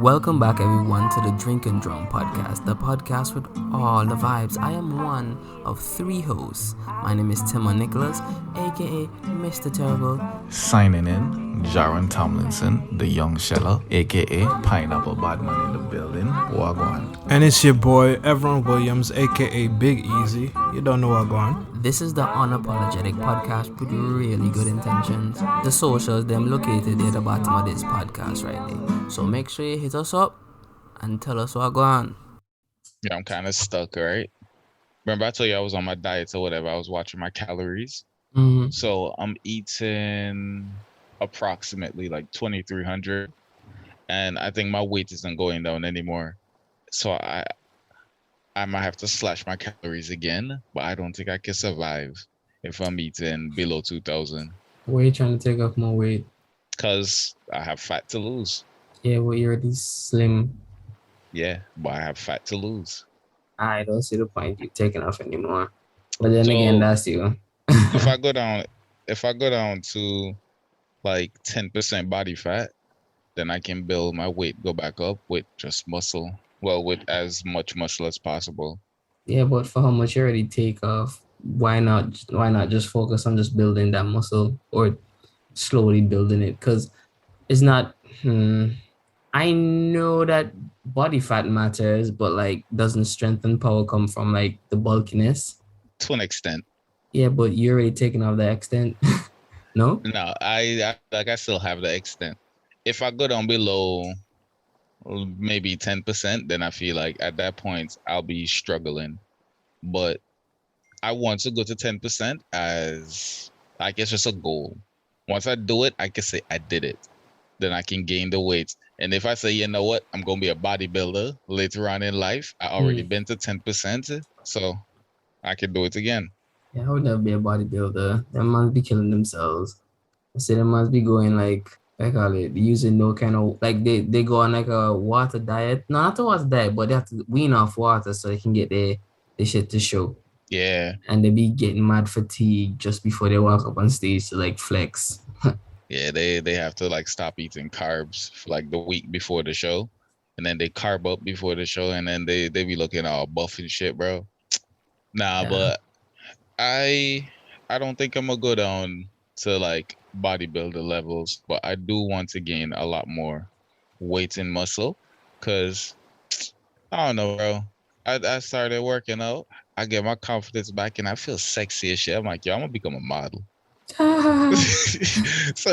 Welcome back, everyone, to the Drink and Drum podcast, the podcast with all the vibes. I am one of three hosts. My name is Timon Nicholas, aka Mr. Terrible. Signing in, Jaron Tomlinson, the young sheller, aka Pineapple Badman in the building. Wagwan. And it's your boy, Everon Williams, aka Big Easy. You don't know Wagwan. This is the unapologetic podcast with really good intentions. The socials, them located at the bottom of this podcast right there. So make sure you hit us up and tell us what going on. Yeah, I'm kind of stuck, right? Remember I told you I was on my diet or whatever. I was watching my calories. Mm-hmm. So I'm eating approximately like 2,300. And I think my weight isn't going down anymore. So I might have to slash my calories again. But I don't think I can survive if I'm eating below 2,000. Why are you trying to take off more weight? Because I have fat to lose. Yeah, well, you're already slim. Yeah, but I have fat to lose. I don't see the point you taking off anymore. But then So, again, that's you. if I go down to like 10% body fat, then I can build my weight, go back up with just muscle. Well, with as much muscle as possible. Yeah, but for how much you already take off, why not just focus on just building that muscle or slowly building it? Because it's not I know that body fat matters, but like doesn't strength and power come from like the bulkiness? To an extent. Yeah, but you're already taking off the extent. No? No, I still have the extent. If I go down below maybe 10%, then I feel like at that point I'll be struggling. But I want to go to 10% as I guess just a goal. Once I do it, I can say I did it. Then I can gain the weight. And if I say, you know what, I'm gonna be a bodybuilder later on in life, I already been to 10%, so I can do it again. Yeah, I would never be a bodybuilder. They must be killing themselves. I say they must be going like I call it using no kind of like they go on like a water diet. No, not a water diet, but they have to wean off water so they can get their shit to show. Yeah. And they be getting mad fatigue just before they walk up on stage to like flex. Yeah, they have to like stop eating carbs for like the week before the show, and then they carb up before the show, and then they be looking all buff and shit, bro. Nah, Yeah. but I don't think I'm gonna go down to like bodybuilder levels, but I do want to gain a lot more weight and muscle, cause I don't know, bro. I started working out, I get my confidence back, and I feel sexy as shit. I'm like, yo, I'm gonna become a model. so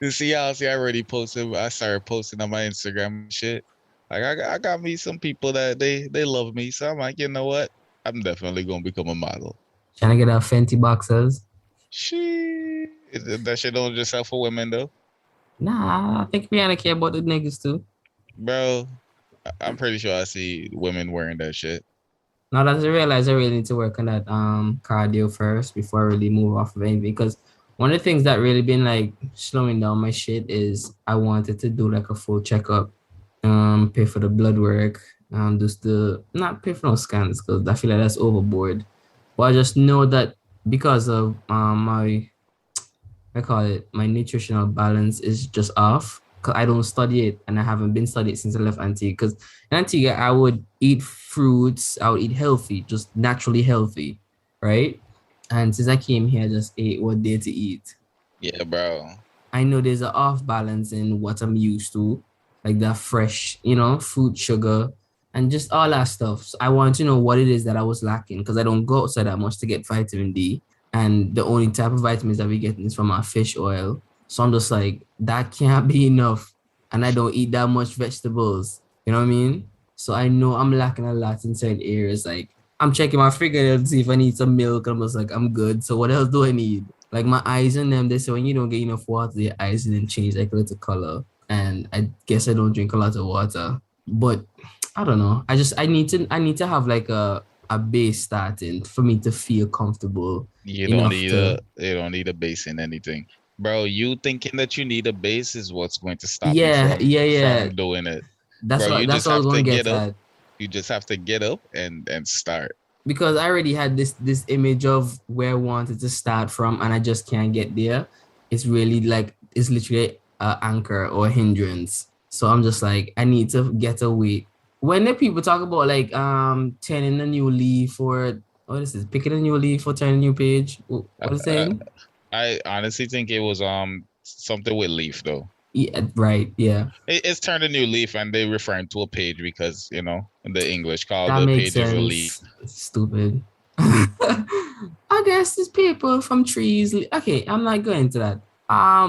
you see how I already posted. I started posting on my Instagram and shit. Like I got me some people that they love me. So I'm like, you know what? I'm definitely gonna become a model. Trying to get out Fenty boxers. Shit. That shit don't just sell for women though. Nah, I think Rihanna care about the niggas too. Bro, I'm pretty sure I see women wearing that shit. Now that I realize I really need to work on that cardio first before I really move off of anything, because one of the things that really been like slowing down my shit is I wanted to do like a full checkup, pay for the blood work, just the not pay for no scans because I feel like that's overboard. But I just know that because of my nutritional balance is just off. Because I don't study it and I haven't been studied since I left Antigua. Because in Antigua, I would eat fruits, I would eat healthy, just naturally healthy, right? And since I came here, I just ate what day to eat. Yeah, bro. I know there's an off balance in what I'm used to, like that fresh, fruit, sugar, and just all that stuff. So I want to know what it is that I was lacking because I don't go outside that much to get vitamin D. And the only type of vitamins that we get is from our fish oil. So I'm just like, that can't be enough. And I don't eat that much vegetables. You know what I mean? So I know I'm lacking a lot in certain areas. Like, I'm checking my figure to see if I need some milk. I'm just like, I'm good. So what else do I need? Like my eyes and them, they say when you don't get enough water, your eyes then change like a little color. And I guess I don't drink a lot of water. But I don't know. I need to have like a base starting for me to feel comfortable. You don't need a base in anything. Bro, you thinking that you need a base is what's going to stop you from doing it. That's bro, what I was going to get at. You just have to get up and start. Because I already had this image of where I wanted to start from and I just can't get there. It's really like, it's literally an anchor or a hindrance. So I'm just like, I need to get a weight. When the people talk about like turning a new leaf or what is this? Picking a new leaf or turning a new page. What is it Uh, saying? I honestly think it was something with leaf though. Yeah, right. Yeah. It's turned a new leaf, and they referring to a page because in the English called That the makes page is a leaf. sense. Stupid. I guess it's people from trees. Okay, I'm not going into that.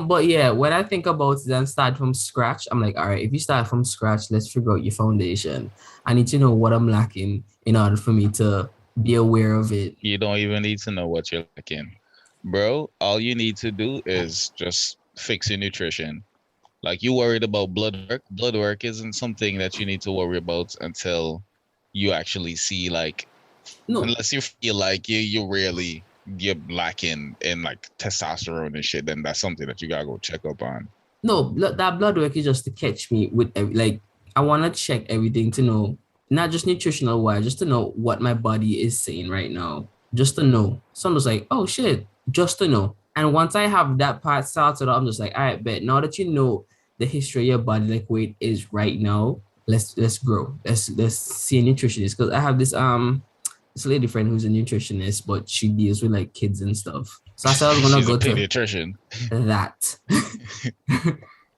But yeah, when I think about it and start from scratch, I'm like, all right, if you start from scratch, let's figure out your foundation. I need to know what I'm lacking in order for me to be aware of it. You don't even need to know what you're lacking, bro. All you need to do is just fix your nutrition. Like you worried about blood work. Blood work isn't something that you need to worry about until you actually see like No, unless you feel like you're lacking in like testosterone and shit, then that's something that you gotta go check up on. no, that blood work is just to catch me with like I want to check everything to know, not just nutritional wise, just to know what my body is saying right now, just to know. So I'm just like, oh shit, just to know. And once I have that part started, I'm just like, all right, bet now that you know the history of your body, like where it is right now, let's grow. Let's see a nutritionist because I have this lady friend who's a nutritionist, but she deals with like kids and stuff. So I said I was gonna She's a go to pediatrician. that.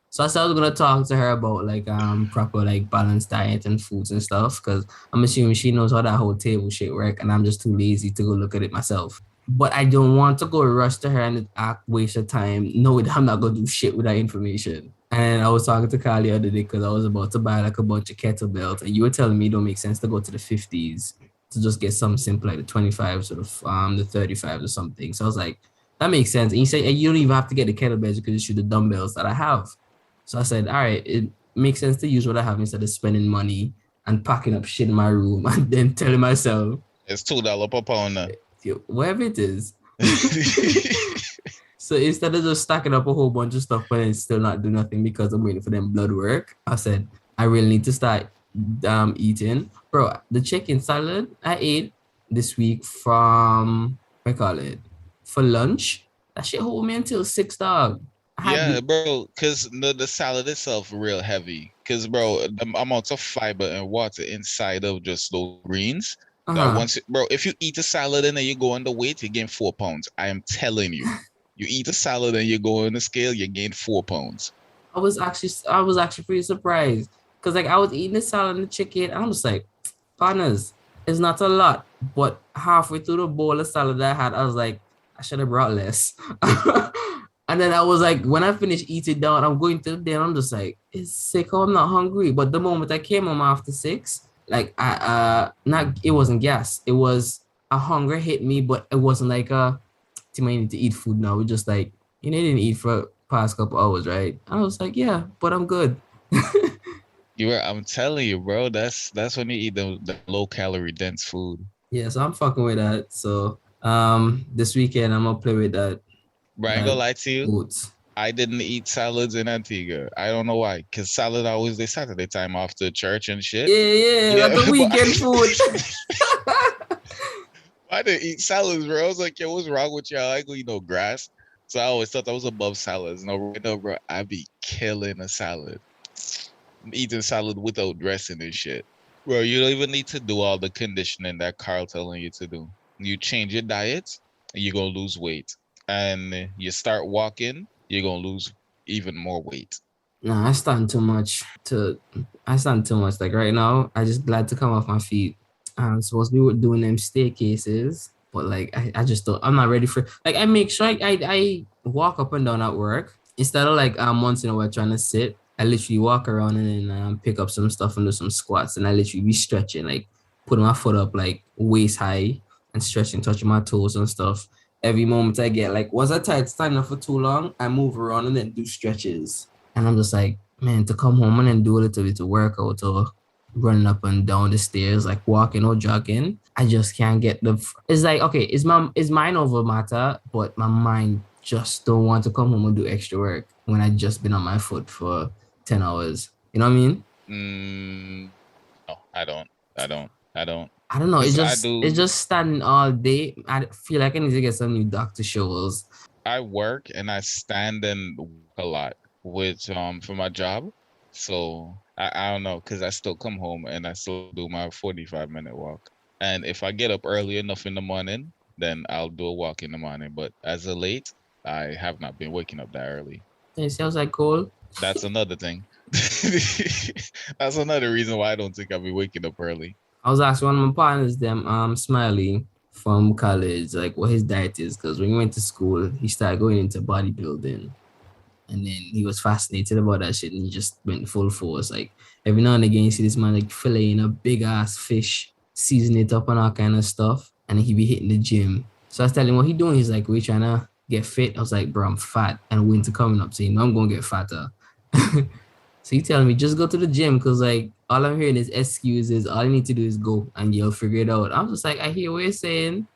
So I said I was gonna talk to her about like proper like balanced diet and foods and stuff because I'm assuming she knows how that whole table shit work and I'm just too lazy to go look at it myself. But I don't want to go rush to her and act waste of time. No, I'm not gonna do shit with that information. And I was talking to Carl the other day because I was about to buy like a bunch of kettlebells, and you were telling me it don't make sense to go to the 50s to just get something simple like the 25s or the 35s or something. So I was like, that makes sense. And you say you don't even have to get the kettlebells, you could just use the dumbbells that I have. So I said, all right, it makes sense to use what I have instead of spending money and packing up shit in my room and then telling myself, It's $2 per pound now. wherever it is. So instead of just stacking up a whole bunch of stuff but then still not do nothing because I'm waiting for them blood work, I said, I really need to start eating. Bro, the chicken salad I ate this week from, what I call it, for lunch, that shit hold me until 6, dog. Yeah, bro, because the salad itself real heavy. Because, bro, the amount of fiber and water inside of just those greens that bro, if you eat a salad and then you go on the weight, you gain 4 pounds. I am telling you. You eat a salad and you go on the scale, you gain 4 pounds. I was actually pretty surprised because like I was eating the salad and the chicken, and I'm just like, partners, it's not a lot, but halfway through the bowl of salad that I had, I was like, I should have brought less. And then I was like, when I finished eating down, I'm going to the dinner, I'm just like, it's sick, I'm not hungry. But the moment I came home after 6, like it wasn't gas, it was a hunger hit me, but it wasn't like I need to eat food now. We're just like, you didn't eat for past couple hours, right? I was like, yeah, but I'm good. I'm telling you, bro, that's when you eat the low calorie dense food. Yeah, so I'm fucking with that. So this weekend I'm gonna play with that. Bro, I ain't gonna lie to you. Foods. I didn't eat salads in Antigua. I don't know why. Cause salad always the Saturday time after church and shit. Yeah, that's the weekend food. I didn't eat salads, bro. I was like, yo, what's wrong with y'all? I go eat no grass. So I always thought I was above salads. No, right now, bro, I be killing a salad. I'm eating salad without dressing and shit. Bro, you don't even need to do all the conditioning that Carl telling you to do. You change your diet, and you're gonna lose weight. And you start walking, you're gonna lose even more weight. Nah, I stand too much. Like right now, I just glad to come off my feet. I'm supposed to be doing them staircases, but like I just don't. I'm not ready for. Like I make sure I walk up and down at work instead of like once in a while trying to sit. I literally walk around and then pick up some stuff and do some squats, and I literally be stretching, like putting my foot up like waist high and stretching, touching my toes and stuff. Every moment I get, like once I tired standing up for too long, I move around and then do stretches. And I'm just like, man, to come home and then do a little bit of workout or running up and down the stairs, like walking or jogging, I just can't get it's like, okay, it's mine over matter, but my mind just don't want to come home and do extra work when I just been on my foot for 10 hours. You know what I mean? No, I don't. I don't know. It's just standing all day. I feel like I need to get some new doctor shows. I work and I stand and walk a lot with for my job. So I don't know, because I still come home and I still do my 45-minute walk. And if I get up early enough in the morning, then I'll do a walk in the morning. But as of late, I have not been waking up that early. It sounds like cool. That's another thing. That's another reason why I don't think I'll be waking up early. I was asking one of my partners, Smiley from college, like what his diet is, because when he went to school, he started going into bodybuilding. And then he was fascinated about that shit and he just went full force. Like every now and again, you see this man like filleting a big ass fish, season it up and all kind of stuff. And then he be hitting the gym. So I was telling him what he doing. He's like, we trying to get fit. I was like, bro, I'm fat and winter coming up. So you know I'm gonna get fatter. So he telling me just go to the gym because like all I'm hearing is excuses. All you need to do is go and you'll figure it out. I'm just like, I hear what you're saying,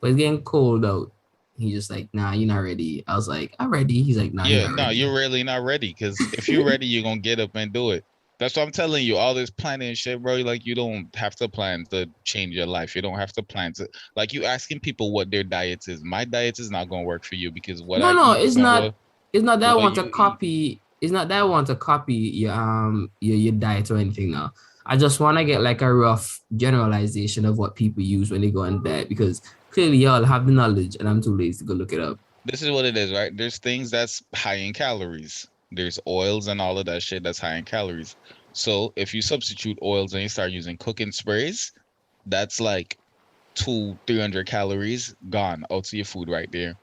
but it's getting cold out. He just like, nah, you're not ready. I was like, I'm ready. He's like, nah, Yeah, you're not no, ready. you're really not ready. Because if you're ready, you're gonna get up and do it. That's what I'm telling you. All this planning and shit, bro. Like you don't have to plan to change your life. You don't have to plan to like you asking people what their diet is. My diet is not gonna work for you because what I No, eat is not it's not that I what want to you eat. copy. It's not that I want to copy your diet or anything now. I just want to get like a rough generalization of what people use when they go on diet because clearly y'all have the knowledge and I'm too lazy to go look it up. This is what it is, right? There's things that's high in calories. There's oils and all of that shit that's high in calories. So if you substitute oils and you start using cooking sprays, that's like 200-300 calories gone out of your food right there.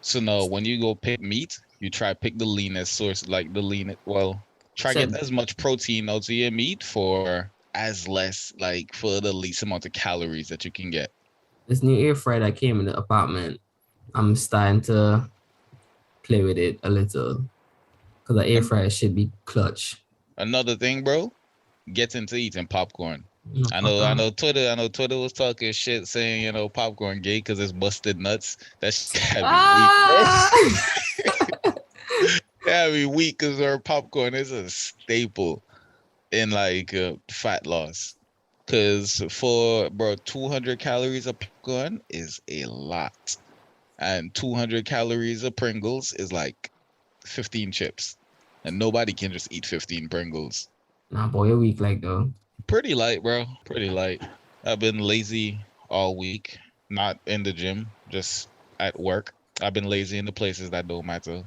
So now when you go pick meat, you try pick the leanest source, like the lean. Well, try So- get as much protein out of your meat for as less, like for the least amount of calories that you can get. This new air fryer that came in the apartment, I'm starting to play with it a little because the air fryer should be clutch. Another thing, bro, get into eating popcorn. No, I know Twitter was talking shit saying, you know, popcorn gay because it's busted nuts. That shit had me weak, bro. Had me weak because our popcorn is a staple in like fat loss. Cause for 200 calories of popcorn is a lot. And 200 calories of Pringles is like 15 chips. And nobody can just eat 15 Pringles. Nah, boy, you're weak like though. Pretty light, bro. Pretty light. I've been lazy all week. Not in the gym, just at work. I've been lazy in the places that don't matter.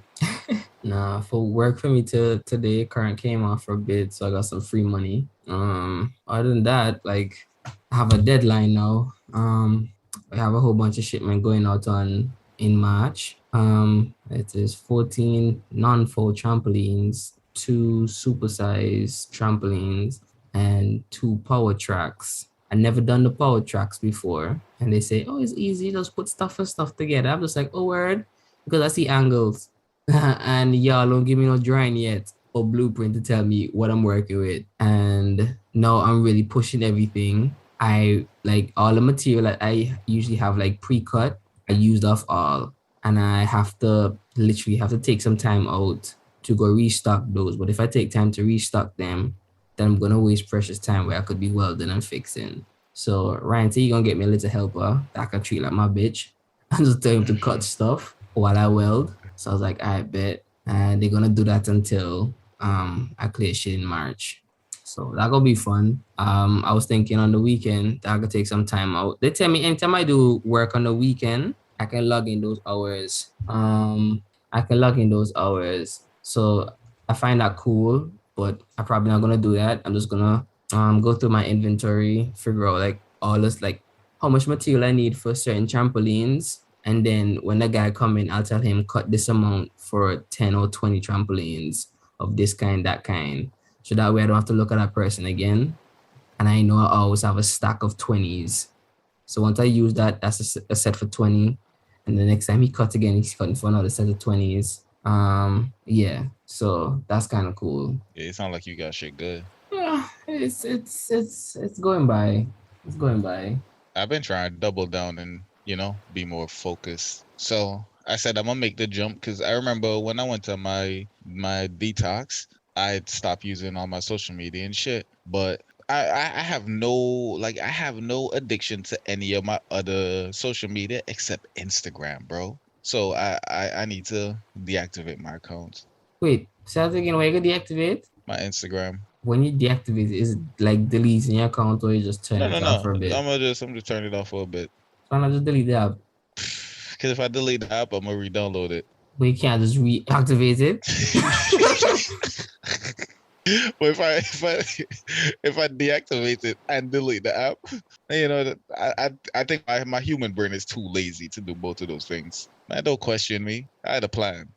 Nah, for work for me today, current came off for a bit, so I got some free money. Other than that, like I have a deadline now. I have a whole bunch of shipment going out in March. It is 14 non-fold trampolines, 2 supersized trampolines, and 2 power tracks. I never done the power tracks before, and they say, "Oh, it's easy. Just put stuff and stuff together." I'm just like, "Oh, word," because I see angles, and y'all don't give me no drawing yet or blueprint to tell me what I'm working with. And now I'm really pushing everything. I like all the material that I usually have like pre-cut. I used off all, and I have to literally have to take some time out to go restock those. But if I take time to restock them, then I'm gonna waste precious time where I could be welding and fixing. So Ryan, so you gonna get me a little helper that I can treat like my bitch. I just tell him to cut stuff while I weld. So I was like, I bet. And they're gonna do that until I clear shit in March. So that gonna be fun. I was thinking on the weekend that I could take some time out. They tell me anytime I do work on the weekend, I can log in those hours. So I find that cool, but I'm probably not gonna do that. I'm just gonna go through my inventory, figure out like all this like how much material I need for certain trampolines. And then when the guy come in, I'll tell him cut this amount for 10 or 20 trampolines of this kind, that kind. So that way I don't have to look at that person again. And I know I always have a stack of 20s. So once I use that, that's a set for 20. And the next time he cut again, he's cutting for another set of 20s. Yeah, so that's kind of cool. Yeah, it sounds like you got shit good. Yeah, it's going by. It's going by. I've been trying to double down and, you know, be more focused. So I said I'm gonna make the jump because I remember when I went to my detox, I'd stop using all my social media and shit. But I have no addiction to any of my other social media except Instagram, bro. So I need to deactivate my accounts. Wait, say that again. Why you gonna deactivate? my Instagram. When you deactivate it, is it like deleting your account or you just turn No, it no, off no. for a bit? I'm just turn it off for a bit. Why not just delete the app? Because if I delete the app, I'm gonna re-download it. But you can't just reactivate it. But if I deactivate it and delete the app, you know, I think my human brain is too lazy to do both of those things. Man, don't question me. I had a plan.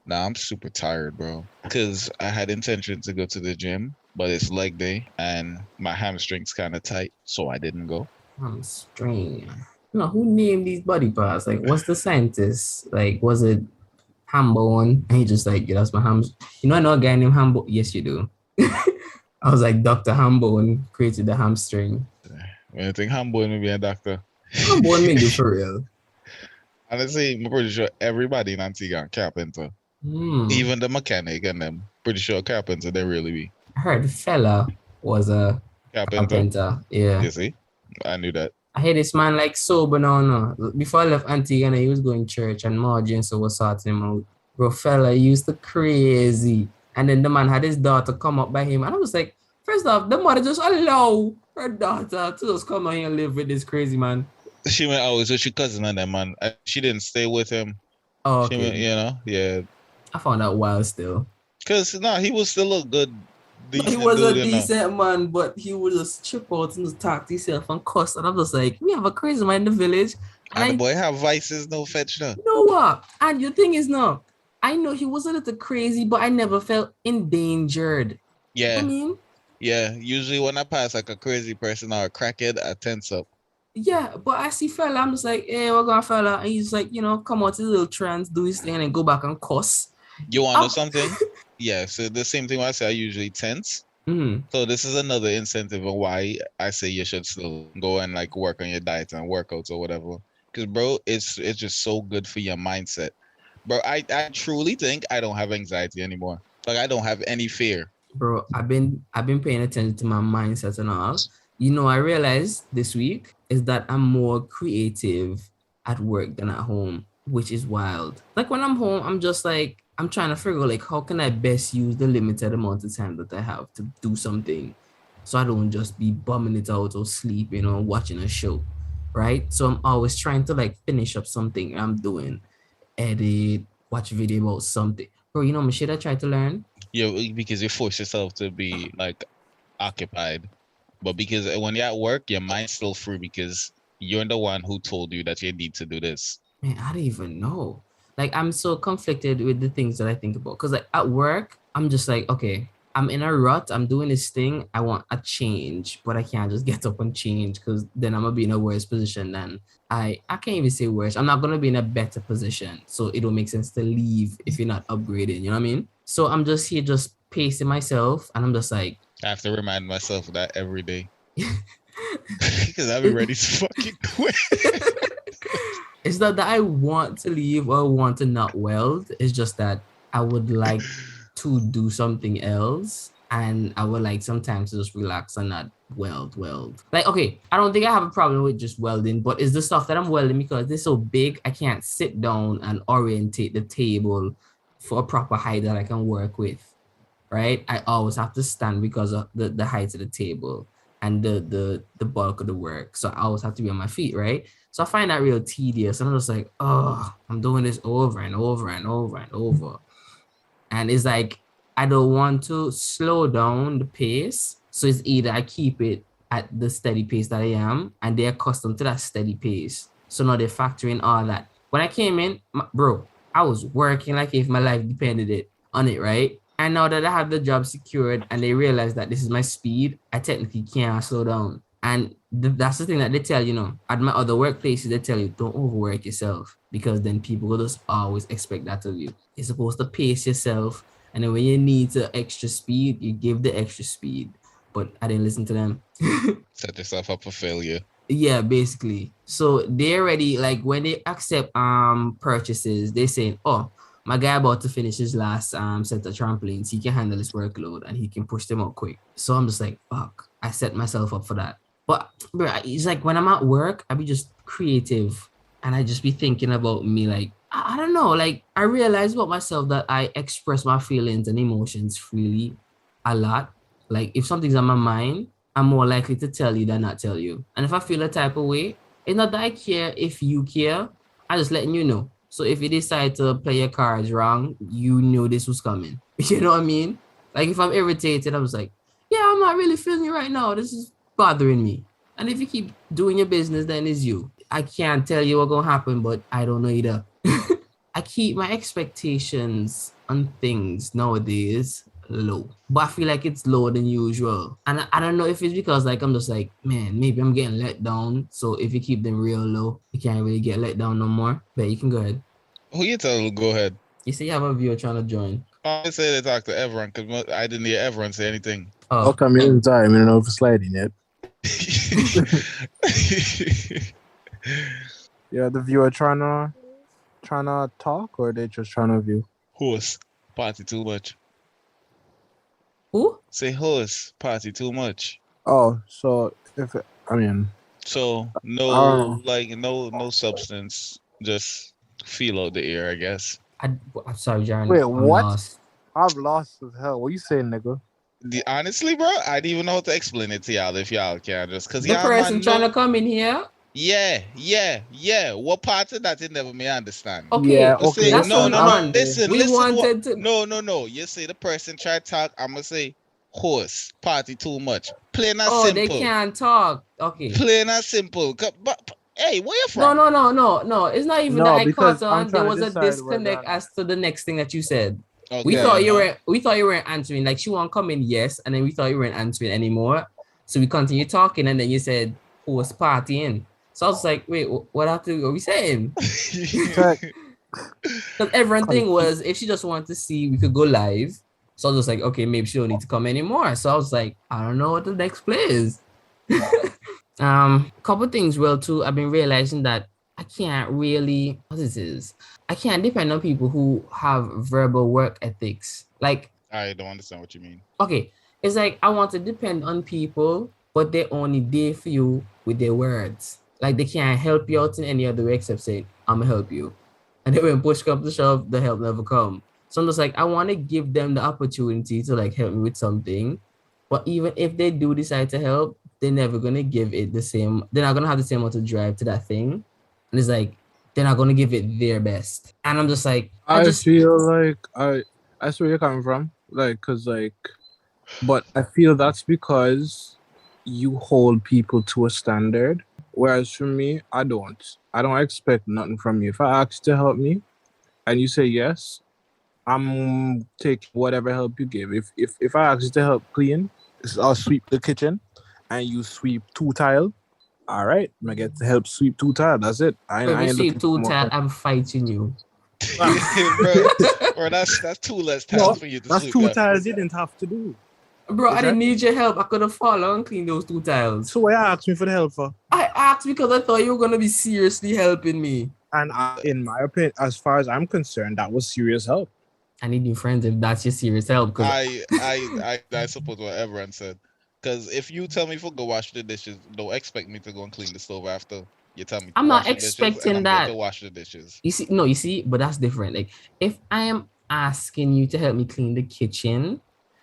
Nah, I'm super tired, bro. Because I had intention to go to the gym, but it's leg day and my hamstring's kind of tight, so I didn't go. Hamstring. No, who named these body parts? Like, what's the scientist? Like, was it Hambone? And he just like, yeah, that's my hams. You know, I know a guy named Hambone. Yes, you do. I was like, Dr. Hambone created the hamstring. When you think Hambone will be a doctor. Hambone made it for real. Honestly, I'm pretty sure everybody in Antigua carpenter. Even the mechanic and them. Pretty sure carpenter they really be. I heard the fella was a carpenter. Yeah. You see? I knew that. I hear this man like sober now. No. Before I left Antigua, he was going to church and Margie and so was sorting him out. Bro, fella used to crazy. And then the man had his daughter come up by him. And I was like, first off, the mother just allow her daughter to just come out here and live with this crazy man. She went out with your cousin and that man. She didn't stay with him. Oh, okay. She went, you know, yeah. I found that wild still. Because, he was still a good, decent He was dude, a decent man, but he would just chip out and just talk to himself and cuss. And I'm just like, we have a crazy man in the village. And the boy have vices, no fetch no. You know what? And the thing is, no, I know he was a little crazy, but I never felt endangered. Yeah. You know what I mean? Yeah. Usually when I pass like a crazy person or a crackhead, I tense up. Yeah, but I see fella, I'm just like, hey, we're going fella. And he's like, come out to the little trance, do his thing, and then go back and cuss. You want to know something? Yeah, so the same thing I say I usually tense. Mm-hmm. So this is another incentive of why I say you should still go and like work on your diet and workouts or whatever. Because bro, it's just so good for your mindset. Bro, I truly think I don't have anxiety anymore. Like I don't have any fear. Bro, I've been paying attention to my mindset and all. I realized this week is that I'm more creative at work than at home, which is wild. Like when I'm home, I'm just like, I'm trying to figure out like how can I best use the limited amount of time that I have to do something so I don't just be bumming it out or sleeping or watching a show, right? So I'm always trying to like finish up something I'm doing, edit, watch a video about something. Bro, you know my shit I try to learn? Yeah, because you force yourself to be like occupied. But because when you're at work, your mind's still free because you're the one who told you that you need to do this. Man, I don't even know. Like, I'm so conflicted with the things that I think about. Because, like, at work, I'm just like, okay, I'm in a rut. I'm doing this thing. I want a change, but I can't just get up and change because then I'm going to be in a worse position than I can't even say worse. I'm not going to be in a better position. So it don't make sense to leave if you're not upgrading. You know what I mean? So I'm just here just pacing myself. And I'm just like, I have to remind myself of that every day. Because I'll be ready to fucking quit. It's not that I want to leave or want to not weld. It's just that I would like to do something else. And I would like sometimes to just relax and not weld. Like, okay, I don't think I have a problem with just welding, but it's the stuff that I'm welding because they're so big, I can't sit down and orientate the table for a proper height that I can work with, right? I always have to stand because of the height of the table and the bulk of the work. So I always have to be on my feet, right? So I find that real tedious. And I'm just like, oh, I'm doing this over and over and over and over. And it's like, I don't want to slow down the pace. So it's either I keep it at the steady pace that I am, and they're accustomed to that steady pace. So now they're factoring all that. When I came in, bro, I was working like if my life depended on it, right? And now that I have the job secured and they realize that this is my speed, I technically can't slow down. And that's the thing that they tell you, at my other workplaces, they tell you, don't overwork yourself because then people will just always expect that of you. You're supposed to pace yourself. And then when you need the extra speed, you give the extra speed. But I didn't listen to them. Set yourself up for failure. Yeah, basically. So they already, like, when they accept purchases, they say, oh, my guy about to finish his last set of trampolines. He can handle his workload and he can push them out quick. So I'm just like, fuck, I set myself up for that. But bro, it's like when I'm at work, I be just creative and I just be thinking about me like, I don't know. Like I realized about myself that I express my feelings and emotions freely a lot. Like if something's on my mind, I'm more likely to tell you than not tell you. And if I feel a type of way, it's not that I care if you care. I just letting you know. So if you decide to play your cards wrong, you knew this was coming. You know what I mean? Like if I'm irritated, I was like, yeah, I'm not really feeling you right now. This is bothering me. And if you keep doing your business, then it's you. I can't tell you what's gonna happen, but I don't know either. I keep my expectations on things nowadays low, but I feel like it's lower than usual. And I don't know if it's because like I'm just like, man, maybe I'm getting let down. So if you keep them real low, you can't really get let down no more. But you can go ahead. Who you tell? Go ahead. You see, you have a viewer trying to join. I say to talk to everyone because I didn't hear everyone say anything. Oh, Okay, me inside. I don't know if it's sliding yet. Yeah, the viewer trying to talk, or they just trying to view. Horse party too much. who? Say horse party too much. Oh, so So no, Oh. like no substance. Just feel out the air, I guess. I'm sorry, Jaron. Wait, I'm what? lost. I'm lost as hell. What you saying, nigga? Honestly, bro, I didn't even know how to explain it to y'all if y'all can just because The y'all person man trying know. to come in here. Yeah. What part of that you never may understand? Okay, Yeah, You okay. say, that's no. what I'm- Listen, we listen. wanted to. No. You say the person try to talk. I'm gonna say horse party too much. Plain and Oh, simple. they can't talk. Okay. Plain and simple. But hey, where you from? No. It's not even No, that I because caught I'm on. There trying was to a decide disconnect whether- as to the next thing that you said. Okay, We thought you no. weren't answering. Like she won't come in, yes, and then we thought you weren't answering anymore. So we continued talking, and then you said who was partying. So I was like, wait, what are we saying? Check. Because everyone thing was if she just wanted to see, we could go live. So I was just like, okay, maybe she don't need to come anymore. So I was like, I don't know what the next play is. Couple things, well, too. I've been realizing that I can't really I can't depend on people who have verbal work ethics. Like, I don't understand what you mean. okay, it's like I want to depend on people, but they only there for you with their words. Like they can't help you out in any other way except say, I'm gonna help you. And then when push comes to shove, the help never come. So I'm just like, I want to give them the opportunity to like help me with something. But even if they do decide to help, they're never gonna give it the same, they're not gonna have the same amount of drive to that thing. And it's like they're not gonna give it their best. And I'm just like, I feel like I see where you're coming from. Like, but I feel that's because you hold people to a standard. Whereas for me, I don't. I don't expect nothing from you. If I ask you to help me and you say yes, I'm taking whatever help you give. If I ask you to help clean, I'll sweep the kitchen and you sweep 2 tile. All right, I get to help sweep 2 tile. That's it. I if you ain't see looking for more. I'm fighting you. bro, that's 2 less times No, for you to that's sleep 2 left. tiles you didn't have to do. Bro, I didn't Exactly. need your help. I could have fallen and cleaned those 2 tiles. So why you asked me for the help for? I asked because I thought you were gonna be seriously helping me. And in my opinion, as far as I'm concerned, that was serious help. I need new friends if that's your serious help. Cause I support what everyone said. Because if you tell me to go wash the dishes, don't expect me to go and clean the stove after. You tell me. I'm to not wash the dishes, expecting and I'm going that. to wash the dishes. you see, but that's different. Like if I am asking you to help me clean the kitchen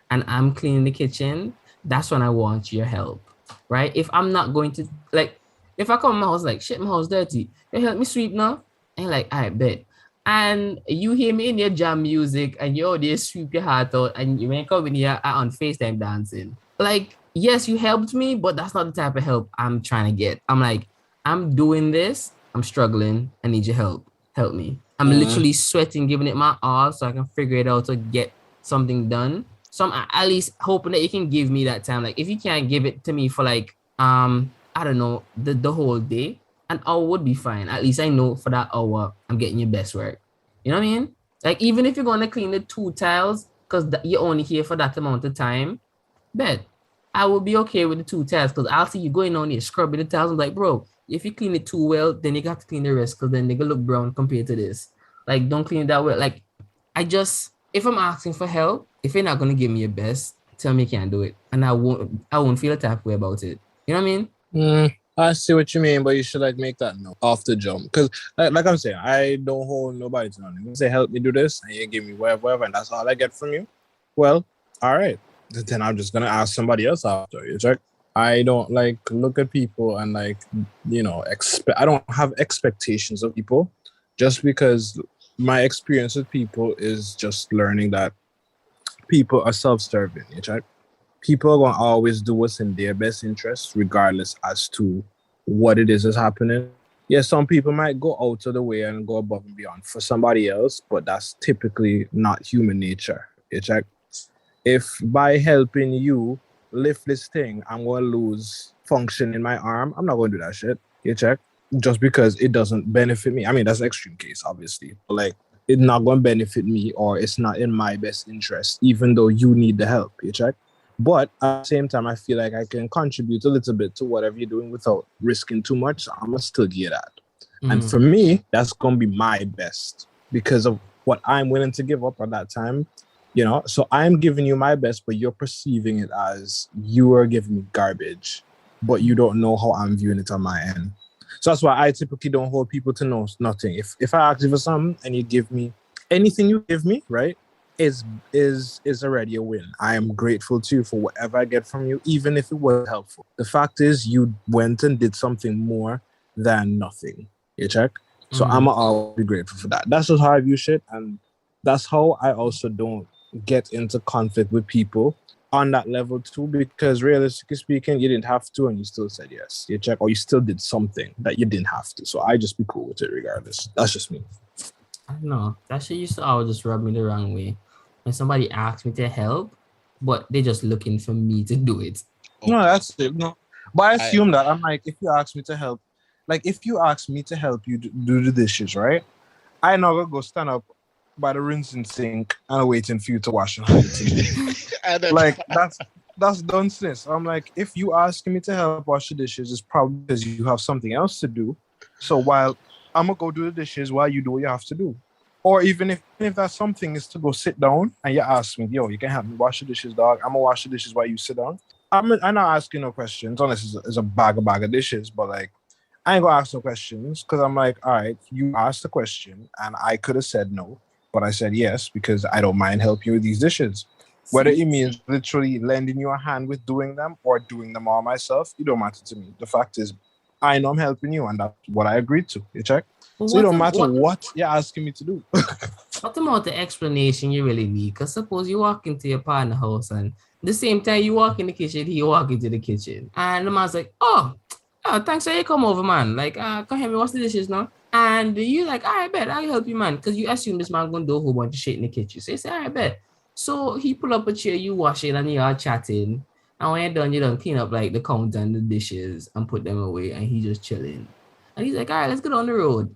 and I'm cleaning the kitchen, that's when I want your help. Right? If I'm not going to like if I come to my house like shit, my house dirty, you help me sweep now? And like, I bet. And you hear me in your jam music and you there sweep your heart out and you ain't come in here on FaceTime dancing. Like, yes, you helped me, but that's not the type of help I'm trying to get. I'm like, I'm doing this, I'm struggling, I need your help. Help me. I'm literally sweating, giving it my all so I can figure it out to get something done. So I'm at least hoping that you can give me that time. Like if you can't give it to me for like I don't know, the whole day, an hour would be fine. At least I know for that hour I'm getting your best work. You know what I mean? Like even if you're gonna clean the 2 tiles because you're only here for that amount of time, bet I will be okay with the 2 tiles because I'll see you going on here scrubbing the tiles. I'm like, bro, if you clean it too well, then you got to clean the rest because then they gonna look brown compared to this. Like don't clean it that well. Like if I'm asking for help, if you're not gonna give me your best, tell me you can't do it, and I won't feel a type of way about it. You know what I mean? I see what you mean, but you should like make that note off the jump. Because like I'm saying, I don't hold nobody to nothing. You say help me do this, and you give me whatever, and that's all I get from you. Well, all right. Then I'm just gonna ask somebody else after you check. I don't like look at people and like expect. I don't have expectations of people just because my experience with people is just learning that people are self-serving. You check. People are gonna always do what's in their best interest, regardless as to what it is that's happening. Yeah, some people might go out of the way and go above and beyond for somebody else, but that's typically not human nature. You check. If by helping you lift this thing, I'm gonna lose function in my arm, I'm not gonna do that shit. You check. Just because it doesn't benefit me. I mean, that's an extreme case, obviously. But like, it's not gonna benefit me, or it's not in my best interest, even though you need the help. You check. But at the same time, I feel like I can contribute a little bit to whatever you're doing without risking too much. So I'm gonna still get that. And for me, that's gonna be my best because of what I'm willing to give up at that time. So I'm giving you my best, but you're perceiving it as you are giving me garbage, but you don't know how I'm viewing it on my end. So that's why I typically don't hold people to know nothing. If I ask you for something and you give me anything you give me, right, is already a win. I am grateful to you for whatever I get from you, even if it was helpful. The fact is, you went and did something more than nothing. You check? So I'm always be grateful for that. That's just how I view shit, and that's how I also don't get into conflict with people on that level too, because realistically speaking, you didn't have to and you still said yes. You check, or you still did something that you didn't have to. So I just be cool with it regardless. That's just me. I don't know. That shit used to always just rub me the wrong way. When somebody asks me to help, but they're just looking for me to do it. No, that's it. No. But I assume that I'm like, if you ask me to help, like if you ask me to help you do the dishes, right? I not gonna go stand up by the rinsing sink and waiting for you to wash your hands. Like that's nonsense. I'm like, if you asking me to help wash the dishes, it's probably because you have something else to do. So while I'm gonna go do the dishes while you do what you have to do. Or even if that something is to go sit down and you ask me, yo, you can help me wash the dishes, dog. I'm gonna wash the dishes while you sit down. I'm not asking no questions unless it's a bag of dishes, but like I ain't gonna ask no questions because I'm like, all right, you asked the question and I could have said no, but I said yes because I don't mind helping you with these dishes. Whether it means literally lending you a hand with doing them or doing them all myself, it don't matter to me. The fact is, I know I'm helping you and that's what I agreed to. You check? But so it don't matter what you're asking me to do. What about the explanation you really need? Because suppose you walk into your partner's house and the same time you walk in the kitchen, he walk into the kitchen. And the man's like, oh, thanks for you come over, man. Like, come help me wash the dishes now. And you like, I bet I'll help you, man. Because you assume this man gonna do a whole bunch of shit in the kitchen. So you say, I bet. So he pull up a chair, you wash it, and you are chatting. And when you're done clean up like the counter and the dishes and put them away. And he just chilling. And he's like, all right, let's go down the road.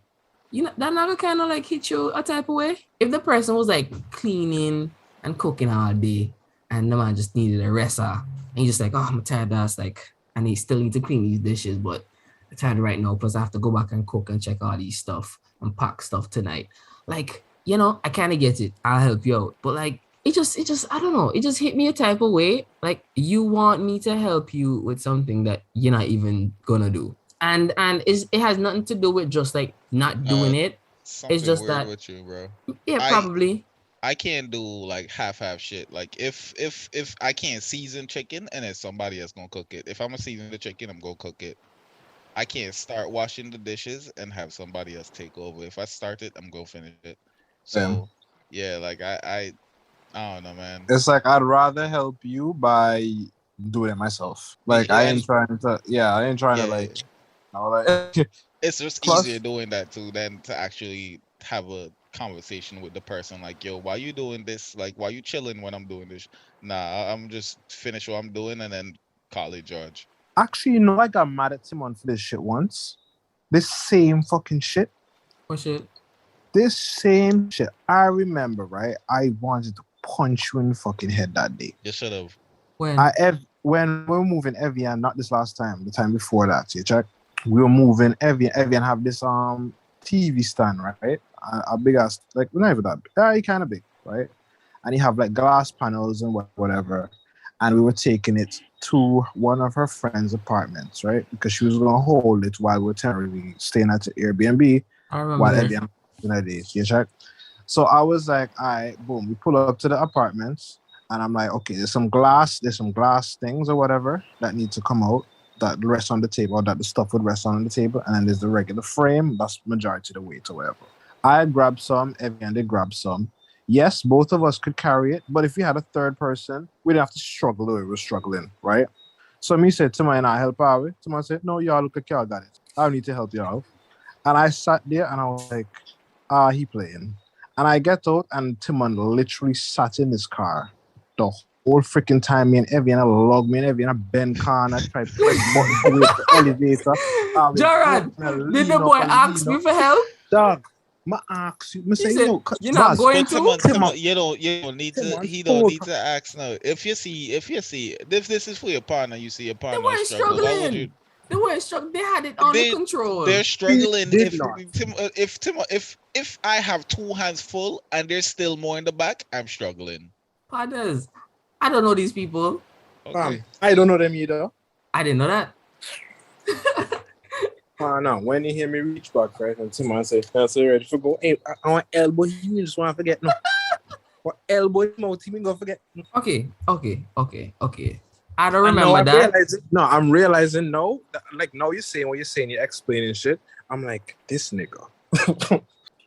You know, that not kind of like hit you a type of way. If the person was like cleaning and cooking all day and the man just needed a rest, and he's just like, oh, I'm tired, that's like, and he still needs to clean these dishes, but I'm tired right now because I have to go back and cook and check all these stuff and pack stuff tonight. Like, I kind of get it. I'll help you out. But like, it just, I don't know. It just hit me a type of way. Like, you want me to help you with something that you're not even gonna do. And it has nothing to do with just like not doing it. It's just weird that with you, bro. Yeah, probably. I can't do like half shit. Like if I can't season chicken and then somebody else gonna cook it. If I'm gonna season the chicken, I'm gonna cook it. I can't start washing the dishes and have somebody else take over. If I start it, I'm gonna finish it. So yeah, like I don't know, man. It's like I'd rather help you by doing it myself. Like I ain't trying to like. It's just easier doing that too than to actually have a conversation with the person like, yo, why you doing this? Like, why you chilling when I'm doing this? Nah, I'm just finish what I'm doing and then call it George. Actually, I got mad at Timon for this shit once. This same fucking shit. What shit? This same shit. I remember, right? I wanted to punch you in the fucking head that day. You should have. When we were moving Evian, not this last time, the time before that, you check. We were moving Evian have this TV stand, right? A big ass, like not even that big, kind of big, right? And you have like glass panels and whatever. And we were taking it to one of her friend's apartments, right? Because she was gonna hold it while we're temporarily staying at the Airbnb I while remember. Evian in a day. You check. So I was like, all right, boom. We pull up to the apartments, and I'm like, okay, there's some glass things or whatever that need to come out that rest on the table, or that the stuff would rest on the table, and then there's the regular frame. That's majority of the weight or whatever. I grabbed some, Evian did grab some. Yes, both of us could carry it, but if we had a third person, we'd have to struggle the way we're struggling, right? So me said, Tima and I help out. Tima said, no, y'all look like y'all got it. I don't need to help y'all. And I sat there and I was like, he playing. And I get out and Timon literally sat in his car the whole freaking time. Me and Evian log me and Evian bend car. I tried to press button to wait for elevator. Jared, did the boy ask me for help? Dog, my ask you. Say, said, no, you're not going But to? Timon, you don't need to. He don't need to ask now. If this is for your partner, you see your They partner weren't struggle. Why would you? struggling. They weren't struggling. They had it under control. They're struggling. did not. If I have two hands full and there's still more in the back, I'm struggling. Partners, I don't know these people. Okay. I don't know them either. I didn't know that. No, when you hear me reach back, right, and Timon say, ready for go. Hey, I want elbow you just want to forget. No. What elbow him out, he gonna forget. Okay. I don't remember that. I'm realizing now, like now you're saying what you're saying, you're explaining shit. I'm like, this nigga.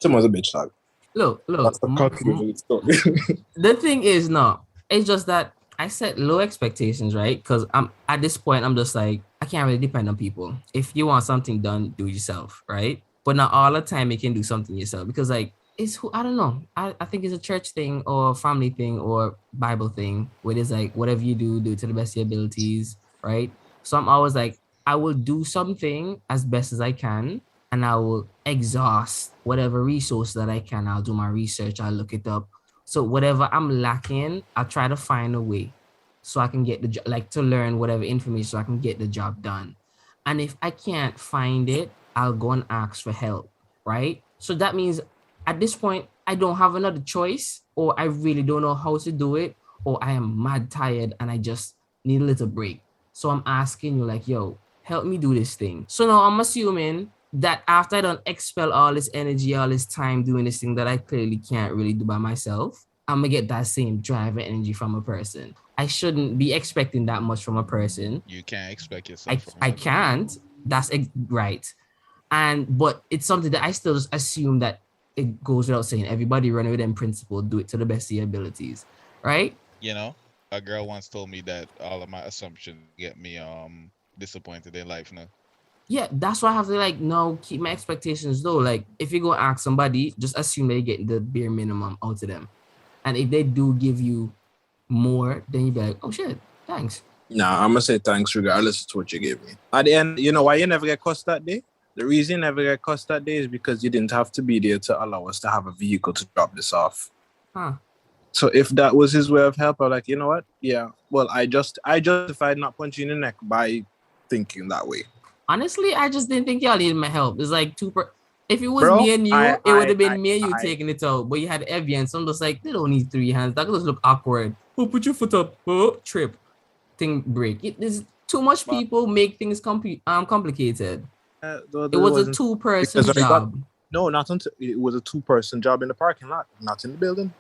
Timon's a bitch dog. Look. That's the conclusion of the story. The thing is, no, it's just that I set low expectations, right? Because I'm at this point, I'm just like, I can't really depend on people. If you want something done, do it yourself, right? But not all the time you can do something yourself because, like, I don't know. I think it's a church thing or family thing or Bible thing where it's like, whatever you do it to the best of your abilities, right? So I'm always like, I will do something as best as I can and I will exhaust whatever resource that I can. I'll do my research. I'll look it up. So whatever I'm lacking, I'll try to find a way so I can get the job, like to learn whatever information so I can get the job done. And if I can't find it, I'll go and ask for help, right? So that means at this point, I don't have another choice, or I really don't know how to do it, or I am mad tired and I just need a little break. So I'm asking you like, yo, help me do this thing. So now I'm assuming that after I don't expel all this energy, all this time doing this thing that I clearly can't really do by myself, I'm gonna get that same drive and energy from a person. I shouldn't be expecting that much from a person. You can't expect yourself. I can't. That's right. But it's something that I still just assume that it goes without saying. Everybody run with them principle, do it to the best of your abilities, right? You know, a girl once told me that all of my assumptions get me disappointed in life now. Yeah, that's why I have to keep my expectations low. Like if you go ask somebody, just assume they get the bare minimum out of them. And if they do give you more, then you be like, oh shit, thanks. Nah, I'm gonna say thanks regardless of what you gave me. At the end, you know why you never get cussed that day? The reason you never get cussed that day is because you didn't have to be there to allow us to have a vehicle to drop this off. Huh. So if that was his way of help, I'm like, you know what? Yeah. Well, I justified not punching in the neck by thinking that way. Honestly, I just didn't think y'all needed my help. It's like if it was me and you, it would have been me and you taking it out. But you had Evian, so I'm just like, they don't need three hands. That could just look awkward. Oh, put your foot up. Oh, trip. Thing break. There's too much people make things complicated. It was a 2-person job. No, not until it was a 2-person job in the parking lot, not in the building.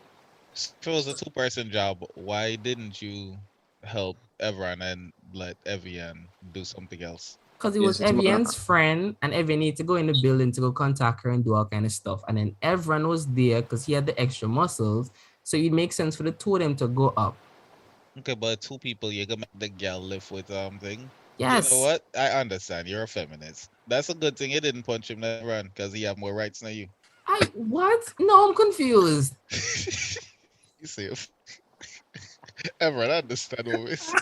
If it was a 2-person job, why didn't you help Evran and let Evian do something else? Because it was Evian's friend, and Evian needed to go in the building to go contact her and do all kind of stuff. And then Evran was there because he had the extra muscles, so it makes sense for the two of them to go up. Okay, but 2 people, you're gonna make the girl live with thing. Yes. You know what? I understand. You're a feminist. That's a good thing. You didn't punch him that run because he have more rights than you. What? No, I'm confused. You see, Everett, I understand what we're saying.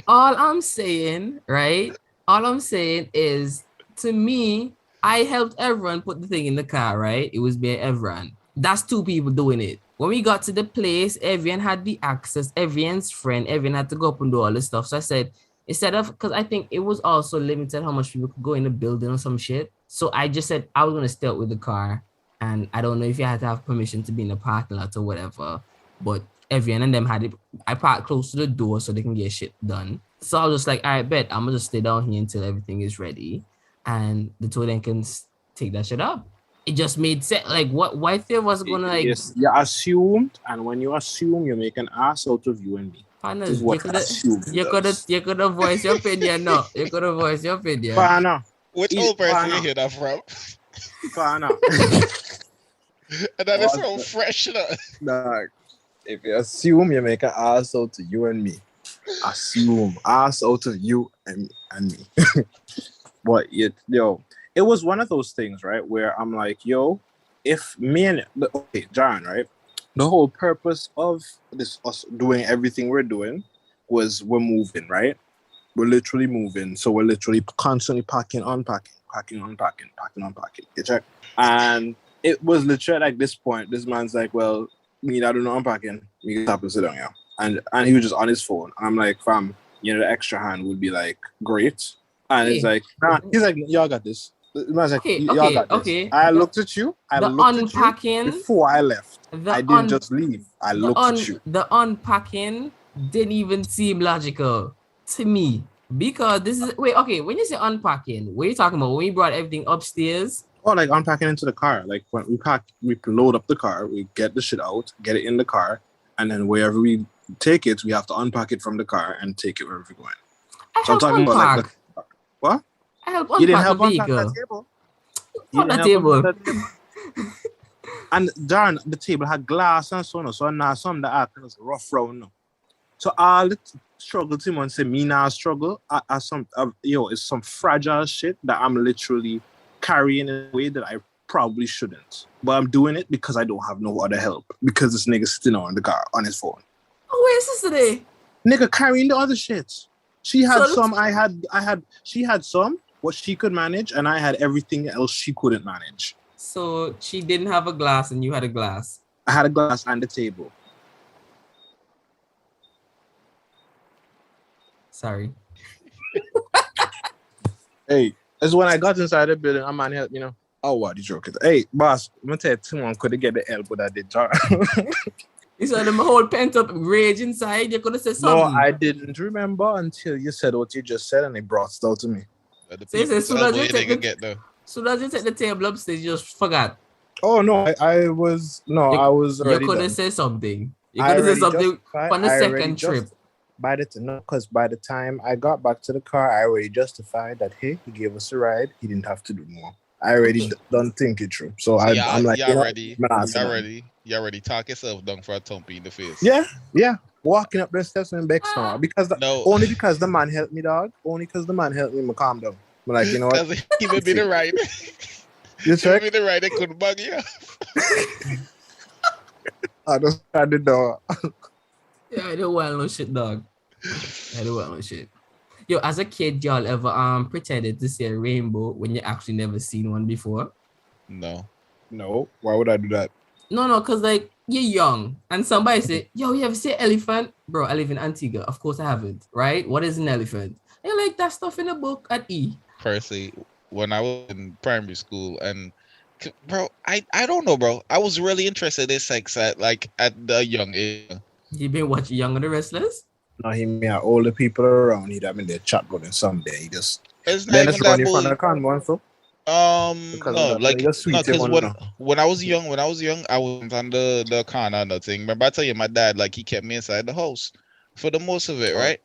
All I'm saying, right? All I'm saying is, to me, I helped everyone put the thing in the car, right? It was me and Evran. That's 2 people doing it. When we got to the place, everyone had the access, everyone's friend, everyone had to go up and do all this stuff. So I said, instead of, because I think it was also limited how much people could go in the building or some shit. So I just said I was going to stay out with the car. And I don't know if you had to have permission to be in the parking lot or whatever. But Evian and them had it. I parked close to the door so they can get shit done. So I was just like, all right, bet I'm gonna just stay down here until everything is ready, and the two of them can take that shit up. It just made sense. Like, why if they was gonna like? Yes, you assumed, and when you assume, you make an ass out of you and me. Partners, This is what you could have voiced your opinion. No, you could have voiced your opinion. Fana, Which Eat old person banana. you hear that from? Fana. And that is so fresh. Dog, if you assume, you make an ass out of you and me. Assume ass out of you and me. But it was one of those things, right, where I'm like, yo, if me and John, right, the whole purpose of this us doing everything we're doing was we're moving, right? We're literally moving, so we're literally constantly packing, unpacking, packing, unpacking, packing, unpacking. You check? And it was literally like this point. This man's like, well, me, I don't know unpacking. Me just happen to sit down here, and he was just on his phone. I'm like, fam, the extra hand would be like great. And it's like, nah. He's like, y'all got this. The man's like, y'all got this. Okay. I looked at you. I looked at you before I left. I didn't just leave. I looked at you. The unpacking didn't even seem logical to me because this is when you say unpacking, what are you talking about? When you brought everything upstairs? Or like unpacking into the car. Like when we pack, we load up the car, we get the shit out, get it in the car, and then wherever we take it, we have to unpack it from the car and take it wherever we're going. So I'm talking about like what? I help unpack You didn't help the unpack vehicle. that table. On the table. And darn, the table had glass and so on. So now some that are kind of rough round now. So all the struggle to and say me now struggle it's some fragile shit that I'm literally carrying in a way that I probably shouldn't. But I'm doing it because I don't have no other help. Because this nigga sitting on the car on his phone. Oh, where's this today? Nigga carrying the other shit. She had some, she had some, what she could manage, and I had everything else she couldn't manage. So she didn't have a glass and you had a glass. I had a glass and the table. Sorry. Hey, that's when I got inside the building, a man helped me, Oh, what, you joking? Hey, boss, I'm going to tell you, someone could get the elbow that did jar. You saw them whole pent up rage inside. You could have said something. No, I didn't remember until you said what you just said, and it brought it out to me. So soon as you take the table upstairs, you just forgot. Oh no, I was already. You could have said something. You could have said something on the second trip. By the time I got back to the car, I already justified that hey, he gave us a ride. He didn't have to do more. I already done think it through. So I'm like, you already talk yourself down for a thumpy in the face. Yeah. Walking up the steps in Bex now only because the man helped me, dog. Only because the man helped me, calm down. I'm like, you know what? He may be the right. You check? He may be the right. They couldn't bug you. I just had the door. Yeah, I don't want no shit, dog. I don't want no shit. Yo, as a kid, y'all ever pretended to see a rainbow when you actually never seen one before? No. Why would I do that? No, because like you're young and somebody say, yo, you ever see an elephant? Bro, I live in Antigua. Of course I haven't, right? What is an elephant? And you're like, that stuff in the book at E. Personally, when I was in primary school, and bro, I don't know, bro. I was really interested in sex at the young age. You been watching Young and the Restless? No, he may have all the people around. He'd have been there chat with him someday. He just it's not even that bull. When I was young, I wasn't on the corner or nothing. Remember I tell you, my dad, like, he kept me inside the house for the most of it, right?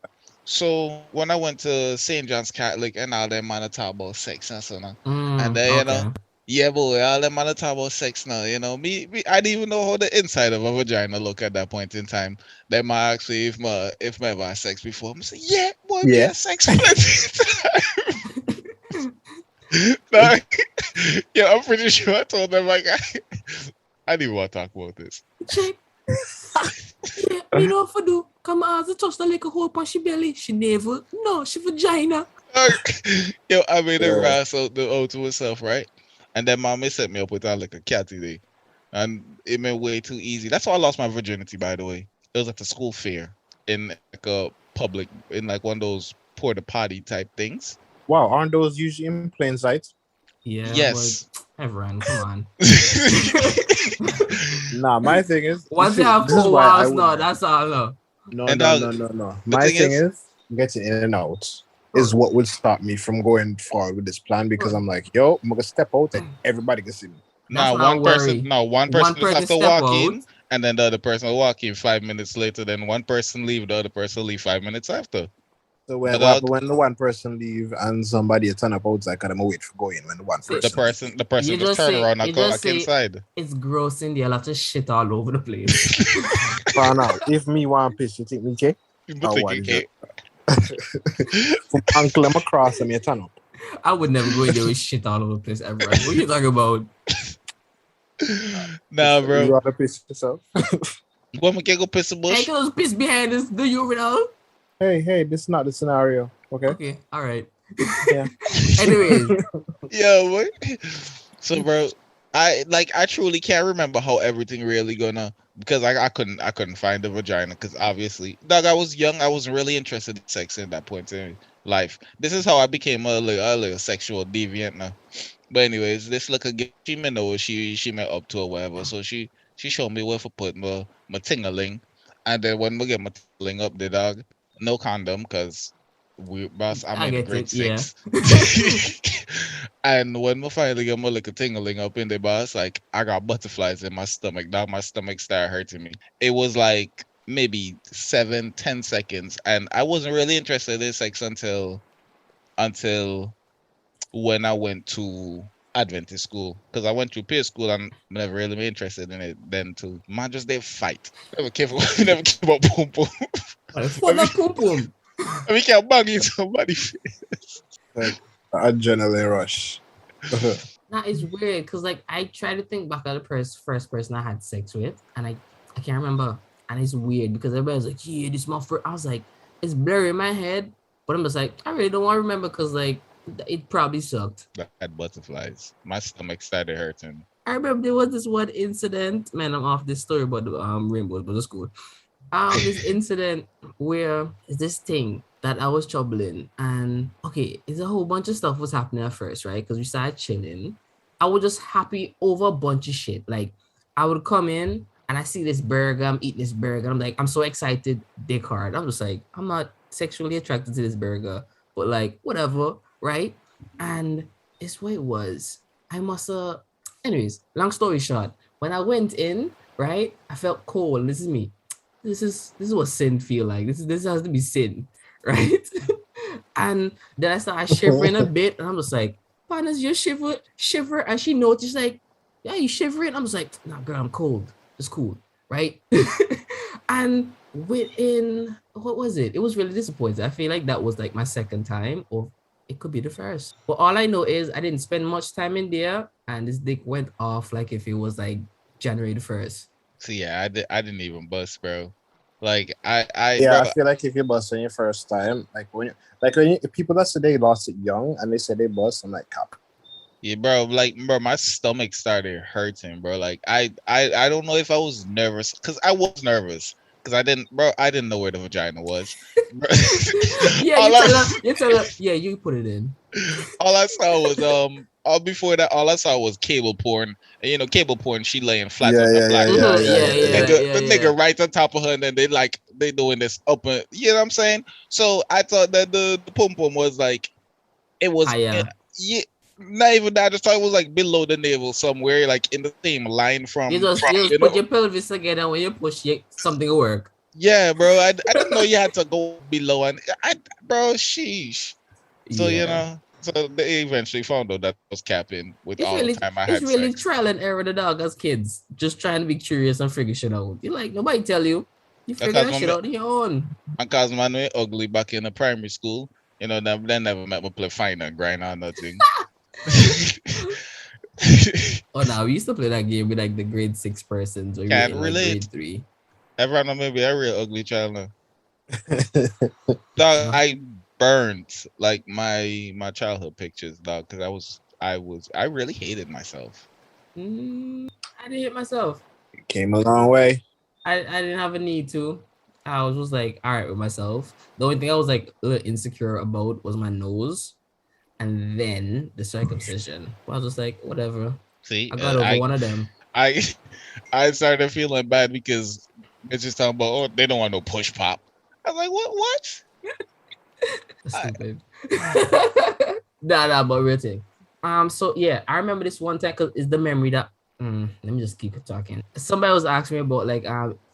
So when I went to St. John's Catholic and all them man talk about sex and so on, and then you know, yeah, boy, all them man talk about sex now. You know, me, I didn't even know how the inside of a vagina look at that point in time. They might actually, if my ever had sex before, I'm say, yeah, boy, yeah, sex plenty time. Like, yeah, I'm pretty sure I told them, like, I didn't want to talk about this. Check. Yeah, you know what to do? Come on, I touch the little hole on she belly. She navel. No, she vagina. Yo, I made a ras out to herself, right? And then mommy set me up with that like a catty day. And it made way too easy. That's how I lost my virginity, by the way. It was at the school fair in like a public, in like one of those porta potty type things. Wow, aren't those usually in plain sight? Yeah, Yes. but everyone, come on. Nah, my thing is, Once you see, have this is four why I walls, would no, never. that's all. No. No, And no, no, no, no. the My thing thing is, is getting in and out Oh, is what would stop me from going forward with this plan because oh, I'm like, yo, I'm gonna step out and everybody can see me. that's now not a one person, worry. no, one One person just person have to step walk out. in, and then the other person will walk in 5 minutes later. Then one person leave, the other person leave 5 minutes after. So But what happen when the one person leave and somebody turn up outside, cause I'm gonna wait for going when the one See, the person leave. person, the person you just just turn say, around and you go just back say, inside. it's gross in there. I'll have to shit all over the place. For now, if me want piss, you think me okay? People Or think what you is can't. it? From uncle I'm across and me turn up. I would never go in there with shit all over the place, everyone. What are you talking about? Nah, You bro. rather piss yourself? When we can go piss a Hey, bush? can those piss behind us? Do you know? Hey, this is not the scenario. Okay. Okay, all right. Yeah. Anyways, Yeah, what? So, bro, I truly can't remember how everything really gonna because I couldn't find the vagina because obviously, dog, I was young. I wasn't really interested in sex at that point in life. This is how I became a little sexual deviant now. But anyways, this look again. She may know what she may up to or whatever. So she showed me where to put my tingaling, and then when we get my tingaling up the dog, no condom because we boss I'm I in get grade it. Yeah. 6. And when we finally get my little tingling up in the boss, like I got butterflies in my stomach. Now my stomach started hurting me. It was like maybe 7-10 seconds, and I wasn't really interested in sex until when I went to Adventist school because I went to peer school and never really been interested in it then too. Man, just they fight. Never care for never care about boom boom. What the fuck that pum pum? I mean, can't bang into somebody. Like adrenaline rush. Nah, it's weird because like I try to think back at the first person I had sex with, and I can't remember. And it's weird because everybody's like, yeah, this is my first. I was like, it's blurry in my head, but I'm just like, I really don't want to remember because like it probably sucked. I had butterflies. My stomach started hurting. I remember there was this one incident. Man, I'm off this story about the rainbows, but it's cool. This incident where this thing that I was troubling, and okay, it's a whole bunch of stuff was happening at first, right? Because we started chilling. I was just happy over a bunch of shit. Like I would come in and I see this burger, I'm eating this burger. I'm like, I'm so excited, dick hard. I'm just like, I'm not sexually attracted to this burger, but like whatever, right? And it's what it was. I must have. Anyways, long story short, when I went in, right, I felt cold. This is me. This is what sin feel like. This has to be sin, right? And then I started shivering a bit, and I'm just like, partners, you shiver, and she noticed like, yeah, you shivering. I'm just like, nah, girl, I'm cold. It's cool, right? And within what was it? It was really disappointing. I feel like that was like my second time, or it could be the first. But all I know is I didn't spend much time in there, and this dick went off like if it was like January the 1st. So yeah, I didn't even bust, bro. Like Yeah, bro, I feel like if you bust on your first time, like when people that say they lost it young and they say they bust, I'm like, cap. yeah, bro, like bro, my stomach started hurting, bro. Like I don't know if I was nervous because I was nervous because I didn't know where the vagina was. Yeah, you tell her, yeah, you put it in. All I saw was all before that all I saw was cable porn. And you know, cable porn, she laying flat on the black. The nigga right on top of her, and then they doing this open. You know what I'm saying? So I thought that the pum pum was like it was Higher. yeah. Not even that. I just thought it was like below the navel somewhere, like in the same line from. You just put your pelvis together when you push something will work. Yeah, bro. I didn't know you had to go below, and bro, sheesh. So you know, so they eventually found out that was capping with It's all really, the time I had it's really sex. trial and error the dog as kids, just trying to be curious and figure shit out. You like nobody tell you. You figure that shit out on your own. And cause man we ugly back in the primary school, you know, they never met me play fine and grind or nothing. Oh no, we used to play that game with like the grade 6 persons or Can't in like relate. grade 3. Everyone maybe a real ugly child now. Dog, I burned like my childhood pictures, dog, because I really hated myself. I didn't hit myself. Came a long way. I didn't have a need to. I was just like all right with myself. The only thing I was like a little insecure about was my nose. and then the circumcision. I was just like, whatever. See, I got over one of them. I I started feeling bad because it's just talking about, oh, they don't want no push pop. I was like, what? Stupid. Nah, but real thing. So yeah, I remember this one time because it's the memory that let me just keep it talking. Somebody was asking me about like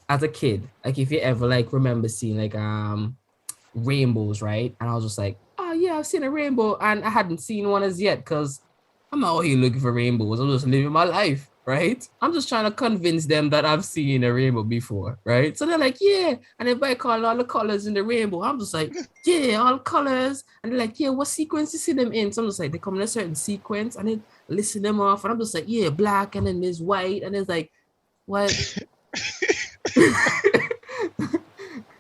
as a kid, like if you ever like remember seeing like rainbows, right? And I was just like, oh yeah, I've seen a rainbow, and I hadn't seen one as yet because I'm not out here looking for rainbows. I'm just living my life, right? I'm just trying to convince them that I've seen a rainbow before, right? So they're like, yeah. And everybody call all the colors in the rainbow. I'm just like, yeah, all colors. And they're like, yeah, what sequence you see them in? So I'm just like, they come in a certain sequence and then listen them off. And I'm just like, yeah, black. And then there's white. And it's like, what?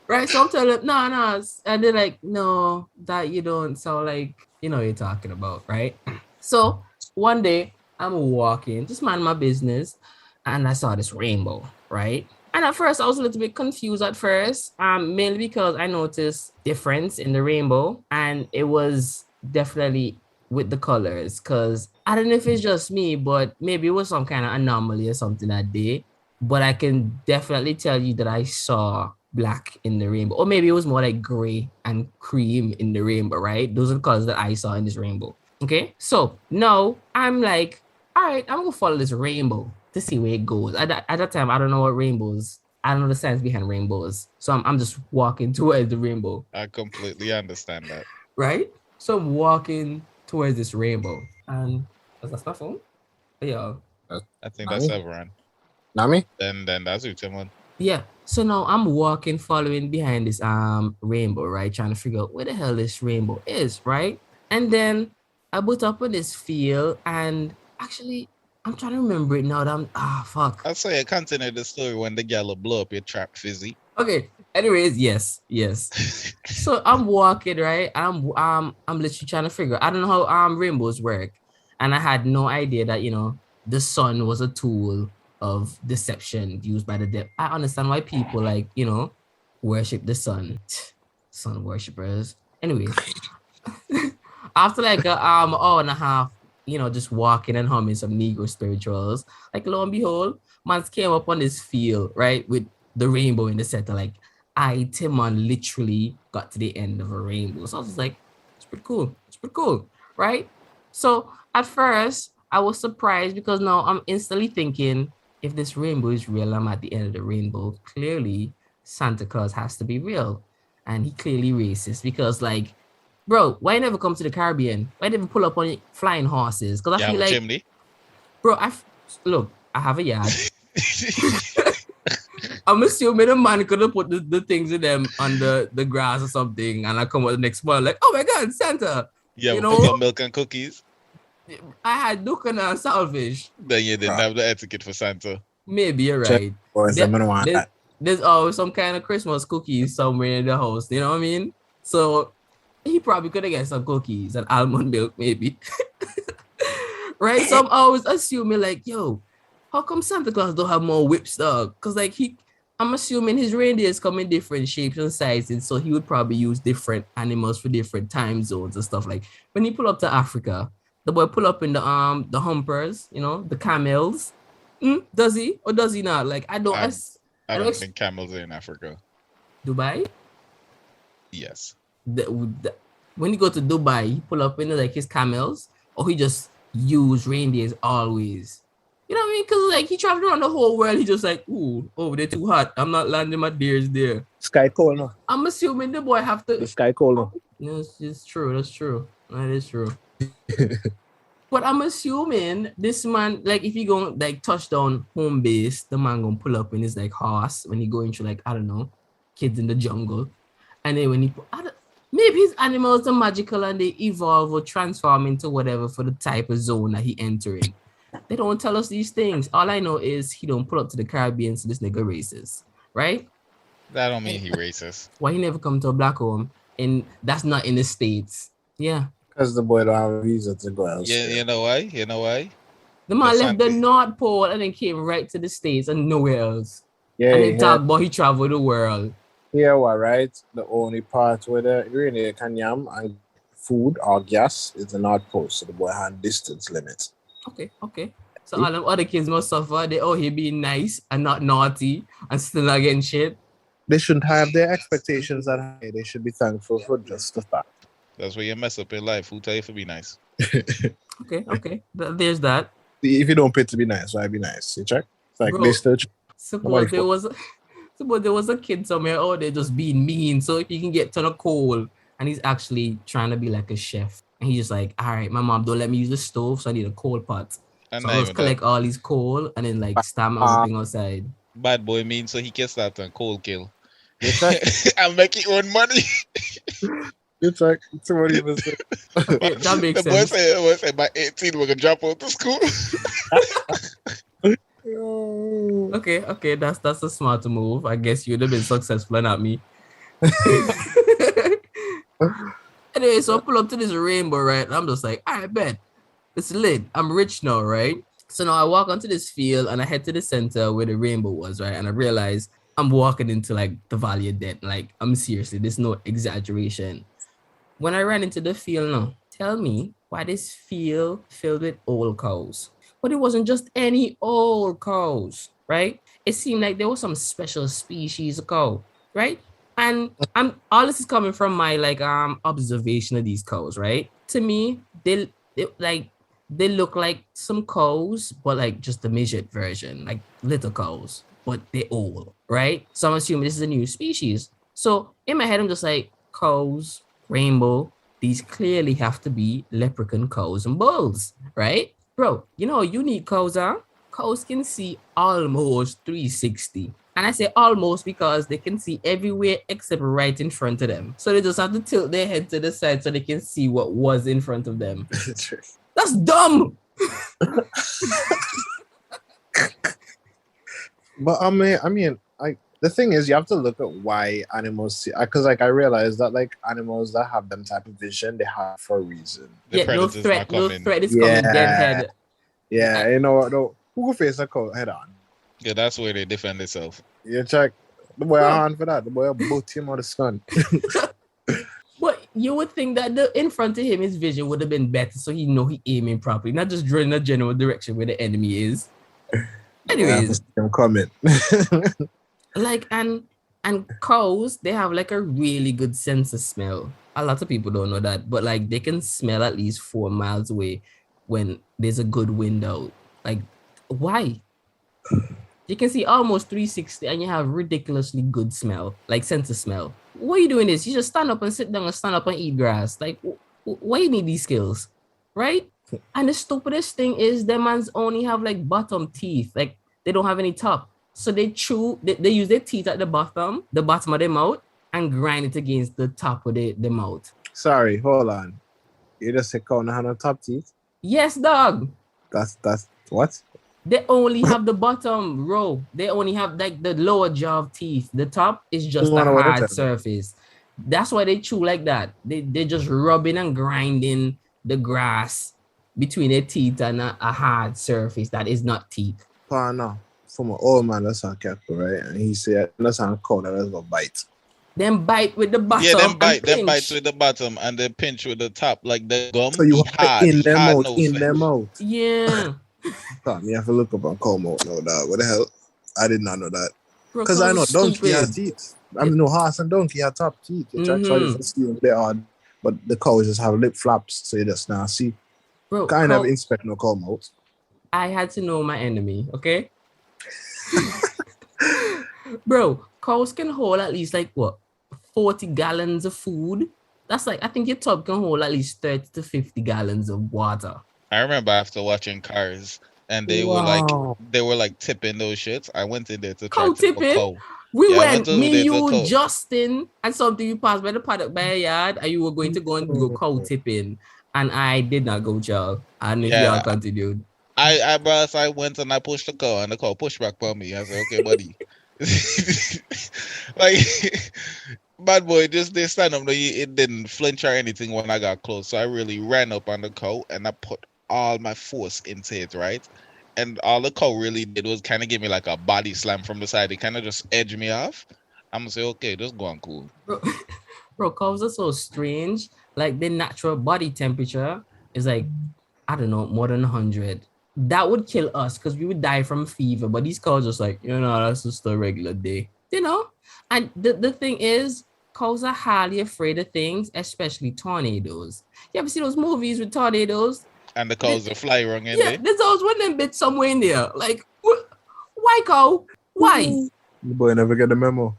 Right? So I'm telling them, no. And they're like, no, that you don't sound like, you know what you're talking about, right? So one day I'm walking, just mind my business, and I saw this rainbow, right? And at first I was a little bit confused at first, mainly because I noticed difference in the rainbow, and it was definitely with the colors, because I don't know if it's just me, but maybe it was some kind of anomaly or something that day. But I can definitely tell you that I saw black in the rainbow, or maybe it was more like gray and cream in the rainbow, right? Those are the colors that I saw in this rainbow. Okay, so now I'm like, all right, I'm gonna follow this rainbow to see where it goes. At that time, I don't know what rainbows, I don't know the science behind rainbows. So I'm just walking towards the rainbow. I completely understand that. Right? So I'm walking towards this rainbow. And that's my phone? Yeah. I think that's everyone. Nami? Then that's you, Timon. Yeah. So now I'm walking, following behind this rainbow, right? Trying to figure out where the hell this rainbow is, right? And then I put up on this field, and actually I'm trying to remember it now that fuck. I'll say I continue the story when the gal blow up your trap fizzy. Okay. Anyways, yes. So I'm walking, right? I'm literally trying to figure. I don't know how rainbows work, and I had no idea that the sun was a tool of deception used by the devil. I understand why people worship the sun. Sun worshippers. Anyways, after like an hour and a half, just walking and humming some Negro spirituals, like lo and behold, man came up on this field, right, with the rainbow in the center. Like Timon literally got to the end of a rainbow. So I was just like, it's pretty cool, right? So at first I was surprised because now I'm instantly thinking, if this rainbow is real, I'm at the end of the rainbow. Clearly, Santa Claus has to be real. And he clearly racist because, like, bro, why you never come to the Caribbean? Why never pull up on flying horses? Because I feel like, chimney. Bro, I have a yard. I'm assuming a man could have put the things in them on the grass or something, and I come out the next morning like, oh my God, Santa. Yeah, with some milk and cookies. I had Dukan and Salvage. Then you didn't have the etiquette for Santa. Maybe you're right. There's always some kind of Christmas cookies somewhere in the house. You know what I mean? So he probably could have got some cookies and almond milk, maybe. Right? So I'm always assuming like, yo, how come Santa Claus don't have more whips, dog? Because like I'm assuming his reindeers come in different shapes and sizes, so he would probably use different animals for different time zones and stuff. Like when he pull up to Africa, the boy pull up in the humpers, the camels. Does he or does he not? Like I don't think camels are in Africa. Dubai? Yes. When you go to Dubai, he pull up in like his camels, or he just use reindeers always. You know what I mean? Because like he traveled around the whole world, he just like, ooh, oh, they're too hot. I'm not landing my deers there. Sky cold, no? I'm assuming the boy have to. The sky cold, no? No, it's true. That's true. That is true. But I'm assuming this man, like if he go like touchdown home base, the man gonna pull up in his like horse when he go into like, I don't know, Kids in the Jungle. And then when he maybe his animals are magical and they evolve or transform into whatever for the type of zone that he entering. They don't tell us these things. All I know is he don't pull up to the Caribbean, so this nigga racist, right? That don't mean he racist. Why he never come to a black home? And that's not in the States. Yeah. Because the boy don't have a visa to go else. Yeah, you know why? The man left the North Pole and then came right to the States and nowhere else. Yeah. And he talked about he traveled the world. Yeah, right? The only part where the reindeer can yam and food or gas is the North Pole, so the boy had distance limits. Okay. So all them other kids must suffer. They he being nice and not naughty and still not getting shit. They shouldn't have their expectations that high. They should be thankful for just the fact. That's where you mess up in life. Who tell you to be nice? Okay. There's that. If you don't pay to be nice, why be nice? You check? It's like Bro, they still. Suppose there was a kid somewhere, they're just being mean. So if you can get ton of coal and he's actually trying to be like a chef. And he's just like, all right, my mom don't let me use the stove, so I need a coal pot. And So I'll just collect all these coal and then like stamp everything outside. bad boy mean so he can start on cold kill. You check? And make his own money. You check? Somebody was saying. That makes The boy sense. said by 18 we're gonna drop out of school. Okay, that's a smart move. I guess you'd have been successful and not me. Anyway, so I pull up to this rainbow, right? And I'm just like, all right, bet. It's lit. I'm rich now, right? So now I walk onto this field and I head to the center where the rainbow was, right? And I realize I'm walking into like the Valley of Death. Like, I'm seriously, there's no exaggeration. When I ran into the field now, tell me why this field filled with old cows. But it wasn't just any old cows, right? It seemed like there was some special species of cow, right? And all this is coming from my like observation of these cows, right? To me, they look like some cows, but like just the midget version, like little cows, but they're old, right? So I'm assuming this is a new species. So in my head, I'm just like, cows, rainbow, these clearly have to be leprechaun cows and bulls, right? Bro, you know how unique cows are? Cows can see almost 360. And I say almost because they can see everywhere except right in front of them. So they just have to tilt their head to the side so they can see what was in front of them. That's dumb. But I mean, the thing is, you have to look at why animals see. Because like I realized that like animals that have them type of vision, they have for a reason. The No predators threat not coming. is coming dead head. Yeah, you know what? No, who will face a cow head on? Yeah, that's where they defend themselves. You check. The boy a hand for that. The boy boot him on the sun. But you would think that the in front of him, his vision would have been better, so he know he aiming properly, not just drawing a general direction where the enemy is. Anyways, I'm coming. like and cows, they have like a really good sense of smell. A lot of people don't know that, but like they can smell at least 4 miles away when there's a good wind out. Like, why? You can see almost 360 and you have ridiculously good smell, like sense of smell. What are you doing this? You just stand up and sit down and stand up and eat grass. Like, why you need these skills, right? And the stupidest thing is them mans only have like bottom teeth. Like, they don't have any top. So they use their teeth at the bottom of their mouth, and grind it against the top of the mouth. Sorry, hold on. You just say cow have no top teeth? Yes, dog. That's what? They only have the bottom row. They only have like the lower jaw of teeth. The top is just a hard surface. That's why they chew like that. They just rubbing and grinding the grass between their teeth and a hard surface that is not teeth. No. From an old man that's on cattle, right? And he said that's on a cow that doesn't go bite. Then bite with the bottom. Yeah, them bite pinch. with the bottom and then pinch with the top, like the gum. So you have hard, in their hard mouth, in their mouth. Yeah. You have to look up on cow mouth, no doubt. What the hell? I did not know that. Bro, Because I know donkey stupid. have teeth. I mean, no horse and donkey have top teeth. You try to see them they are, but the cows just have lip flaps, so you just now see. Bro, Kind of inspect no cow mouth. I had to know my enemy, okay? Bro, cows can hold at least like what? 40 gallons of food. That's like, I think your tub can hold at least 30 to 50 gallons of water. I remember after watching Cars, and they were like tipping those shits. I went in there to try Cow to tip a tipping? cow. We Yeah, I went, went over me, there to you, cow. Justin, and something you passed by the paddock by a yard, and you were going to go and go cow tipping. And I did not go, y'all. And if Yeah. y'all continued. I went and I pushed the cow, and the cow pushed back for me. I said, "Okay, buddy." Like, bad boy, just they stand up. It didn't flinch or anything when I got close. So I really ran up on the cow and I put all my force into it, right? And all the cow really did was kind of give me like a body slam from the side. It kind of just edged me off. I'm gonna say, okay, just go on, cool. Bro, cows are so strange. Like their natural body temperature is like, I don't know, more than 100. That would kill us because we would die from fever. But these cows just like, that's just a regular day. And the thing is, cows are highly afraid of things, especially tornadoes. You ever see those movies with tornadoes? And the cows are fly wrong in Yeah, there. there's always one of them bits somewhere in there. Like, why cow? Why? The boy never get the memo.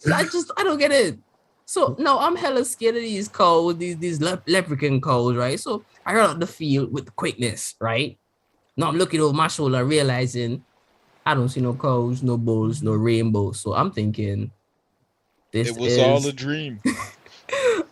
I don't get it. So no, I'm hella scared of these cows, these leprechaun cows, right? So I run out the field with quickness, right? Now I'm looking over my shoulder, realizing I don't see no cows, no bulls, no rainbows. So I'm thinking It was all a dream.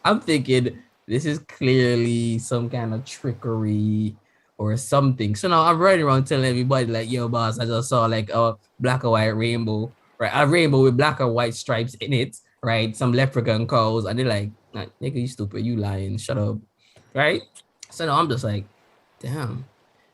I'm thinking this is clearly some kind of trickery or something. So now I'm running around telling everybody like, yo, boss, I just saw like a black and white rainbow, right? A rainbow with black and white stripes in it, right? Some leprechaun cows. And they're like, nah, nigga, you stupid, you lying, shut up, right? So now I'm just like, damn.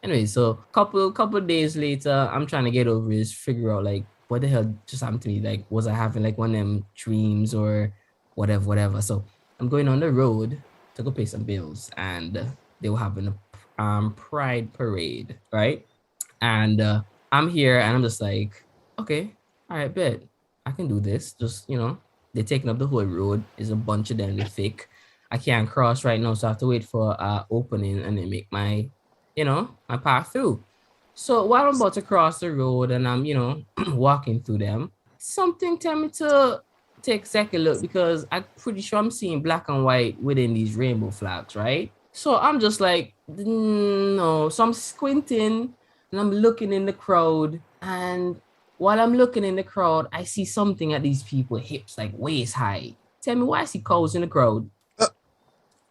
Anyway, so couple days later, I'm trying to get over this, figure out like what the hell just happened to me. Like, was I having like one of them dreams or whatever. So I'm going on the road to go pay some bills, and they were having a pride parade, right? And I'm here, and I'm just like, okay, all right, bet I can do this. Just they're taking up the whole road. There's a bunch of them. They're thick. I can't cross right now, so I have to wait for opening and then make my my path through. So while I'm about to cross the road and I'm walking through them, something tell me to take a second look, because I'm pretty sure I'm seeing black and white within these rainbow flags, right? So I'm just like, no. So I'm squinting and I'm looking in the crowd, and while I'm looking in the crowd, I see something at these people's hips, like waist high. Tell me why I see cows in the crowd.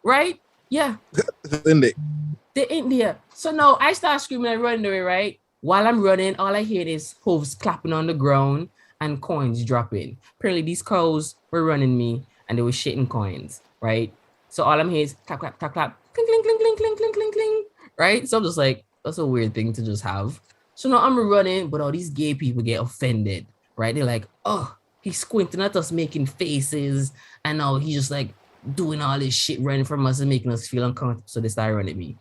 Right? Yeah. They're in there. So now I start screaming and running away, right? While I'm running, all I hear is hooves clapping on the ground and coins dropping. Apparently, these cows were running me and they were shitting coins, right? So all I'm hearing is clap, clap, clap, clap, clink, clink, clink, clink, clink, clink, clink, clink, right? So I'm just like, that's a weird thing to just have. So now I'm running, but all these gay people get offended, right? They're like, oh, he's squinting at us, making faces, and now he's just like doing all this shit running from us and making us feel uncomfortable. So they start running at me.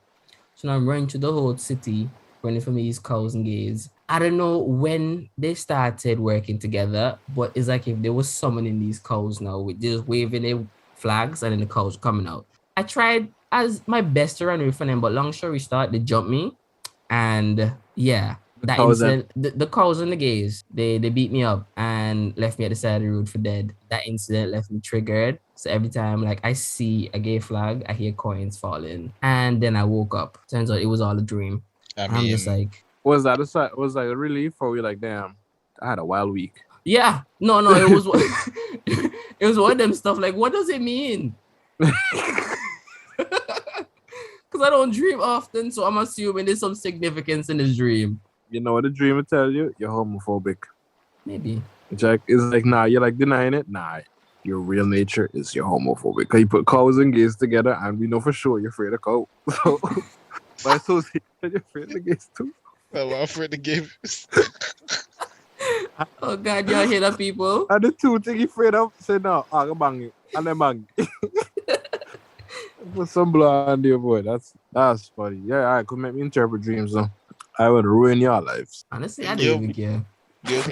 So now I'm running through the whole city, running from these cows and gays. I don't know when they started working together, but it's like if they were summoning these cows now, with just waving their flags and then the cows coming out. I tried as my best to run away from them, but long story short, they jumped me. And yeah, that incident, the cows and the gays, they beat me up and left me at the side of the road for dead. That incident left me triggered. So every time like I see a gay flag, I hear coins falling. And then I woke up. Turns out it was all a dream. I'm just like, was that a relief, or were you like, damn, I had a wild week? Yeah. No, it was it was one of them stuff. Like, what does it mean? Because I don't dream often, so I'm assuming there's some significance in this dream. You know what the dream will tell you? You're homophobic. Maybe. It's like, nah, you're like denying it. Nah, your real nature is you're homophobic. Because you put cows and gays together, and we know for sure you're afraid of cow. So, by association, you're afraid of gays too. I'm afraid of gays. Oh, God, y'all hear that, people? And the two things you're afraid of, say no, I'm going to bang you. And then bang you. Put some blood on your boy. That's funny. Yeah, I could make me interpret dreams, though. I would ruin your lives. Honestly, I don't even care.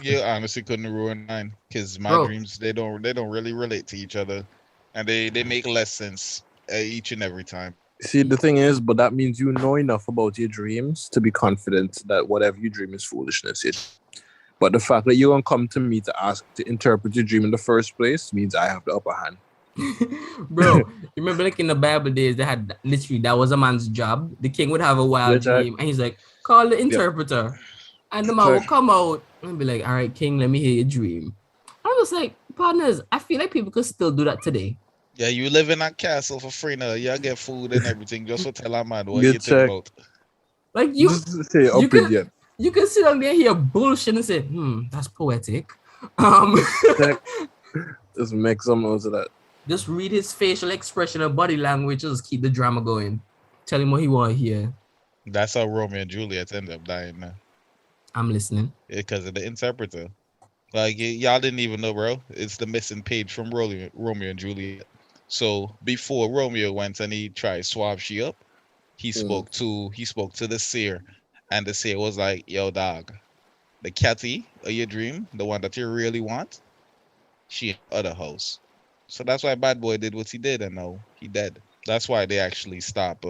You honestly couldn't ruin mine, because my dreams they don't really relate to each other, and they make less sense each and every time. See, the thing is, but that means you know enough about your dreams to be confident that whatever you dream is foolishness. But the fact that you're gonna come to me to ask to interpret your dream in the first place means I have the upper hand. Bro, you remember like in the Bible days, they had literally that was a man's job. The king would have a wild dream, and he's like, call the interpreter, and the man will come out and be like, all right, king, let me hear your dream. I was like, partners, I feel like people could still do that today. Yeah, you live in that castle for free now. You get food and everything just to tell our man what you think about. Like you can sit down there and hear bullshit and say, that's poetic. Just make some notes of that. Just read his facial expression and body language. Just keep the drama going. Tell him what he want to hear. That's how Romeo and Juliet end up dying now. I'm listening. Because of the interpreter. Like y'all didn't even know, bro. It's the missing page from Romeo and Juliet. So before Romeo went and he tried swab she up, he spoke to the seer, and the seer was like, "Yo, dog, the catty of your dream, the one that you really want, she in the other house." So that's why Bad Boy did what he did, and now he dead. That's why they actually stop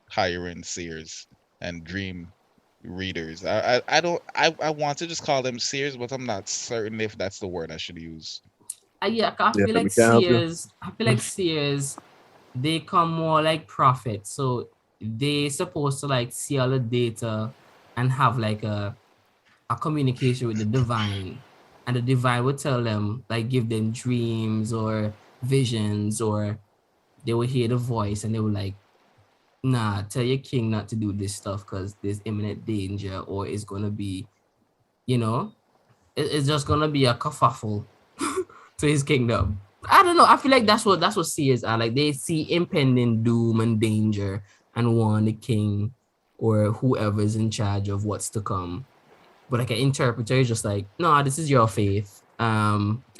hiring seers and dream readers. I don't I want to just call them seers, but I'm not certain if that's the word I should use. Yeah, I Yeah, feel we like can help you. seers. I feel like seers, they come more like prophets. So they supposed to like see all the data and have like a communication with the divine, and the divine would tell them, like, give them dreams or visions, or they would hear the voice and they would like, nah, tell your king not to do this stuff because there's imminent danger, or it's gonna be, you know, it's just gonna be a kerfuffle to his kingdom. I don't know. I feel like that's what seers are. Like, they see impending doom and danger and warn the king or whoever's in charge of what's to come. But like an interpreter is just like, no, this is your faith. It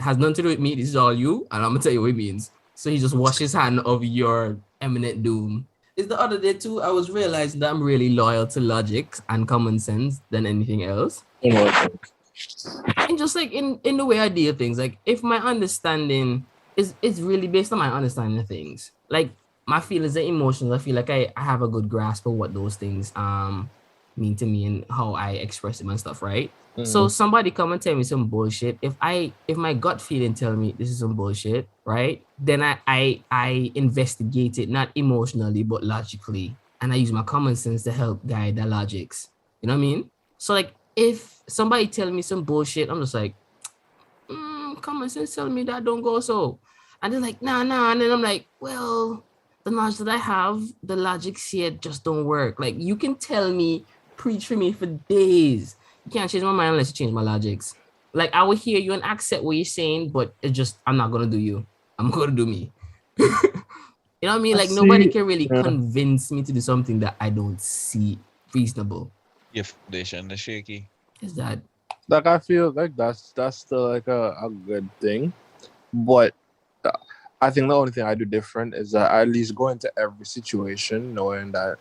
has nothing to do with me. This is all you, and I'm gonna tell you what it means. So he just washes his hand of your imminent doom. It's the other day too, I was realizing that I'm really loyal to logic and common sense than anything else. And just like in the way I deal things, like if my understanding is really based on my understanding of things, like my feelings and emotions, I feel like I have a good grasp of what those things mean to me and how I express them and stuff, right? So somebody come and tell me some bullshit. If my gut feeling tell me this is some bullshit, right? Then I investigate it, not emotionally but logically, and I use my common sense to help guide the logics. You know what I mean? So like if somebody tell me some bullshit, I'm just like, common sense tell me that don't go so. And they're like, nah. And then I'm like, well, the knowledge that I have, the logic here just don't work. Like, you can tell me, preach for me for days. You can't change my mind unless you change my logics. Like, I will hear you and accept what you're saying, but it's just, I'm not going to do you. I'm going to do me. You know what I mean? Like, nobody can really convince me to do something that I don't see reasonable. Your foundation, the shaky. Is that? Like, I feel like that's still like a good thing, but I think the only thing I do different is that I at least go into every situation knowing that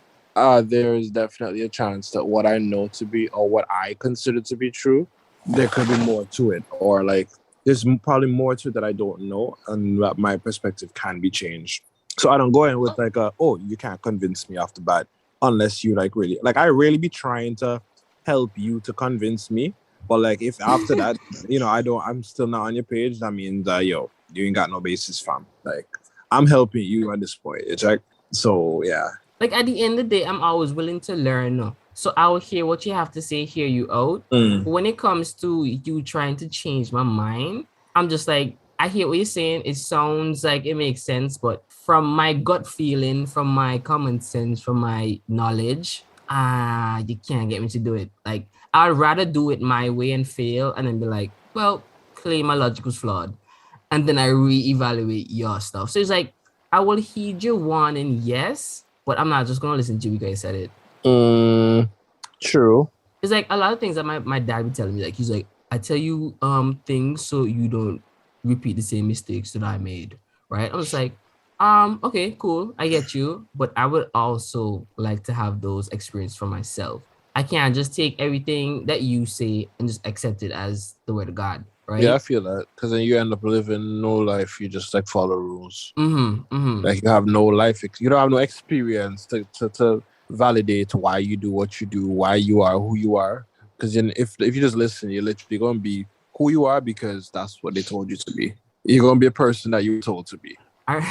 there is definitely a chance that what I know to be or what I consider to be true, there could be more to it, or like there's probably more to it that I don't know, and that my perspective can be changed. So I don't go in with like oh, you can't convince me off the bat unless you like really like I really be trying to help you to convince me. But like if after that, I'm still not on your page, that means yo, you ain't got no basis, fam. Like I'm helping you at this point. It's like, so yeah. Like at the end of the day, I'm always willing to learn. So I will hear what you have to say, hear you out. When it comes to you trying to change my mind, I'm just like, I hear what you're saying. It sounds like it makes sense, but from my gut feeling, from my common sense, from my knowledge, you can't get me to do it. Like, I'd rather do it my way and fail and then be like, well, clearly my logic was flawed. And then I reevaluate your stuff. So it's like, I will heed your warning, yes, but I'm not just going to listen to you because you said it. True. It's like a lot of things that my dad would tell me. Like, he's like, I tell you things so you don't repeat the same mistakes that I made, right? I was like, okay, cool, I get you, but I would also like to have those experiences for myself. I can't just take everything that you say and just accept it as the word of God, right? Yeah, I feel that, because then you end up living no life. You just like follow rules. Like you have no life. You don't have no experience to validate why you do what you do, why you are who you are. Because if you just listen, you're literally gonna be who you are because that's what they told you to be. You're gonna be a person that you were told to be. I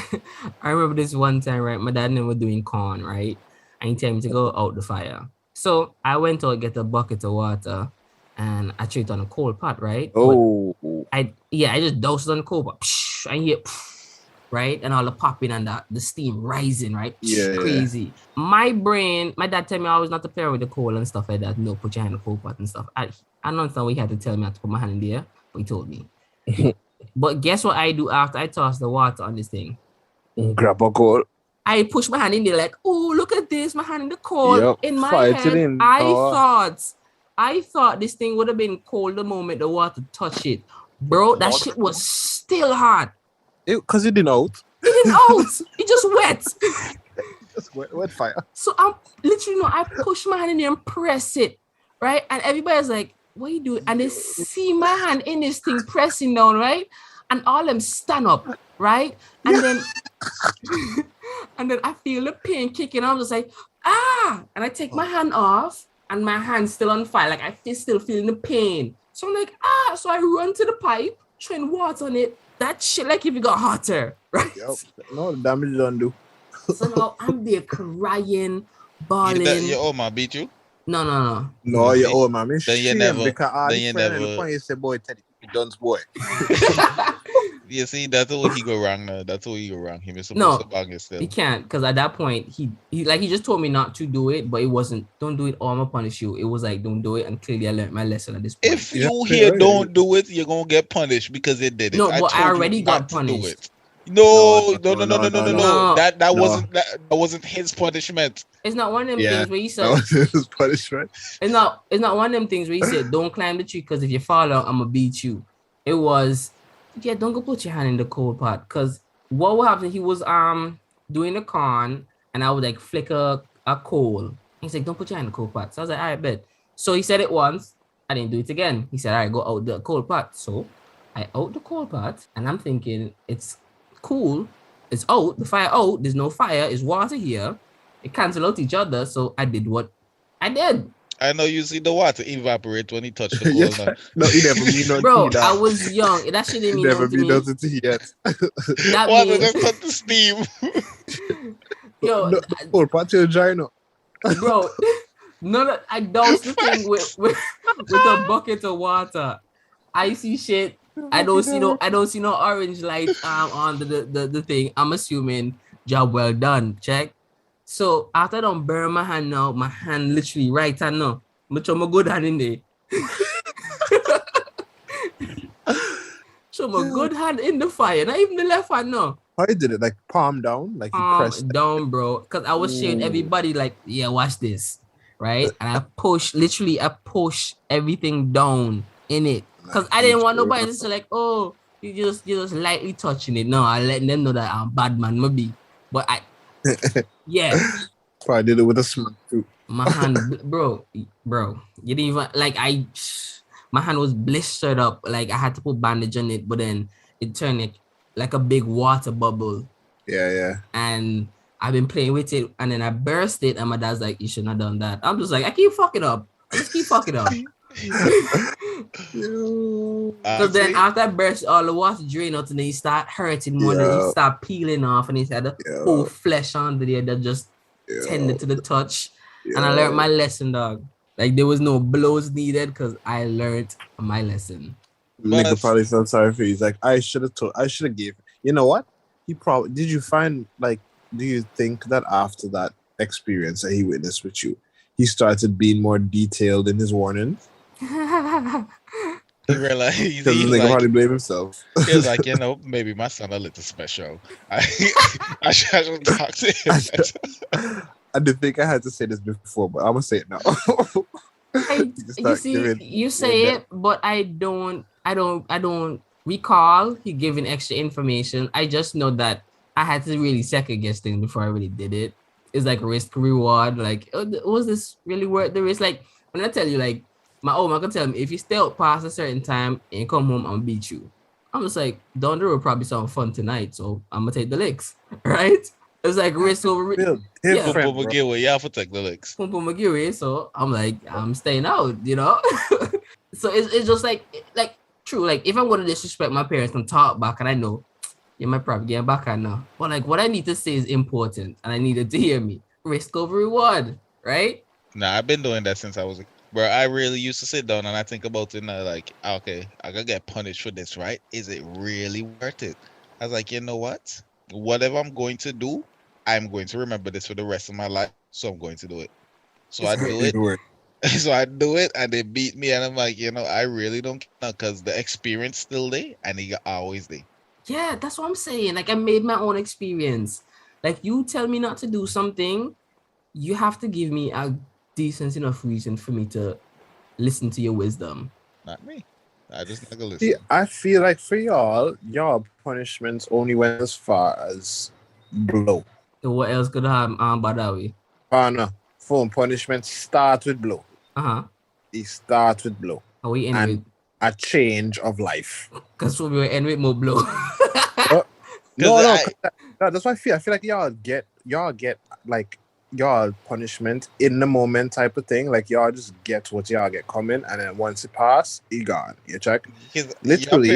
remember this one time, right? My dad and I were doing corn, right? And he told me to go out the fire. So I went out, get a bucket of water, and I threw it on a coal pot, right? Oh. I just doused it on the coal pot. And you hear, right? And all the popping and the steam rising, right? Yeah. Crazy. My dad told me I was not to play with the coal and stuff like that. No, put your hand in the coal pot and stuff. I don't understand what he had to tell me not to put my hand in there, but he told me. But guess what I do after I toss the water on this thing? Grab a coal. I push my hand in there like, oh, look at this, my hand in the coal. Yep. In my head, I thought this thing would have been cold the moment the water touched it. Bro, that shit was still hot. Because it didn't out. It didn't out. It just wet. Just wet fire. So I'm literally, I push my hand in there and press it, right? And everybody's like, what you doing? And they see my hand in this thing pressing down, right? And all them stand up, right? And then and then I feel the pain kicking. I'm just like, ah! And I take my hand off and my hand's still on fire. Like I still feeling the pain. So I'm like, ah! So I run to the pipe, throwing water on it. That shit like if it got hotter, right? Yep. No, the damage don't do. So now I'm there crying, bawling. Your Oma beat you? No. No, your old man. Then you never. Then you never. You say, boy, Teddy, you done boy. You see, that's where he go wrong now. That's where he go wrong. He was supposed to bang it still. He can't, because at that point he just told me not to do it, but it wasn't don't do it or I'm gonna punish you. It was like don't do it, and clearly I learned my lesson at this point. If you hear don't do it, you're gonna get punished because it did it. No, but I already got punished. No. That wasn't his punishment. It's not one of them things where you said that was his punishment. It's not one of them things where you said don't climb the tree because if you fall out, I'm gonna beat you. It was don't go put your hand in the cold pot, because what would happen? He was doing the corn and I would like flicker a coal. He's like, don't put your hand in the cold pot. So I was like, all right, bet. So he said it once, I didn't do it again. He said, all right, go out the cold pot. So I out the cold pot and I'm thinking it's cool. It's out, the fire out, there's no fire, it's water here. It cancel out each other. So I did what I did. I know you see the water evaporate when he touched the coal. No, he never mean nothing. Bro, I was young. That shit didn't mean never nothing to me. To he yet. That water means, just cut the steam. Yo, cold pot to dry now. Bro, I doused the thing with a bucket of water. Icy shit. I don't see no orange light on the thing. I'm assuming job well done. Check. So after I don't burn my hand now, my hand literally right hand now. I'm throw my good hand in there. So my good hand in the fire, not even the left hand now. How you did it? Like palm down? Like you pressed down, bro. Because I was showing everybody like, yeah, watch this. Right? And I push everything down in it. Because I didn't want nobody to say like, oh, you just lightly touching it. No, I let them know that I'm bad man, maybe. But yeah. Probably did it with a smirk too. My hand, bro, you didn't even like my hand was blistered up. Like I had to put bandage on it, but then it turned it like a big water bubble. Yeah. And I've been playing with it, and then I burst it, and my dad's like, "You shouldn't have done that." I'm just like, I keep fucking up. Because then after I burst, all the water drain out, and then you start hurting more, then you start peeling off, and he had the whole flesh under there that just tended to the touch. And I learned my lesson, dog. Like there was no blows needed because I learned my lesson. Nigga probably felt sorry for you. He's like, I should have gave. You know what? He probably did. You find like, do you think that after that experience that he witnessed with you, he started being more detailed in his warnings? He realized he's like, probably blame himself. He was like, maybe my son a little special. I should talk to him. I didn't think I had to say this before, but I'm gonna say it now. You say it, but I don't recall he giving extra information. I just know that I had to really second guess things before I really did it. It's like risk reward. Like, was this really worth the risk? Like when I tell you, like my old man can tell me if you stay out past a certain time and come home, I'm gonna beat you. I'm just like, down the road probably sound fun tonight, so I'm gonna take the licks, right? It's like risk over risk. Yeah, for take the licks. So I'm like, I'm staying out, So it's just like true. Like if I'm gonna disrespect my parents and talk back, and I know you might probably get back I know, but like what I need to say is important, and I needed to hear me. Risk over reward, right? Nah, I've been doing that since I was where I really used to sit down and I think about it and I like, okay, I gotta get punished for this, right? Is it really worth it? I was like, you know what? Whatever I'm going to do, I'm going to remember this for the rest of my life, so I'm going to do it. So I do it. So I do it, and they beat me, and I'm like, I really don't care because the experience still there, and it always there. Yeah, that's what I'm saying. Like I made my own experience. Like you tell me not to do something, you have to give me a decent enough reason for me to listen to your wisdom. Not me. I just not gonna See, listen. I feel like for y'all punishments only went as far as blow. So what else could have Badawi? No. Phone punishment start with blow. Uh-huh. It starts with blow. Are we end And with? a change of life. Because we were end with more blow. No, I- that's what I feel. I feel like y'all get like y'all punishment in the moment type of thing. Like y'all just get what y'all get coming, and then once it pass, it gone. You check. Because Literally.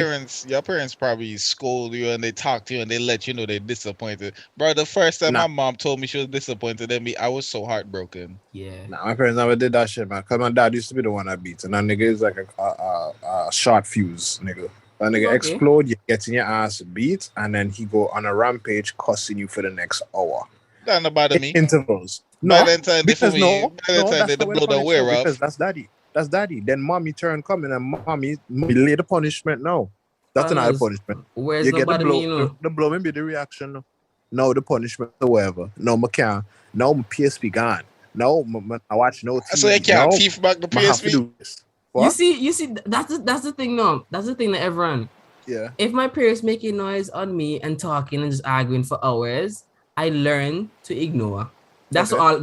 your parents probably scold you and they talk to you and they let you know they're disappointed. Bro, the first time Nah. my mom told me she was disappointed in me, I was so heartbroken. Yeah. Nah, my parents never did that shit, man. Cause my dad used to be the one that beats, and that nigga is like a short fuse, nigga. That nigga Okay. explode, you get in your ass beat, and then he go on a rampage, cussing you for the next hour. That don't bother me. Intervals. By No, then time, because by no, then time, that's they the the way blow the punish wear you, off. because that's daddy. That's daddy. Then mommy turn coming, and mommy lay the punishment now. That's another Honest, punishment. Where's You the get the bother blow. me, you know? The blowing be the reaction. No, the punishment or whatever. No, my can't. No, my PSP gone. No, I watch no TV. So you can't no, thief back the I have to PSP? do this. You What? see, that's the thing, no. That's the thing that everyone. Yeah. If my parents making noise on me and talking and just arguing for hours, I learn to ignore. That's Okay. all.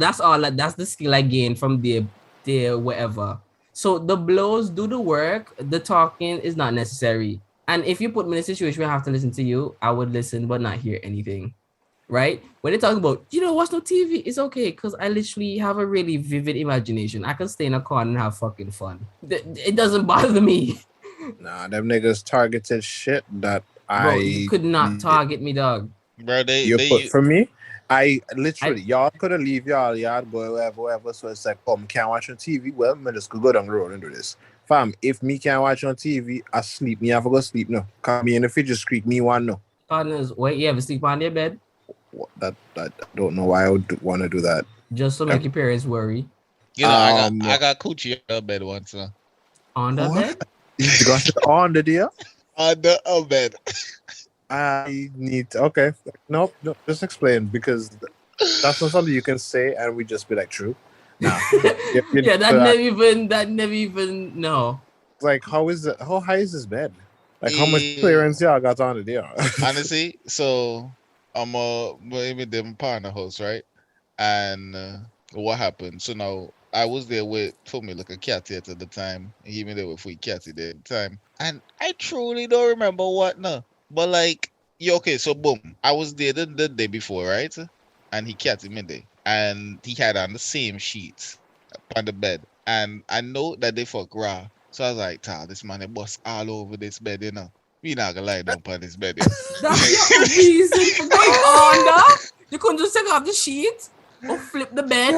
That's the skill I gained from their whatever. So the blows do the work. The talking is not necessary. And if you put me in a situation where I have to listen to you, I would listen but not hear anything. Right? When they talk about, watch no TV, it's okay because I literally have a really vivid imagination. I can stay in a corner and have fucking fun. It doesn't bother me. Nah, them niggas targeted shit that Bro, you could not target me, dog. Bro, for me, I literally y'all could have leave y'all yard boy whatever. So it's like, oh, me can't watch on TV. Well, me just could go down the road and do this. Fam, if me can't watch on TV, I sleep. Me have to go sleep no. Cause me in the fidget squeak, me one no. Partners, wait, you ever sleep on their bed? That I don't know why I would want to do that. Just to make your parents worry. You know, I got coochie on the bed once. On the What? bed? You got it on the deal? On the bed. I need to, okay. No, just explain because that's not something you can say and we just be like true. Nah. Yeah, that never even no. Like how high is this bed? Like how much clearance y'all got on the deal? Honestly, so I'm maybe them partner house, right? And what happened? So now I was there with like a cat at the time. He been there with free cat at the time. And I truly don't remember what no. But like, yeah, okay, so boom. I was there the day before, right? And he catted me there. And he had on the same sheets on the bed. And I know that they fuck raw. So I was like, this man they bust all over this bed, you know. We not gonna lie down on this bed. That's your reason for going on that? You couldn't just take off the sheet or flip the bed?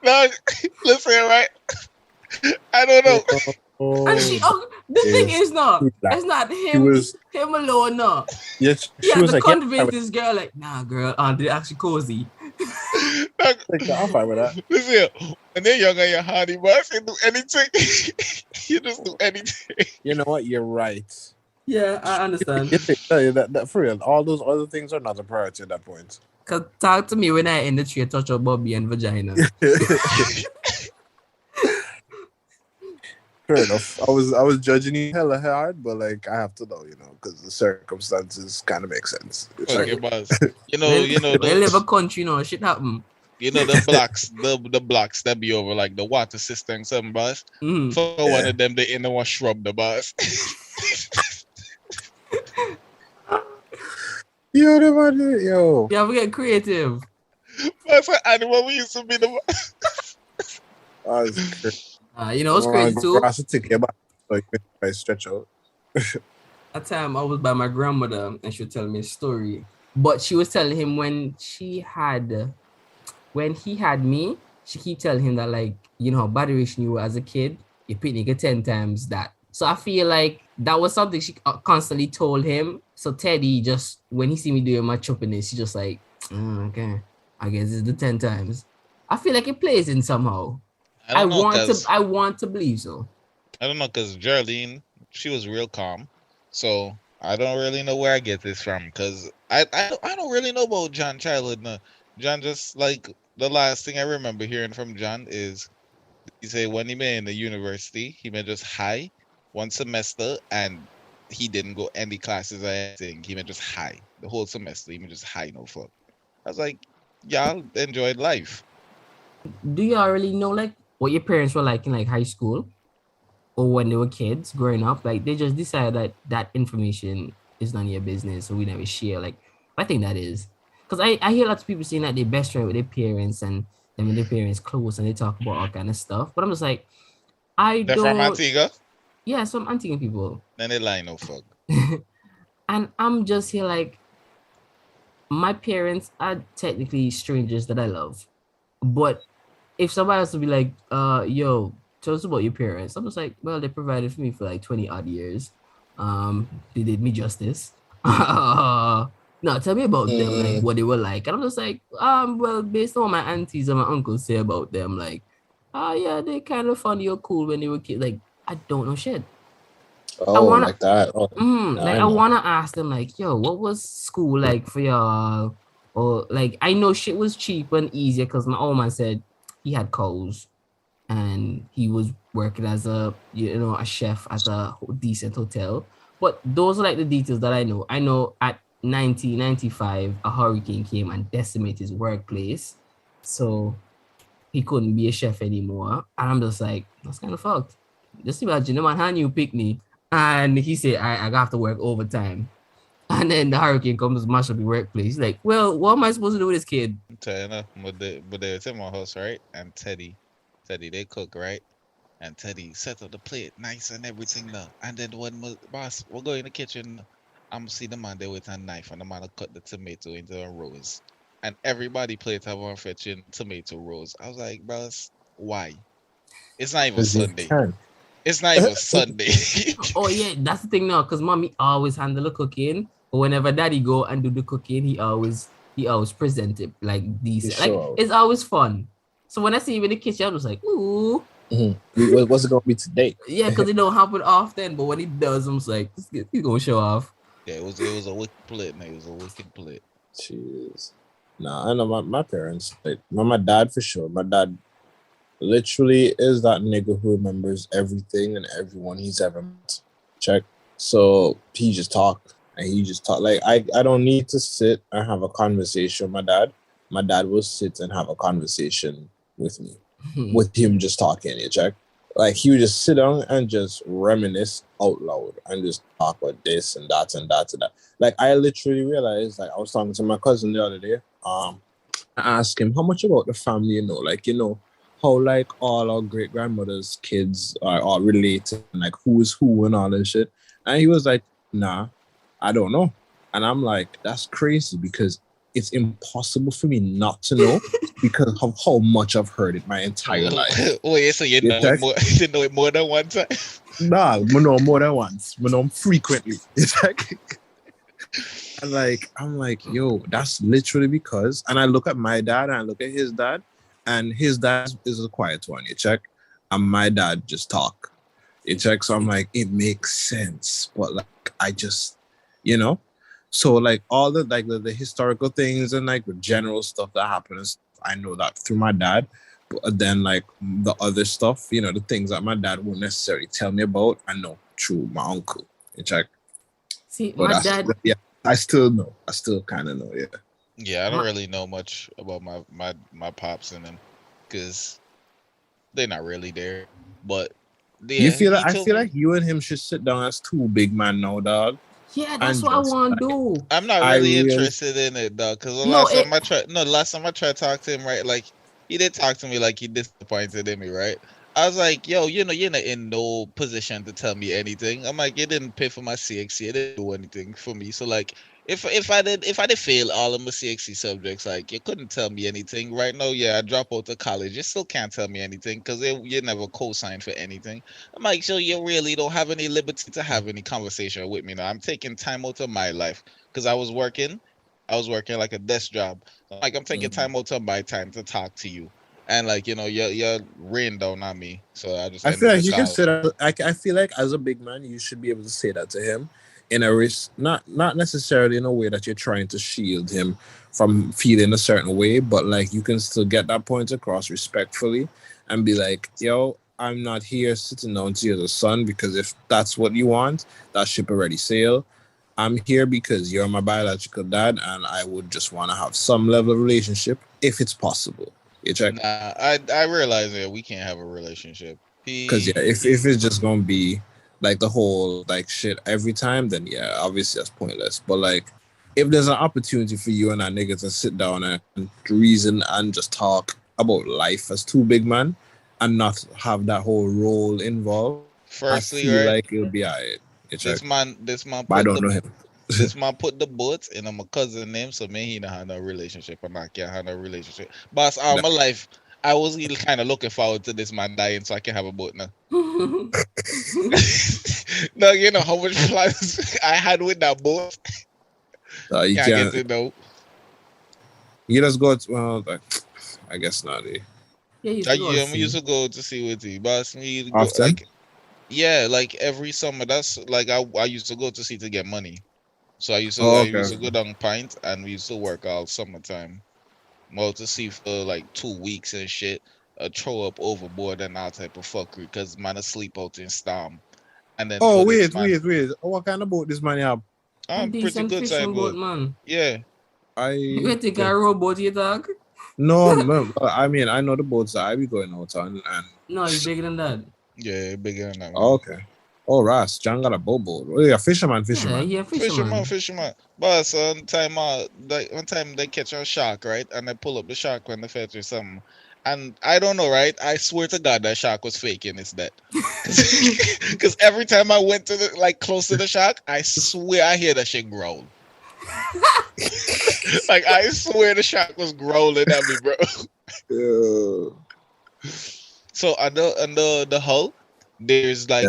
No, listen, right? I don't know. And the thing is not, it's not him alone, no. Yes, He had to convince this girl, like, nah, girl, they're actually cozy. I'm fine with that. Listen, when they're young and you're hardy, boss, you do anything. You just do anything. You know what? You're right. Yeah, I understand. That for real, all those other things are not a priority at that point. Cause talk to me when I in the tree touch your bobby and vagina. Fair enough. I was judging you hella hard, but like I have to know, because the circumstances kind of make sense. Okay, boss. You know, we live a country, shit happen. You know the blocks, the blocks that be over like the water system and something, boss. Mm-hmm. For one of them, they in the one shrub the boss. Yo. Yeah, we get creative. That's what animal we used to be the boss. What's crazy too? So you can stretch out. That time I was by my grandmother and she would tell me a story. But she was telling him when he had me, she keep telling him that like, how botheration you were as a kid, you picnic 10 times that. So I feel like that was something she constantly told him. So Teddy just, when he see me doing my choppiness, he just like, okay, I guess it's the 10 times. I feel like it plays in somehow. I want to believe so. I don't know, because Geraldine, she was real calm. So I don't really know where I get this from, because I don't really know about John's childhood. No. John, just like the last thing I remember hearing from John is he say when he been in the university, he been just high one semester, and he didn't go any classes or anything. He was just high the whole semester. He was just high, no fuck. I was like, y'all enjoyed life. Do you already know like what your parents were like in like high school or when they were kids growing up? Like they just decided that that information is none of your business, so we never share. Like I think that is because I hear lots of people saying that they're best friend with their parents and then when their parents close and they talk about all kind of stuff. But I'm just like, I They're from don't. Antigua. Yeah, some Antiguan people, Then they lie, no fuck. and I'm just here like my parents are technically strangers that I love, but if somebody else would be like, yo, tell us about your parents, I'm just like, well, they provided for me for like 20 odd years. They did me justice. No, tell me about them, like what they were like. And I'm just like, well, based on what my aunties and my uncles say about them, like, yeah, they kind of funny or cool when they were kids. Like, I don't know shit. Oh, wanna- like that. Oh, Like I know. wanna ask them, like, yo, what was school like for y'all? Or like I know shit was cheap and easier because my old man said he had cows and he was working as a a chef at a decent hotel. But those are like the details that I know. I know at 1995 a hurricane came and decimated his workplace. So he couldn't be a chef anymore. And I'm just like, that's kind of fucked. Just imagine the man hand you pick me and he said I have to work overtime. And then the hurricane comes to smash up your workplace. He's like, well, what am I supposed to do with this kid? But they was in my house, right? And Teddy, they cook, right? And Teddy set up the plate nice and everything now. And then when my boss, we'll go in the kitchen. I'm see the man there with a knife and the man will cut the tomato into a rose. And everybody plate have one fetching tomato rose. I was like, bros, why? It's not even 'Cause you Sunday. can. It's not even Sunday. Oh yeah, that's the thing now, because mommy always handle the cooking, but whenever daddy go and do the cooking, he always present it like decent. Like Sure. it's always fun. So when I see him in the kitchen, I'm just like, ooh, What's it gonna be today? yeah, because it don't happen often. But when he does, I'm just like, he's gonna show off. Yeah, it was a wicked plate, man. It was a wicked plate. Jeez. Nah, I know my parents. Like my dad for sure. My dad literally is that nigga who remembers everything and everyone he's ever met. Check. So he just talk and he just talk. Like I don't need to sit and have a conversation with my dad. My dad will sit and have a conversation with me. With him just talking, you check. Like he would just sit down and just reminisce out loud and just talk about this and that and that and that. Like I literally realized, like I was talking to my cousin the other day. I asked him how much about the family, like how like all our great grandmothers' kids are all related, and like who is who and all that shit. And he was like, nah, I don't know. And I'm like, that's crazy because it's impossible for me not to know because of how much I've heard it my entire life. Wait, so you know it more than one time? Nah, I know more than once. I know frequently. It's like, I'm like, yo, that's literally because. And I look at my dad and I look at his dad, and his dad is a quiet one. You check, and my dad just talk. You check, so I'm like, it makes sense, but like I just, So like all the like the historical things and like the general stuff that happens, I know that through my dad. But then like the other stuff, the things that my dad won't necessarily tell me about, I know through my uncle. You check. See, But my dad. yeah, I still know. I still kind of know. Yeah. Yeah, I don't really know much about my pops and them because they're not really there. But yeah, You feel like I told feel me- like you and him should sit down as two big man now, dog. Yeah, that's And what I just, want to do. I'm not I really really- interested in it, dog. Because the No, last time I tried to talk to him, right? Like he did talk to me like he disappointed in me, right? I was like, yo, you're not in no position to tell me anything. I'm like, you didn't pay for my CXC, you didn't do anything for me. So like, if I did fail all of my CXC subjects, like you couldn't tell me anything. Right now, yeah, I drop out of college, you still can't tell me anything because you never co-signed for anything. I'm like, so you really don't have any liberty to have any conversation with me now. I'm taking time out of my life because I was working like a desk job. Like I'm taking time out of my time to talk to you. And like you're rain down on me, so I just. I ended feel like the you can call. say that. I feel like as a big man, you should be able to say that to him in a risk, not necessarily in a way that you're trying to shield him from feeling a certain way, but like you can still get that point across respectfully and be like, yo, I'm not here sitting down to you as a son because if that's what you want, that ship already sailed. I'm here because you're my biological dad, and I would just want to have some level of relationship if it's possible. You check? Nah, I realize that we can't have a relationship. Because yeah, if it's just gonna be like the whole like shit every time, then yeah, obviously that's pointless. But like, if there's an opportunity for you and that nigga to sit down and reason and just talk about life as two big men and not have that whole role involved, Firstly, I feel right? like it'll be alright. This man But I don't know him. This man put the boats in my cousin name, so me he not have no relationship and I can't have no relationship. But all my life, I was kind of looking forward to this man dying so I can have a boat now. No, you know how much plans I had with that boat. You Can't can't. get to know. You just go to, well, like, I guess not. Yeah, you I used to go used to go to see with you, but me go, Often? like yeah, like every summer. That's like I used to go to see to get money. So I used to I used to go down Pint and we used to work all summertime. Well, to see for like 2 weeks and shit. Throw up overboard and all type of fuckery because man asleep out in storm. And then Oh wait. Oh, what kind of boat this man have? I'm pretty decent good side fishing boat, boat. man. Yeah. You take a rowboat, you talk? No, I mean I know the boats that I be going out on, and No, it's bigger than that. Yeah, bigger than that one. oh, okay. Oh, Ras, John got a boat. Oh, yeah, fisherman. Yeah, fisherman. Fisherman. But so one time they catch a shark, right? And they pull up the shark when they fetch or something. And I don't know, right? I swear to God that shark was faking it's dead. Because every time I went to the close to the shark, I swear I hear that shit growl. Like I swear the shark was growling at me, bro. So under the hull, there's like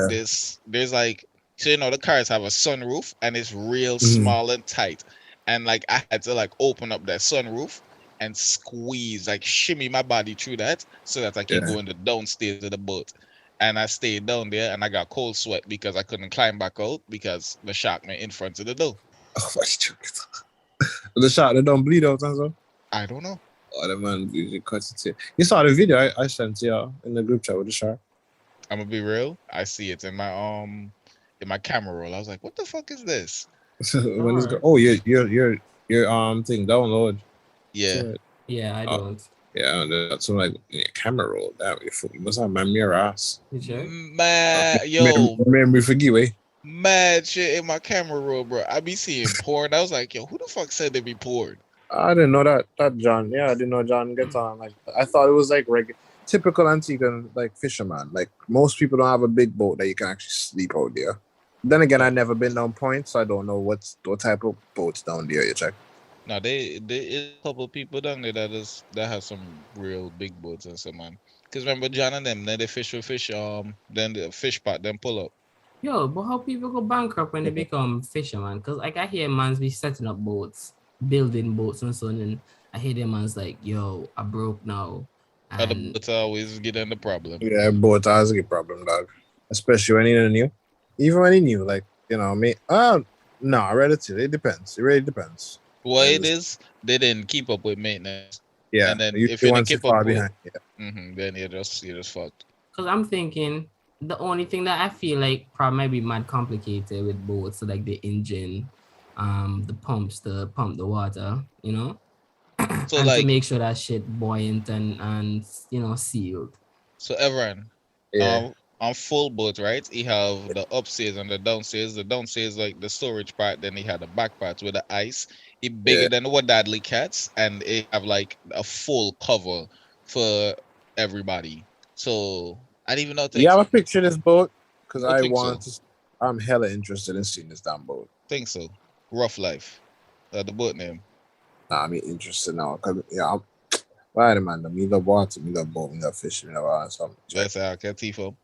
so you know the cars have a sunroof and it's real small and tight. And like I had to like open up that sunroof and squeeze, like shimmy my body through that so that I can go in the downstairs of the boat. And I stayed down there and I got cold sweat because I couldn't climb back out because the shark went in front of the door. Oh, the shark that don't bleed out and so? I don't know. Oh, the man usually cuts it here. You saw the video I sent to you in the group chat with the shark. I'm gonna be real. I see it in my camera roll. I was like, what the fuck is this? When it's your thing download. Yeah. Yeah, I don't. Yeah, that's like camera roll. That you must have my mirror ass. You sure? Mad, yo, memory forgive eh? Mad shit in my camera roll, bro. I be seeing porn. I was like, yo, who the fuck said they be porn? I didn't know that John. Yeah, I didn't know John gets on like. I thought it was like typical Antiguan like fisherman. Like most people don't have a big boat that you can actually sleep out there. Then again, I've never been down Point, so I don't know what type of boats down there. You check. No, they is a couple of people down there that have some real big boats and so man. Cause remember John and them, then they fish with fish. Then the fish pot, then pull up. Yo, but how people go bankrupt when they become fishermen? Cause like I hear mans be setting up boats, building boats and so on, and I hear them man's like, yo, I broke now. And the boats always get in the problem. Yeah, boats always get problem, dog. Especially when you're new. Even when you're new, like me. No, relatively. It depends. It really depends. Well, it is. They didn't keep up with maintenance. Yeah, and then if you didn't keep up behind, then you're just fucked. Cause I'm thinking the only thing that I feel like probably might be mad complicated with boats, so like the engine, the pumps to pump the water, so and to make sure that shit buoyant and sealed. So everyone, on full boat, right? He have the upstairs and the downstairs. The downstairs like the storage part. Then he had the back part with the ice. It bigger than what Dudley Cats, and it have like a full cover for everybody. So I didn't even know. You have a picture of this boat? Because I'm hella interested in seeing this damn boat. Think so. Rough Life. The boat name. Nah, I'm interested now. Cause why the man? Me love water, me love boat, me love fishing, me love all that stuff. That's how I can Tifo.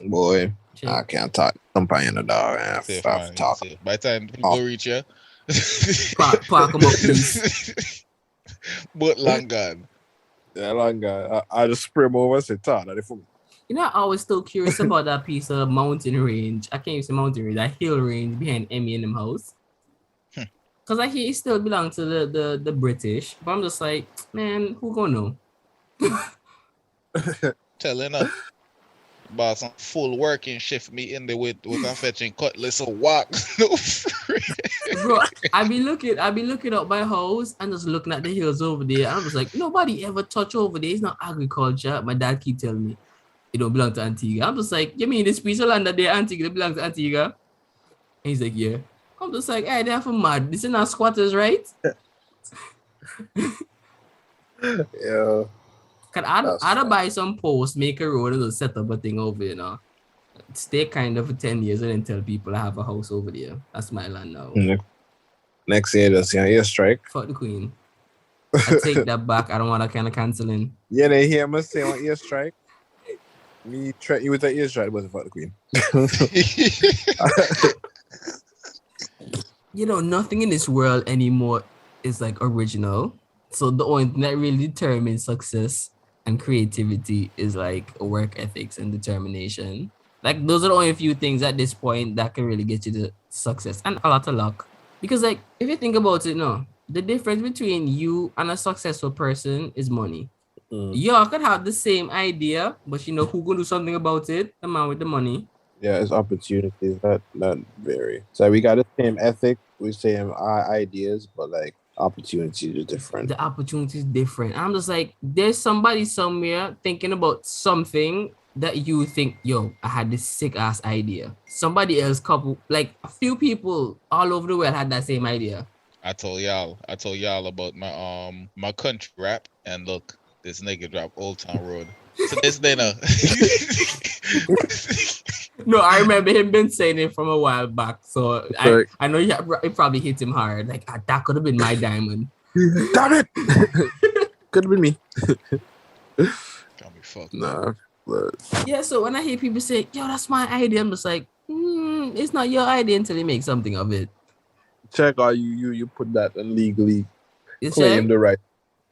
Boy, I can't talk. I'm paying the dog. Talk. By the time people reach you, park them up, please. But long gone. Yeah, long gone. I just spray him over and say, "Talk." I was still curious about that piece of mountain range. I can't even say mountain range. That hill range behind Emmy and them house. Because I hear it still belongs to the British. But I'm just like, man, who gonna know? Telling up. About some full working shift me in there with a fetching cutlass or walk. No, Bro, I be looking up my house and just looking at the hills over there. And I was like, nobody ever touch over there. It's not agriculture. My dad keep telling me it don't belong to Antigua. I'm just like, you mean this piece of land that they Antigua belongs to Antigua? And he's like, yeah. I'm just like, hey, they're from mad. This is not squatters, right? Yeah. I'd buy some post, make a road, and just set up a thing over, you know. Stay kind of for 10 years and then tell people I have a house over there. That's my land now. Next year, just ear strike. Fuck the queen. I take that back. I don't want that kind of canceling. Yeah, they hear me say on ear strike. Me threaten you with an ear strike, but fuck the queen. You know, nothing in this world anymore is like original. So the only thing that really determines success and creativity is like work ethics and determination. Like those are the only few things at this point that can really get you to success and a lot of luck. Because like if you think about it, no, the difference between you and a successful person is money. Y'all could have the same idea, but you know who gonna do something about it? The man with the money. Yeah, it's opportunities that vary. So we got the same ethic, we same ideas, but like opportunities are different. The opportunity is different. I'm just like, there's somebody somewhere thinking about something that you think, yo, I had this sick ass idea. Somebody else, like a few people all over the world had that same idea. I told y'all about my country rap, and look, this nigga dropped Old Town Road. So this dinner. No, I remember him been saying it from a while back. So I know it probably hit him hard. Like that could have been my diamond. Damn it! Could have been me. Got me fucked. Nah. But... Yeah, so when I hear people say, yo, that's my idea, I'm just like, it's not your idea until you make something of it. Check out you put that and legally It's claim the right.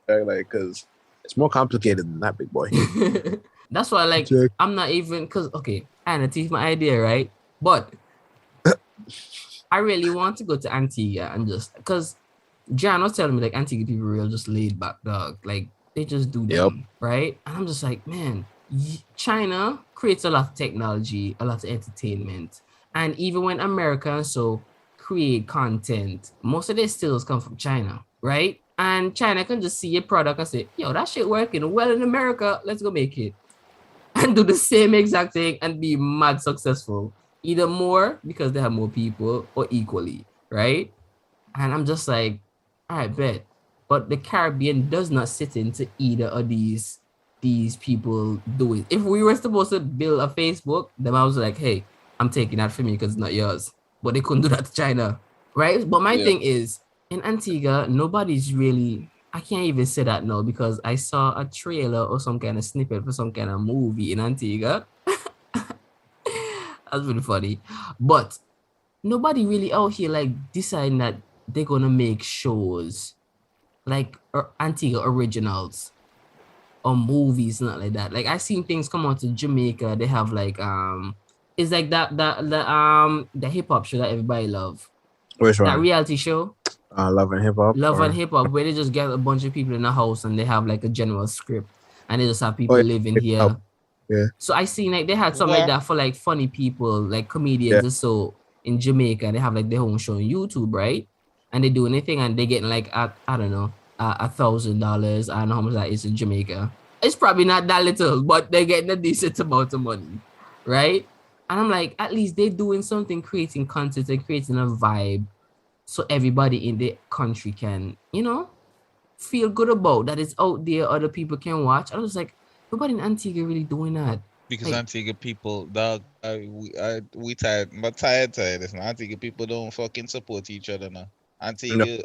Like, because it's more complicated than that, big boy. That's why, like, Check. I'm not even, because, okay, I teach my idea, right? But I really want to go to Antigua and just, because Jan was telling me, like, Antigua people real just laid back, dog. Like, they just do them, right? And I'm just like, man, China creates a lot of technology, a lot of entertainment. And even when Americans create content, most of their stills come from China, right? And China can just see your product and say, yo, that shit working well in America, let's go make it. And do the same exact thing and be mad successful. Either more because they have more people or equally, right? And I'm just like, all right, bet. But the Caribbean does not sit into either of these people do it. If we were supposed to build a Facebook, then I was like, hey, I'm taking that from you because it's not yours. But they couldn't do that to China, right? But my thing is, in Antigua, nobody's really, I can't even say that now because I saw a trailer or some kind of snippet for some kind of movie in Antigua. That's really funny. But nobody really out here like deciding that they're gonna make shows like Antigua originals or movies, not like that. Like I've seen things come out to Jamaica. They have like it's like the hip hop show that everybody love. Which one? That reality show. Love and Hip Hop. And Hip Hop, where they just get a bunch of people in a house and they have like a general script and they just have people living here. Yeah. So I seen like they had something like that for like funny people, like comedians or so in Jamaica. They have like their own show on YouTube, right? And they do anything and they getting like I don't know, $1,000. I don't know how much that is in Jamaica. It's probably not that little, but they're getting a decent amount of money, right? And I'm like, at least they're doing something, creating content and creating a vibe so everybody in the country can, you know, feel good about that it's out there, other people can watch. I was like, nobody in Antigua really doing that. Because like, Antigua people, dog, we tired. I'm tired. Listen, Antigua people don't fucking support each other now. Antigua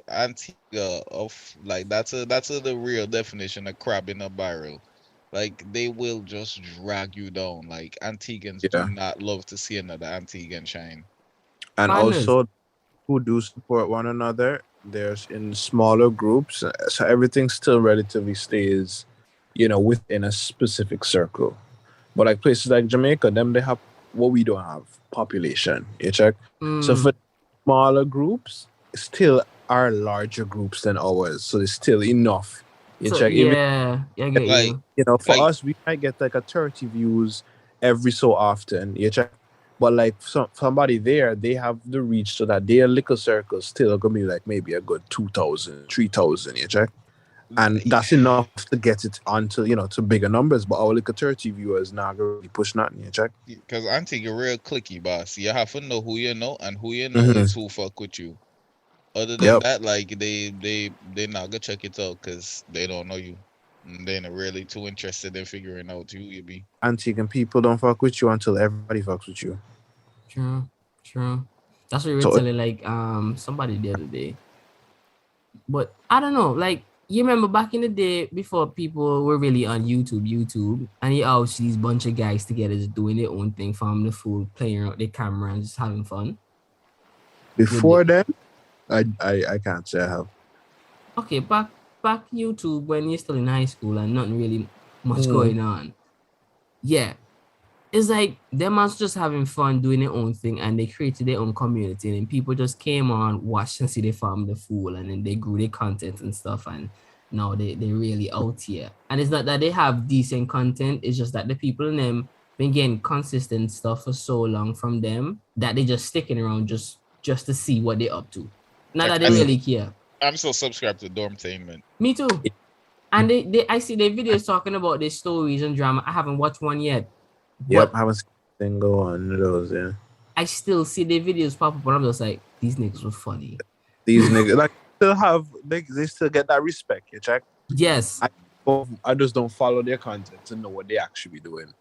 of like that's the real definition of crab in a barrel. Like they will just drag you down. Like Antiguans do not love to see another Antiguan shine. And also, who do support one another, there's in smaller groups, so everything still relatively stays, you know, within a specific circle. But like places like Jamaica, they have what we don't have, population. You check. So for smaller groups, still are larger groups than ours, so there's still enough. You check. Yeah, I get like, you. You know, for us, we might get like a 30 views every so often. You check. But like somebody there, they have the reach so that their liquor circle still gonna be like maybe a good 2,000, 3,000. You check. And that's enough to get it onto, to bigger numbers. But our liquor 30 viewers not really push nothing. You check. Because I think you're real clicky, boss. You have to know who you know, and who you know is who fuck with you. Other than that, like they not gonna check it out because they don't know you. And they're not really too interested in figuring out who you be. Antique people don't fuck with you until everybody fucks with you. True. That's what we were telling like somebody the other day. But I don't know, like you remember back in the day before people were really on YouTube, and you always see these bunch of guys together just doing their own thing, farming the food, playing around their camera, and just having fun. Before then, I can't say I have. Okay, back YouTube when you're still in high school and nothing really much going on. Yeah. It's like them man's just having fun doing their own thing, and they created their own community, and then people just came on, watched and see they farm the fool, and then they grew their content and stuff, and now they really out here. And it's not that they have decent content, it's just that the people in them been getting consistent stuff for so long from them that they just sticking around just to see what they're up to. Not that they really care. I'm still subscribed to Dormtainment. Me too. And I see their videos talking about their stories and drama. I haven't watched one yet. Yep, I haven't seen go on those, yeah. I still see their videos pop up, and I'm just like, these niggas were funny. These niggas like they still get that respect, you check? Yes. I just don't follow their content to know what they actually doing.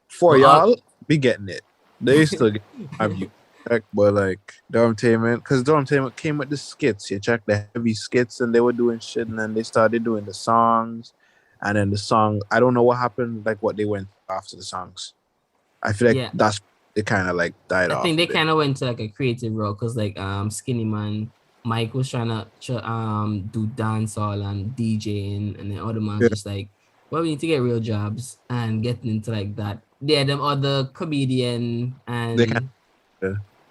For y'all, be getting it. They still have you. But like Dormtainment, because Dormtainment came with the skits. You check the heavy skits, and they were doing shit, and then they started doing the songs, and then the song. I don't know what happened, like what they went after the songs. I feel like that's they kind of like died off. I think they kind of went to like a creative role because like Skinny Man Mike was trying to do dancehall and DJing, and then other man just like, well, we need to get real jobs and getting into like that. Yeah, them other comedian and. They can.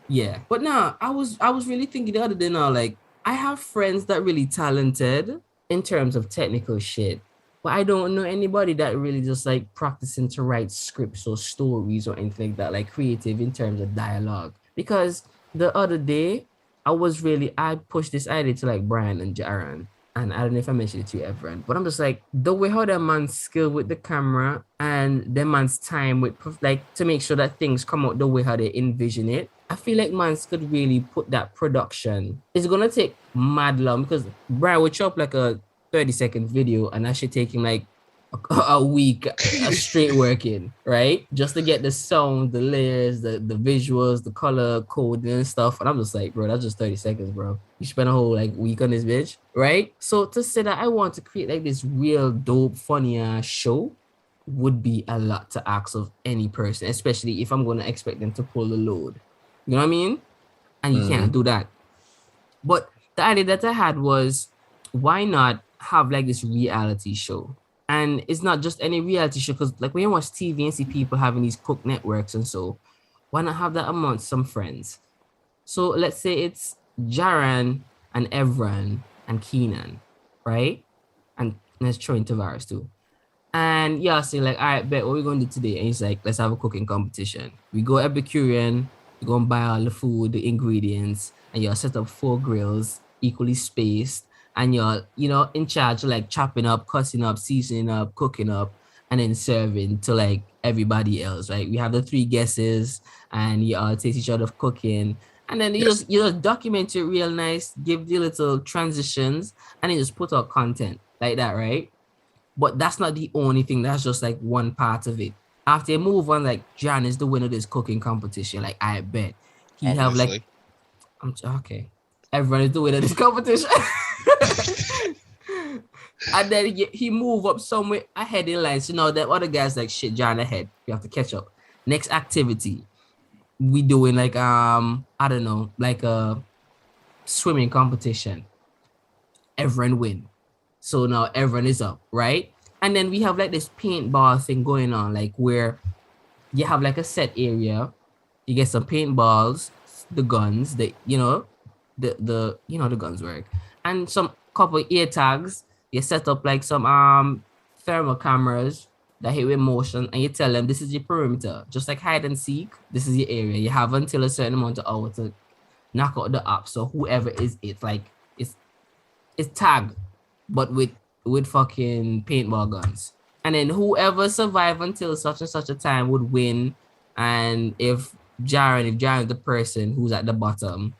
Yeah, but now I was really thinking the other day now, like I have friends that really talented in terms of technical shit, but I don't know anybody that really just like practicing to write scripts or stories or anything like that, like creative in terms of dialogue. Because the other day I pushed this idea to like Brian and Jaron, and I don't know if I mentioned it to you, Everett, but I'm just like, the way how that man's skill with the camera and that man's time with like to make sure that things come out the way how they envision it. I feel like mans could really put that production. It's gonna take mad long because Brian would chop like a 30-second video and that should take him like a week a straight working, right? Just to get the sound, the layers, the visuals, the color coding and stuff. And I'm just like, bro, that's just 30 seconds, bro. You spend a whole like week on this bitch, right? So to say that I want to create like this real dope, funny show would be a lot to ask of any person, especially if I'm gonna expect them to pull the load. You know what I mean? And you can't do that. But the idea that I had was, why not have like this reality show? And it's not just any reality show, because like when you watch TV and see people having these cook networks and so, why not have that amongst some friends? So let's say it's Jaron and Evran and Keenan, right? And let's throw in Tavares too. And yeah, say like, all right, bet what we're going to do today? And he's like, let's have a cooking competition. We go Epicurean. You go and buy all the food, the ingredients, and you'll set up 4 grills, equally spaced, and you're, in charge of like chopping up, cutting up, seasoning up, cooking up, and then serving to like everybody else, right? We have the 3 guesses, and you all taste each other cooking, and then you just document it real nice, give the little transitions, and then just put out content like that, right? But that's not the only thing. That's just like one part of it. After you move on, like John is the winner of this cooking competition. Like I bet he have like, okay, everyone is the winner of this competition. And then he move up somewhere ahead in line. So now that other guys like shit, John ahead. You have to catch up. Next activity, we doing like I don't know, like a swimming competition. Everyone win. So now everyone is up, right? And then we have like this paintball thing going on, like where you have like a set area, you get some paintballs, the guns, the guns work, and some couple ear tags. You set up like some thermal cameras that hit with motion, and you tell them this is your perimeter, just like hide and seek. This is your area. You have until a certain amount of hours to knock out the op. So whoever is it, like it's tag, but with fucking paintball guns. And then whoever survived until such and such a time would win. And if Jaren is the person who's at the bottom,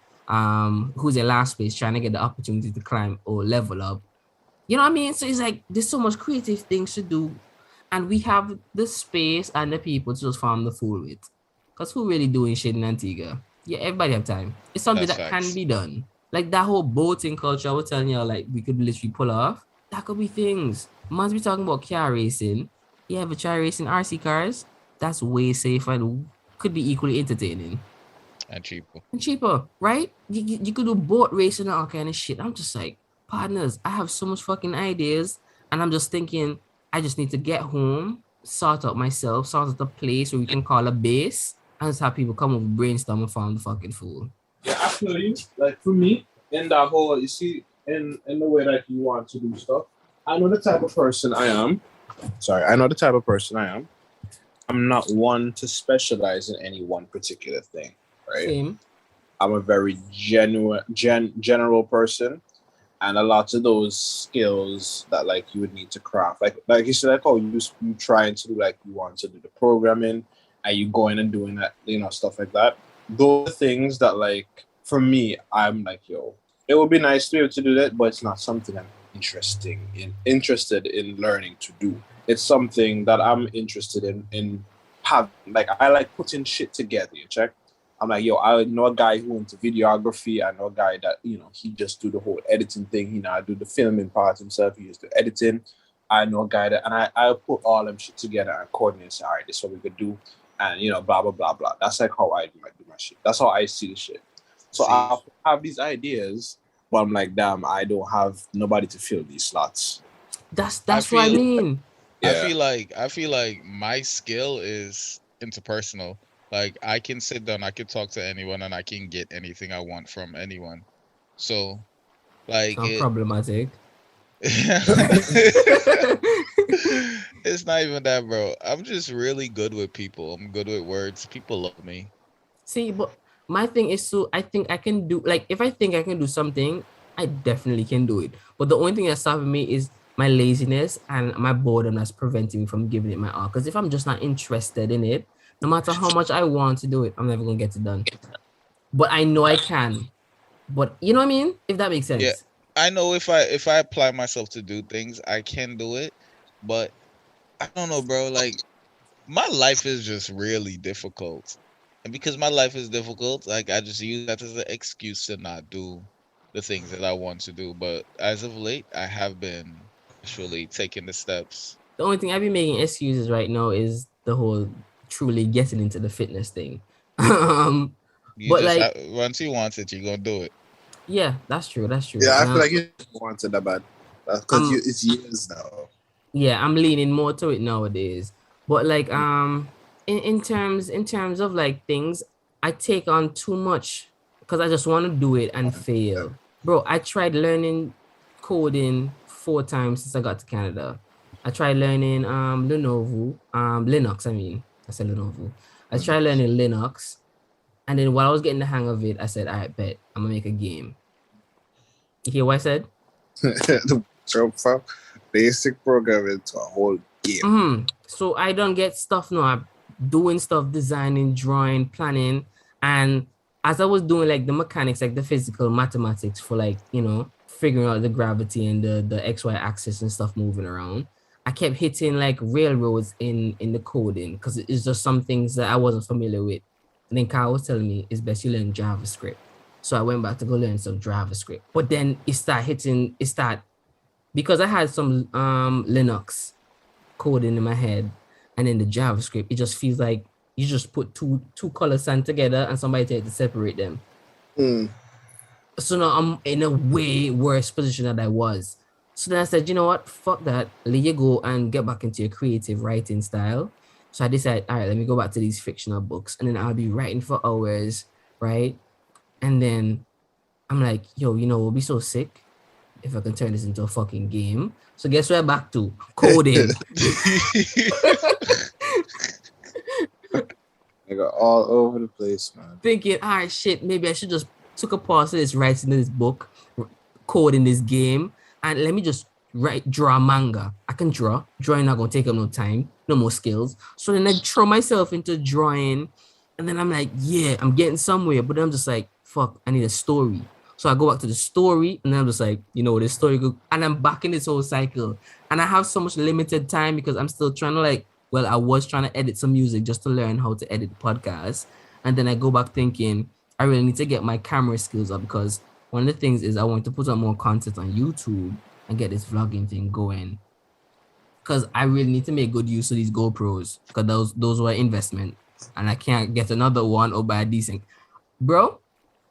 who's in last place trying to get the opportunity to climb or level up. You know what I mean? So it's like there's so much creative things to do. And we have the space and the people to just farm the fool with. Because who really doing shit in Antigua? Yeah, everybody have time. It's something That's that facts. can be done. Like that whole boating culture, I was telling you, like we could literally pull off. That could be things. Man's be talking about car racing. Yeah, but try racing RC cars. That's way safer and could be equally entertaining And cheaper. and cheaper, right? You could do boat racing and all kind of shit. I'm just like, partners, I have so much fucking ideas, and I'm just thinking, I just need to get home, sort out myself, sort out a place where we can call a base, and just have people come over, brainstorm, and find the fucking fool. Yeah, actually, like for me, in that whole, you see, in the way that you want to do stuff, I know the type of person I am. I'm not one to specialize in any one particular thing, right? Same. I'm a very general person, and a lot of those skills that like you would need to craft, like you said, like you trying to do, like you want to do the programming, and you going and doing that, stuff like that. Those are things that like for me, I'm like, yo, it would be nice to be able to do that, but it's not something I'm interested in learning to do. It's something that I'm interested in having. Like I like putting shit together. You check. I'm like, yo, I know a guy who into videography. I know a guy that he just do the whole editing thing. He now do the filming part himself. He used the editing. I know a guy that, and I put all them shit together and coordinate. Say, all right, this is what we could do, and blah blah blah blah. That's like how I do my shit. That's how I see the shit. So I have these ideas, but I'm like, damn, I don't have nobody to fill these slots. That's what I mean. Yeah. I feel like my skill is interpersonal. Like I can sit down, I can talk to anyone, and I can get anything I want from anyone. So, like, Not problematic. it's not even that, bro. I'm just really good with people. I'm good with words. People love me. See, but my thing is, so I think I can do, like, if I think I can do something, I definitely can do it. But the only thing that's stopping me is my laziness and my boredom that's preventing me from giving it my all. Because if I'm just not interested in it, no matter how much I want to do it, I'm never gonna get it done. But I know I can. But you know what I mean? If that makes sense. Yeah. I know if I apply myself to do things, I can do it. But I don't know, bro. Like my life is just really difficult. And because my life is difficult, like I just use that as an excuse to not do the things that I want to do. But as of late, I have been actually taking the steps. The only thing I've been making excuses right now is the whole truly getting into the fitness thing. You But, just like- once you want it, you're gonna do it. Yeah, that's true. That's true. Yeah, I And feel like you wanted that bad because it's years now. yeah, I'm leaning more to it nowadays. But like in terms of like things, I take on too much because I just want to do it and fail. Bro, I tried learning coding 4 times since I got to Canada. I tried learning Linux, I mean. I said Lenovo. I tried learning Linux, and then while I was getting the hang of it, I said, all right, bet I'm gonna make a game. You hear what I said? Jump from basic programming to a whole game. So I don't get stuff now. I'm doing stuff, designing, drawing, planning. And as I was doing like the mechanics, like the physical mathematics for like, figuring out the gravity and the XY axis and stuff moving around, I kept hitting like railroads in the coding because it's just some things that I wasn't familiar with. And then Kyle was telling me it's best you learn JavaScript. So I went back to go learn some JavaScript. But then because I had some Linux coding in my head and in the JavaScript, it just feels like you just put two colors sand together and somebody had to separate them. So now I'm in a way worse position than I was. So then I said, you know what? Fuck that. Let you go and get back into your creative writing style. So I decided, all right, let me go back to these fictional books. And then I'll be writing for hours, right? And then I'm like, yo, we'll be so sick. if I can turn this into a fucking game. So guess where I'm back to? Coding. I got all over the place, man. Thinking, all right, shit, maybe I should just took a pause of this writing this book, code in this game, and let me just draw manga. I can draw. Drawing not gonna take up no time, no more skills. So then I throw myself into drawing, and then I'm like, yeah, I'm getting somewhere. But then I'm just like, fuck, I need a story. So I go back to the story, and then I'm just like, this story go, and I'm back in this whole cycle. And I have so much limited time because I'm still trying to I was trying to edit some music just to learn how to edit podcasts. And then I go back thinking, I really need to get my camera skills up because one of the things is I want to put out more content on YouTube and get this vlogging thing going. Because I really need to make good use of these GoPros because those were investment. And I can't get another one or buy a decent. Bro,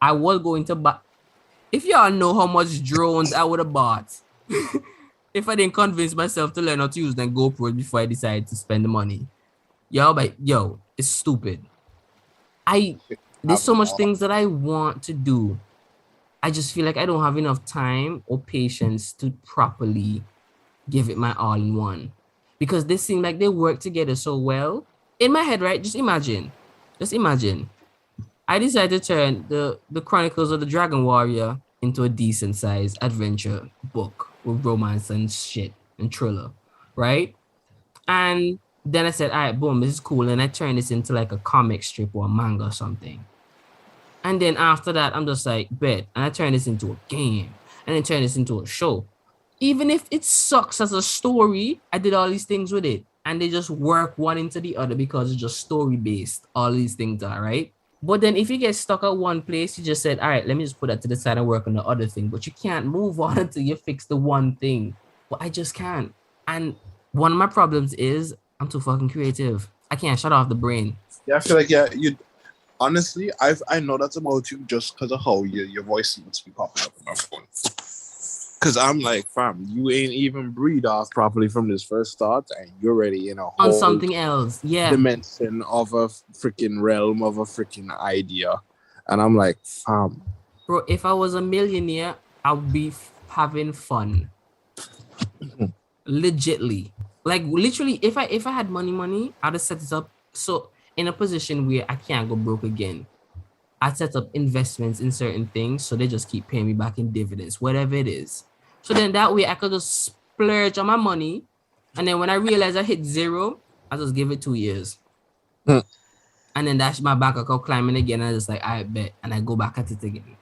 I was going to buy... If y'all know how much drones I would have bought... If I didn't convince myself to learn how to use them GoPros before I decided to spend the money. It's stupid. There's so much things that I want to do. I just feel like I don't have enough time or patience to properly give it my all in one. Because they seem like they work together so well. In my head, right? Just imagine. I decided to turn the Chronicles of the Dragon Warrior into a decent sized adventure book with romance and shit and thriller, right? And then I said, all right, boom, this is cool. And I turned this into like a comic strip or a manga or something. And then after that, I'm just like, bet. And I turned this into a game. And then turned this into a show. Even if it sucks as a story, I did all these things with it. And they just work one into the other because it's just story-based. All these things are, right? But then if you get stuck at one place, you just said, all right, let me just put that to the side and work on the other thing. But you can't move on until you fix the one thing. But I just can't. And one of my problems is I'm too fucking creative. I can't shut off the brain. Yeah, I feel like, you honestly, I know that's about you just because of how your voice seems to be popping up on my phone. Because I'm like, fam, you ain't even breathe off properly from this first thought, and you're already in a whole on something else. Yeah. dimension of a freaking realm of a freaking idea. And I'm like, fam. Bro, if I was a millionaire, I would be having fun. Legitly. Like literally, if I had money, I'd have set it up so in a position where I can't go broke again. I'd set up investments in certain things so they just keep paying me back in dividends, whatever it is. So then that way I could just splurge on my money. And then when I realize I hit zero, I just give it 2 years. And then that's my bank account climbing again. And I just like, I bet. And I go back at it again.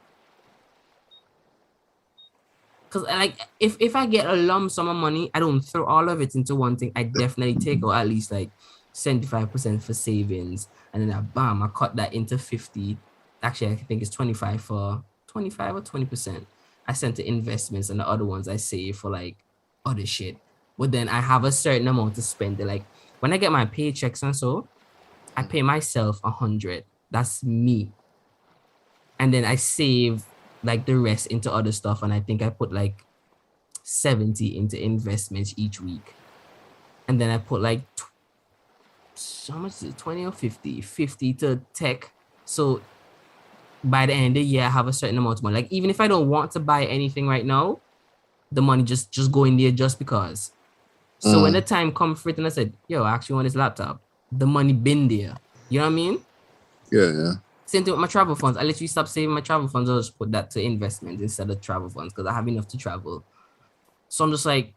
Because like if I get a lump sum of money, I don't throw all of it into one thing. I definitely take out at least like 75% for savings. And then I cut that into 50. Actually, I think it's 25 or 20%. I sent to investments and the other ones I save for like other shit. But then I have a certain amount to spend. Like when I get my paychecks and so, I pay myself 100. That's me. And then I save like the rest into other stuff. And I think I put like 70 into investments each week. And then I put like, how much is it? 20 or 50? 50 to tech. So by the end of the year, I have a certain amount of money. Like even if I don't want to buy anything right now, the money just go in there just because. So when the time comes for it and I said, yo, I actually want this laptop, the money been there. You know what I mean? Yeah. Same thing with my travel funds. I literally stopped saving my travel funds. I just put that to investment instead of travel funds because I have enough to travel. So I'm just like,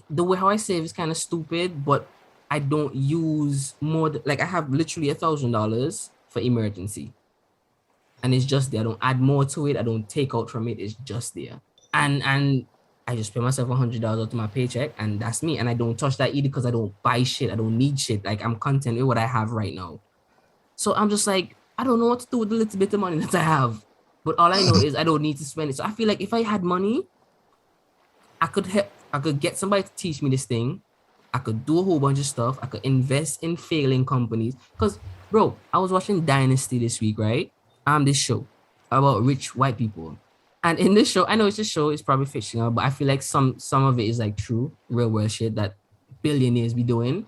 the way how I save is kind of stupid, but I don't use more. Like I have literally $1,000 for emergency. And it's just there. I don't add more to it. I don't take out from it. It's just there. And I just pay myself $100 out to my paycheck, and that's me. And I don't touch that either because I don't buy shit. I don't need shit. Like I'm content with what I have right now. So I'm just like, I don't know what to do with the little bit of money that I have. But all I know is I don't need to spend it. So I feel like if I had money, I could get somebody to teach me this thing. I could do a whole bunch of stuff. I could invest in failing companies. Because, bro, I was watching Dynasty this week, right? This show about rich white people. And in this show, I know it's a show, it's probably fictional, but I feel like some of it is like true, real world shit that billionaires be doing.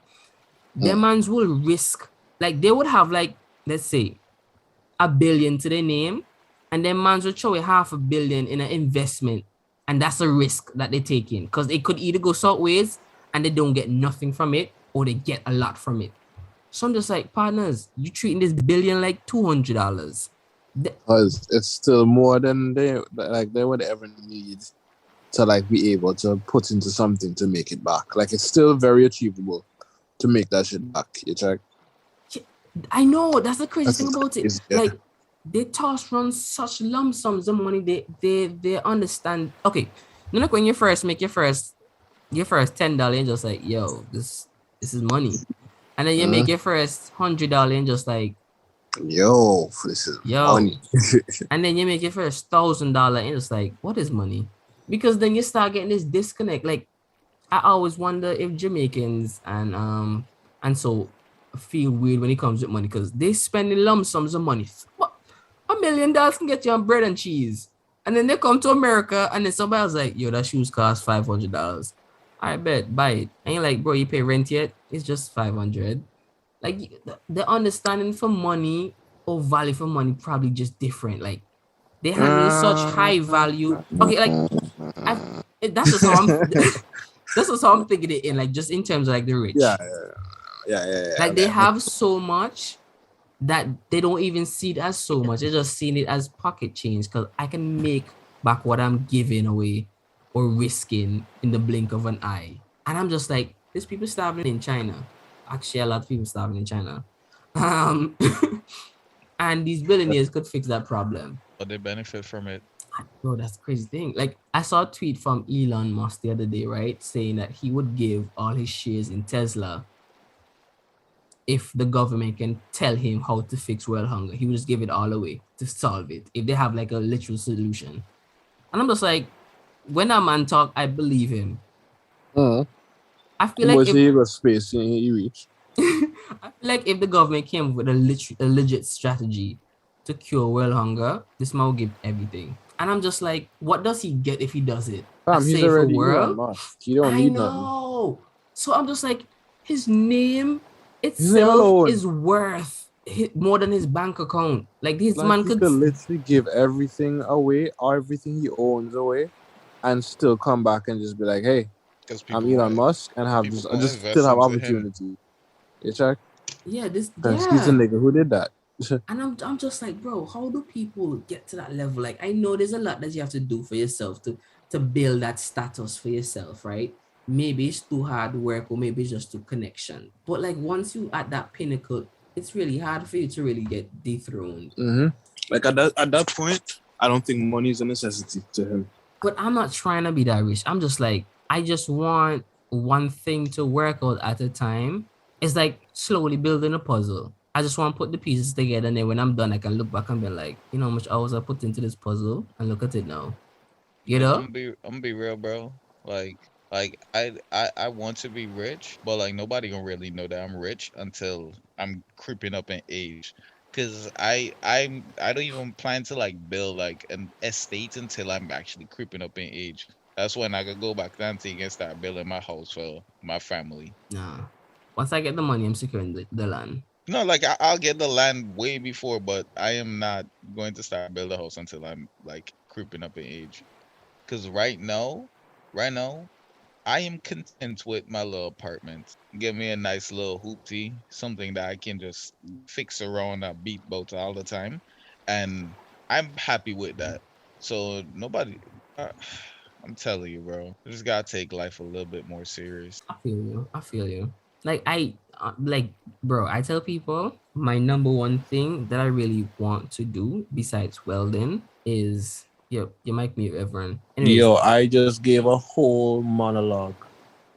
Their mans will risk, like they would have like, let's say, $1 billion to their name, and their mans will throw away $500 million in an investment And that's a risk that they take in because it could either go sideways and they don't get nothing from it or they get a lot from it. So I'm just like, partners, you treating this billion like $200. Because it's still more than they would ever need to like be able to put into something to make it back. Like it's still very achievable to make that shit back. You check. I know that's the crazy That's thing about it. crazy, yeah. Like they toss around such lump sums of money. They understand. Okay, you know, like when you first make your first $10 and just like, yo, this is money, and then you make your first $100 and just like, yo, this is money. And then you make your first $1,000 and it's like, what is money? Because then you start getting this disconnect. Like I always wonder if Jamaicans and so feel weird when it comes with money because they spending lump sums of money. What? $1 million can get you on bread and cheese. And then they come to America and then somebody else like, yo, that shoes cost $500. I bet, buy it. And you're like, bro, you pay rent yet? It's just $500. Like the understanding for money or value for money probably just different. Like they handle such high value. Okay, like that's just how I'm that's just how I'm thinking it in, like just in terms of like the rich. Yeah. Like they have so much that they don't even see it as so much. They're just seeing it as pocket change because I can make back what I'm giving away or risking in the blink of an eye. And I'm just like, there's people starving in China. Actually, a lot of people starving in China. And these billionaires could fix that problem. But they benefit from it. Bro, that's the crazy thing. Like, I saw a tweet from Elon Musk the other day, right? Saying that he would give all his shares in Tesla if the government can tell him how to fix world hunger. He would just give it all away to solve it if they have like a literal solution. And I'm just like, when that man talk, I believe him. I feel like if space you reach. I feel like if the government came with a legit strategy to cure world hunger, this man will give everything. And I'm just like, what does he get if he does it? He's already Elon Musk. You don't need nothing. So I'm just like, his name itself is worth more than his bank account. Like this man could literally give everything away, everything he owns away, and still come back and just be like, hey, I'm Elon Musk and have just still have opportunity. You check? Yeah, he's a nigga who did that. And I'm just like, bro, how do people get to that level? Like, I know there's a lot that you have to do for yourself to build that status for yourself, right? Maybe it's too hard work or maybe it's just too connection. But like once you at that pinnacle, it's really hard for you to really get dethroned. Like at that point, I don't think money is a necessity to him. But I'm not trying to be that rich. I'm just like, I just want one thing to work out at a time. It's like slowly building a puzzle. I just want to put the pieces together, and then when I'm done, I can look back and be like, you know how much hours I put into this puzzle, and look at it now. You know? I'm gonna be real, bro. Like I want to be rich, but like nobody gonna really know that I'm rich until I'm creeping up in age. Cause I don't even plan to like build like an estate until I'm actually creeping up in age. That's when I could go back dancing and start building my house for my family. Nah. Once I get the money, I'm securing the land. No, like I'll get the land way before, but I am not going to start build a house until I'm like creeping up in age. Cause right now, I am content with my little apartment. Give me a nice little hoopty, something that I can just fix around a beat boat all the time, and I'm happy with that. So nobody, I'm telling you, bro, you just gotta take life a little bit more serious. I feel you. Like bro, I tell people my number one thing that I really want to do besides welding is you mic me, everyone. Anyways, yo, I just gave a whole monologue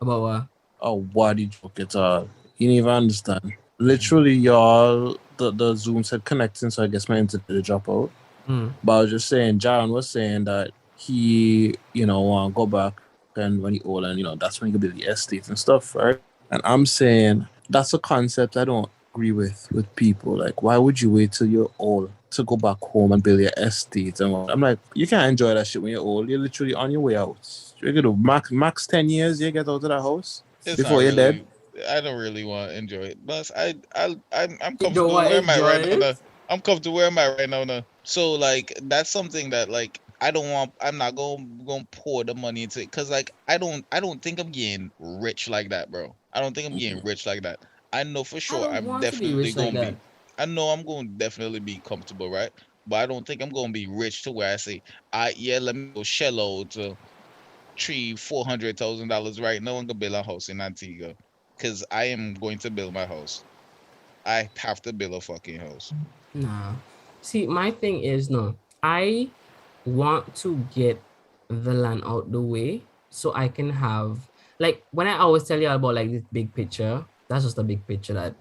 about what? Oh, what did you get all? You didn't even understand. Literally, y'all, the Zoom said connecting, so I guess my internet drop out. But I was just saying, Jaron was saying that he, want to go back and when he old, and that's when he could build the estate and stuff, right? And I'm saying that's a concept I don't agree with people. Like, why would you wait till you're old to go back home and build your estate? And I'm like, you can't enjoy that shit when you're old. You're literally on your way out. You're gonna max 10 years. You get out of that house before you're dead. I don't really want to enjoy it, but I'm comfortable where am I right now. I'm comfortable where am I right now. So like that's something that like I'm not going to pour the money into it cuz like I don't think I'm getting rich like that, bro. I don't think I'm getting rich like that. I know for I sure don't I'm want to be definitely rich like going to that. be I know I'm going to definitely be comfortable, right? But I don't think I'm going to be rich to where I say, yeah, let me go shell out to $400,000 right now and go build a house in Antigua. Cause I am going to build my house. I have to build a fucking house. Nah. See, my thing is no. I want to get the land out the way so I can have like when I always tell you about like this big picture, that's just a big picture that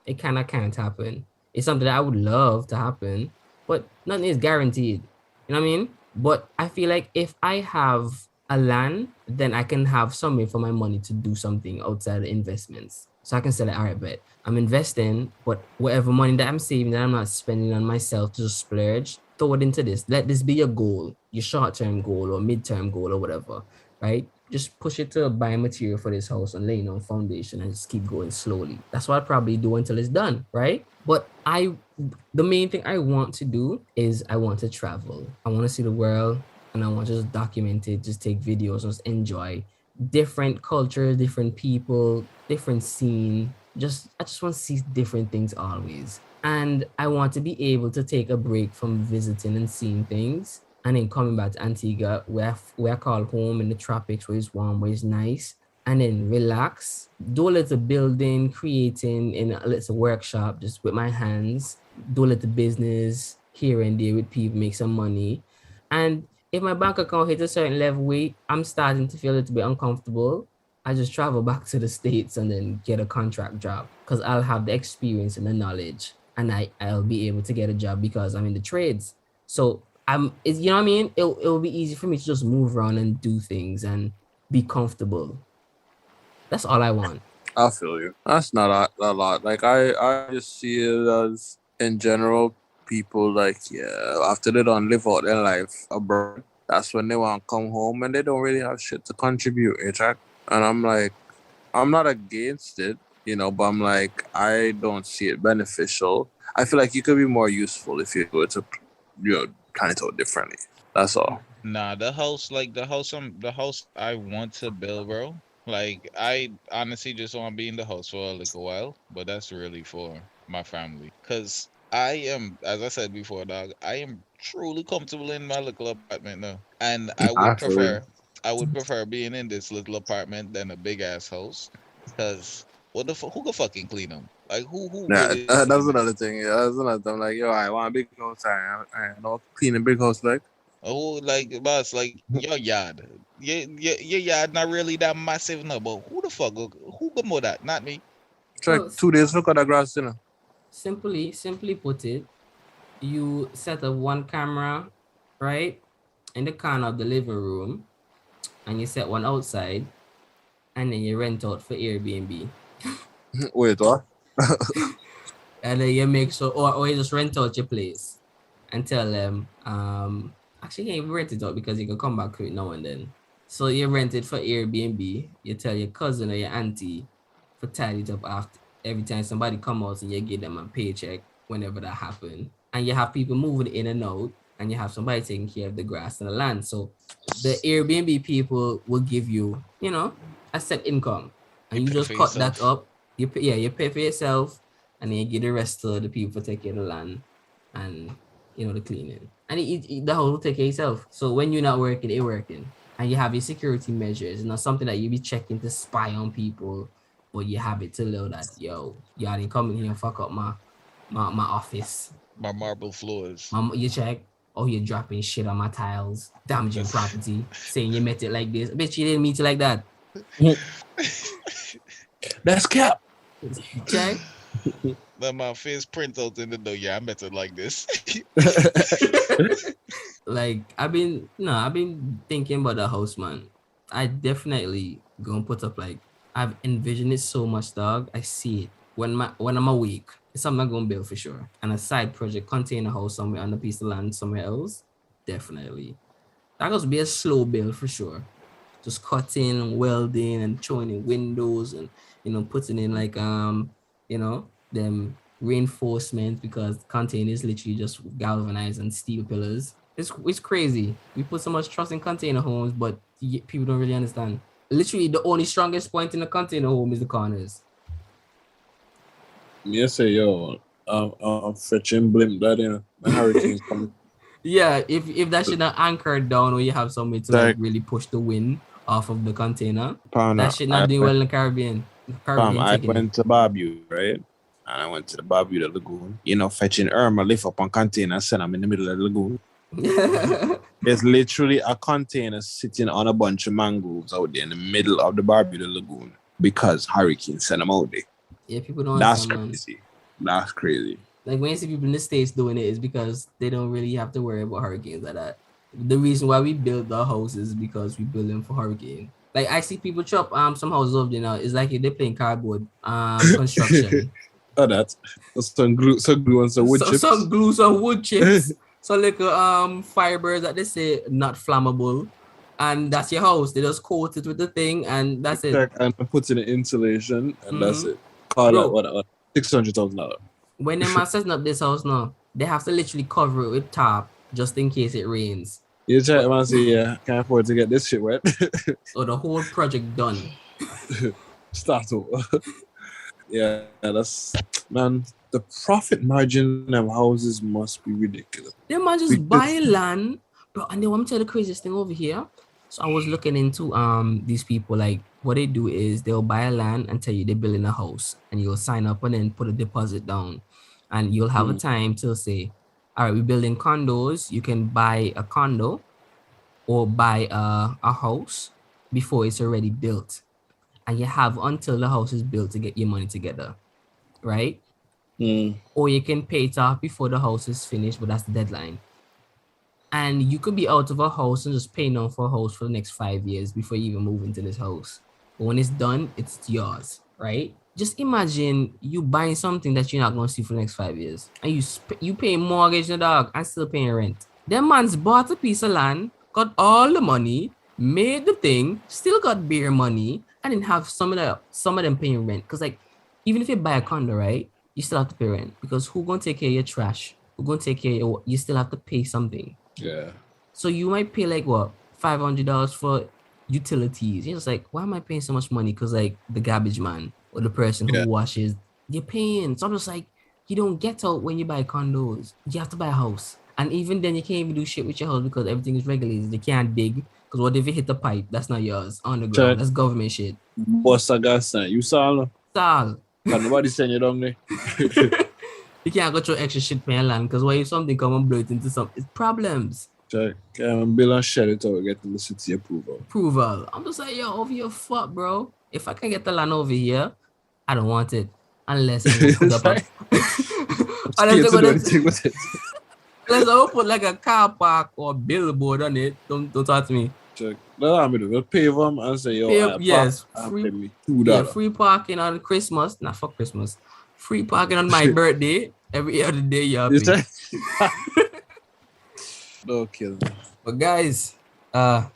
it kind of can't happen. It's something that I would love to happen, but nothing is guaranteed. You know what I mean? But I feel like if I have a land, then I can have some way for my money to do something outside of investments. So I can say, like, all right, bet I'm investing, but whatever money that I'm saving that I'm not spending on myself to just splurge, throw it into this. Let this be your goal, your short-term goal or mid-term goal or whatever, right? Just push it to buy material for this house and laying on foundation and just keep going slowly. That's what I'd probably do until it's done, right? But the main thing I want to do is I want to travel. I want to see the world and I want to just document it, just take videos, just enjoy different cultures, different people, different scene. I just want to see different things always. And I want to be able to take a break from visiting and seeing things and then coming back to Antigua where I call home in the tropics where it's warm, where it's nice, and then relax, do a little building, creating in a little workshop just with my hands, do a little business here and there with people, make some money. And if my bank account hits a certain level weight, I'm starting to feel a little bit uncomfortable. I just travel back to the States and then get a contract job because I'll have the experience and the knowledge and I'll be able to get a job because I'm in the trades. So you know what I mean? It'll be easy for me to just move around and do things and be comfortable. That's all I want. I feel you. That's not a lot. Like I just see it as in general, people like after they don't live out their life abroad, that's when they want to come home and they don't really have shit to contribute. Jack. And I'm like, I'm not against it, but I'm like, I don't see it beneficial. I feel like you could be more useful if you were to, plan it out differently. That's all. Nah, the house I want to build, bro. Like I honestly just want to be in the house for a little while, but that's really for my family. Cause I am, as I said before, dog, I am truly comfortable in my little apartment now. And I feel you. I would prefer being in this little apartment than a big ass house. Cause who can fucking clean them? Like who Yeah, really that's clean them? another thing. Yeah, that's another thing. Like, I want a big house. I know clean a big house, like. Oh, like boss, like your yard. Your yard not really that massive no, but who go mow that? Not me. It's like Well, 2 days, look at the grass, simply put it, you set up one camera, right, in the corner of the living room, and you set one outside, and then you rent out for Airbnb. Wait, what? And then you make so or you just rent out your place and tell them actually you can't rent it out because you can come back to it now and then. So you rent it for Airbnb, you tell your cousin or your auntie for tidy it up after every time somebody come out and you give them a paycheck whenever that happen. And you have people moving in and out and you have somebody taking care of the grass and the land. So the Airbnb people will give you, a set income. And you pay just for cut that yourself. up. You pay for yourself and then you give the rest to the people for taking the land and the cleaning. And the house will take care of itself. So when you're not working, it's working. And you have your security measures. It's not something that you be checking to spy on people, but you have it to know that y'all didn't come in here and fuck up my office. My marble floors. You check. Oh, you're dropping shit on my tiles, damaging property, saying you met it like this. Bitch, you didn't meet it like that. That's cap. Check. Then my face print out in the door. Yeah, I met it like this. Like I've been thinking about the house, man. I definitely gonna put up like I've envisioned it so much, dog. I see it when I'm awake. It's something I'm gonna build for sure. And a side project, contain a house somewhere on a piece of land somewhere else, definitely. That goes be a slow build for sure. Just cutting, welding, and throwing in windows, and putting in like them reinforcement because contain is literally just galvanized and steel pillars. It's crazy. We put so much trust in container homes, but people don't really understand. Literally, the only strongest point in a container home is the corners. Me say, yo, I'm fetching blimp that, you know, the hurricanes coming. Yeah, if that shit not anchored down or you have somewhere to like really push the wind off of the container, that shit not doing well in the Caribbean. I went to Barbuda, right? And I went to the Barbuda Lagoon. You know, fetching Irma, lift up on container, send them in the middle of the lagoon. There's literally a container sitting on a bunch of mangroves out there in the middle of the Barbuda Lagoon because hurricanes sent them out there. Yeah, people don't That's understand, crazy. That's crazy. Like when you see people in the States doing it is because they don't really have to worry about hurricanes like that. The reason why we build our houses is because we build them for hurricane. Like I see people chop some houses over there now. It's like they're playing cardboard construction. Oh, that's some glue and some wood chips. Some glue, some wood chips. So like fibers that they say not flammable, and that's your house. They just coat it with the thing, and that's it. And put in the insulation, and that's it. Call that what $600,000. When the man setting up this house now, they have to literally cover it with tarp just in case it rains. You check and say, yeah, can't afford to get this shit wet. So the whole project done. Start over. Yeah, that's, man, the profit margin of houses must be ridiculous. They might just buy land, bro, and they want me to tell the craziest thing over here. So I was looking into these people, like what they do is they'll buy a land and tell you they're building a house, and you'll sign up and then put a deposit down, and you'll have a time to say, all right, we're building condos. You can buy a condo or buy a house before it's already built, and you have until the house is built to get your money together, right? Or you can pay it off before the house is finished, but that's the deadline. And you could be out of a house and just paying on for a house for the next 5 years before you even move into this house. But when it's done, it's yours, right? Just imagine you buying something that you're not going to see for the next 5 years. And you pay mortgage, the dog, and still paying rent. Them man's bought a piece of land, got all the money, made the thing, still got bare money, and then have some of them paying rent. Because like, even if you buy a condo, right, you still have to pay rent. Because who's going to take care of your trash? Who's going to take care of you still have to pay something. Yeah. So you might pay like what, $500 for utilities. You're just like, why am I paying so much money? Because like the garbage man or the person who washes, you're paying. So I'm just like, you don't get out when you buy condos. You have to buy a house. And even then you can't even do shit with your house because everything is regulated. You can't dig. Because what if you hit the pipe? That's not yours. On the ground. That's government shit. What's a gas sign? You saw? Sal. But nobody send you down there. You can't go through extra shit paying land because why if something come and blow it into some, it's problems. Check. Bill and share it out, getting the city approval. I'm just like, yo, over your fuck, bro. If I can get the land over here, I don't want it. Unless I put up unless I put like a car park or billboard on it. Don't talk to me. Check. That's what I'm gonna do. We'll pave them and say, yo, yes, free parking on Christmas. Not for Christmas. Free parking on my birthday. Every other day you have me. No kill me. But guys,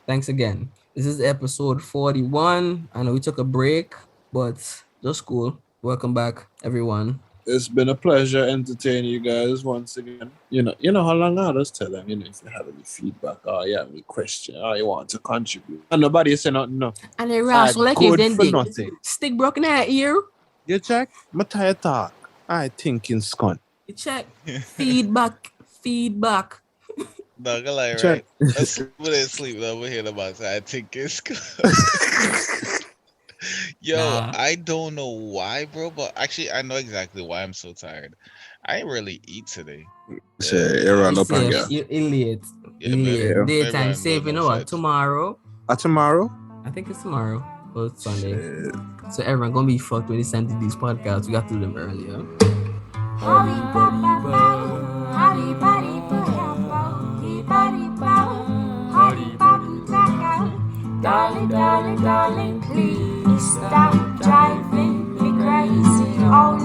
thanks again. This is episode 41. I know we took a break, but just cool. Welcome back, everyone. It's been a pleasure entertaining you guys once again. You know how long I just tell them, if you have any feedback or you have any question or you want to contribute. And nobody say nothing, no. And they rush like if then nothing. Stick broken in her ear. You check? I'm tired talk. I think in scone. You check. Feedback. Not gonna lie, right? Let's sleep over here about I think it's good. Yo, I don't know why, bro, but actually I know exactly why I'm so tired. I didn't really eat today. You're elite. Daytime saving what? Tomorrow? Tomorrow? I think it's tomorrow. Or it's Sunday. Shit. So everyone gonna be fucked when they send these podcasts. We got to do them earlier. Darling, please stop driving me crazy. Oh,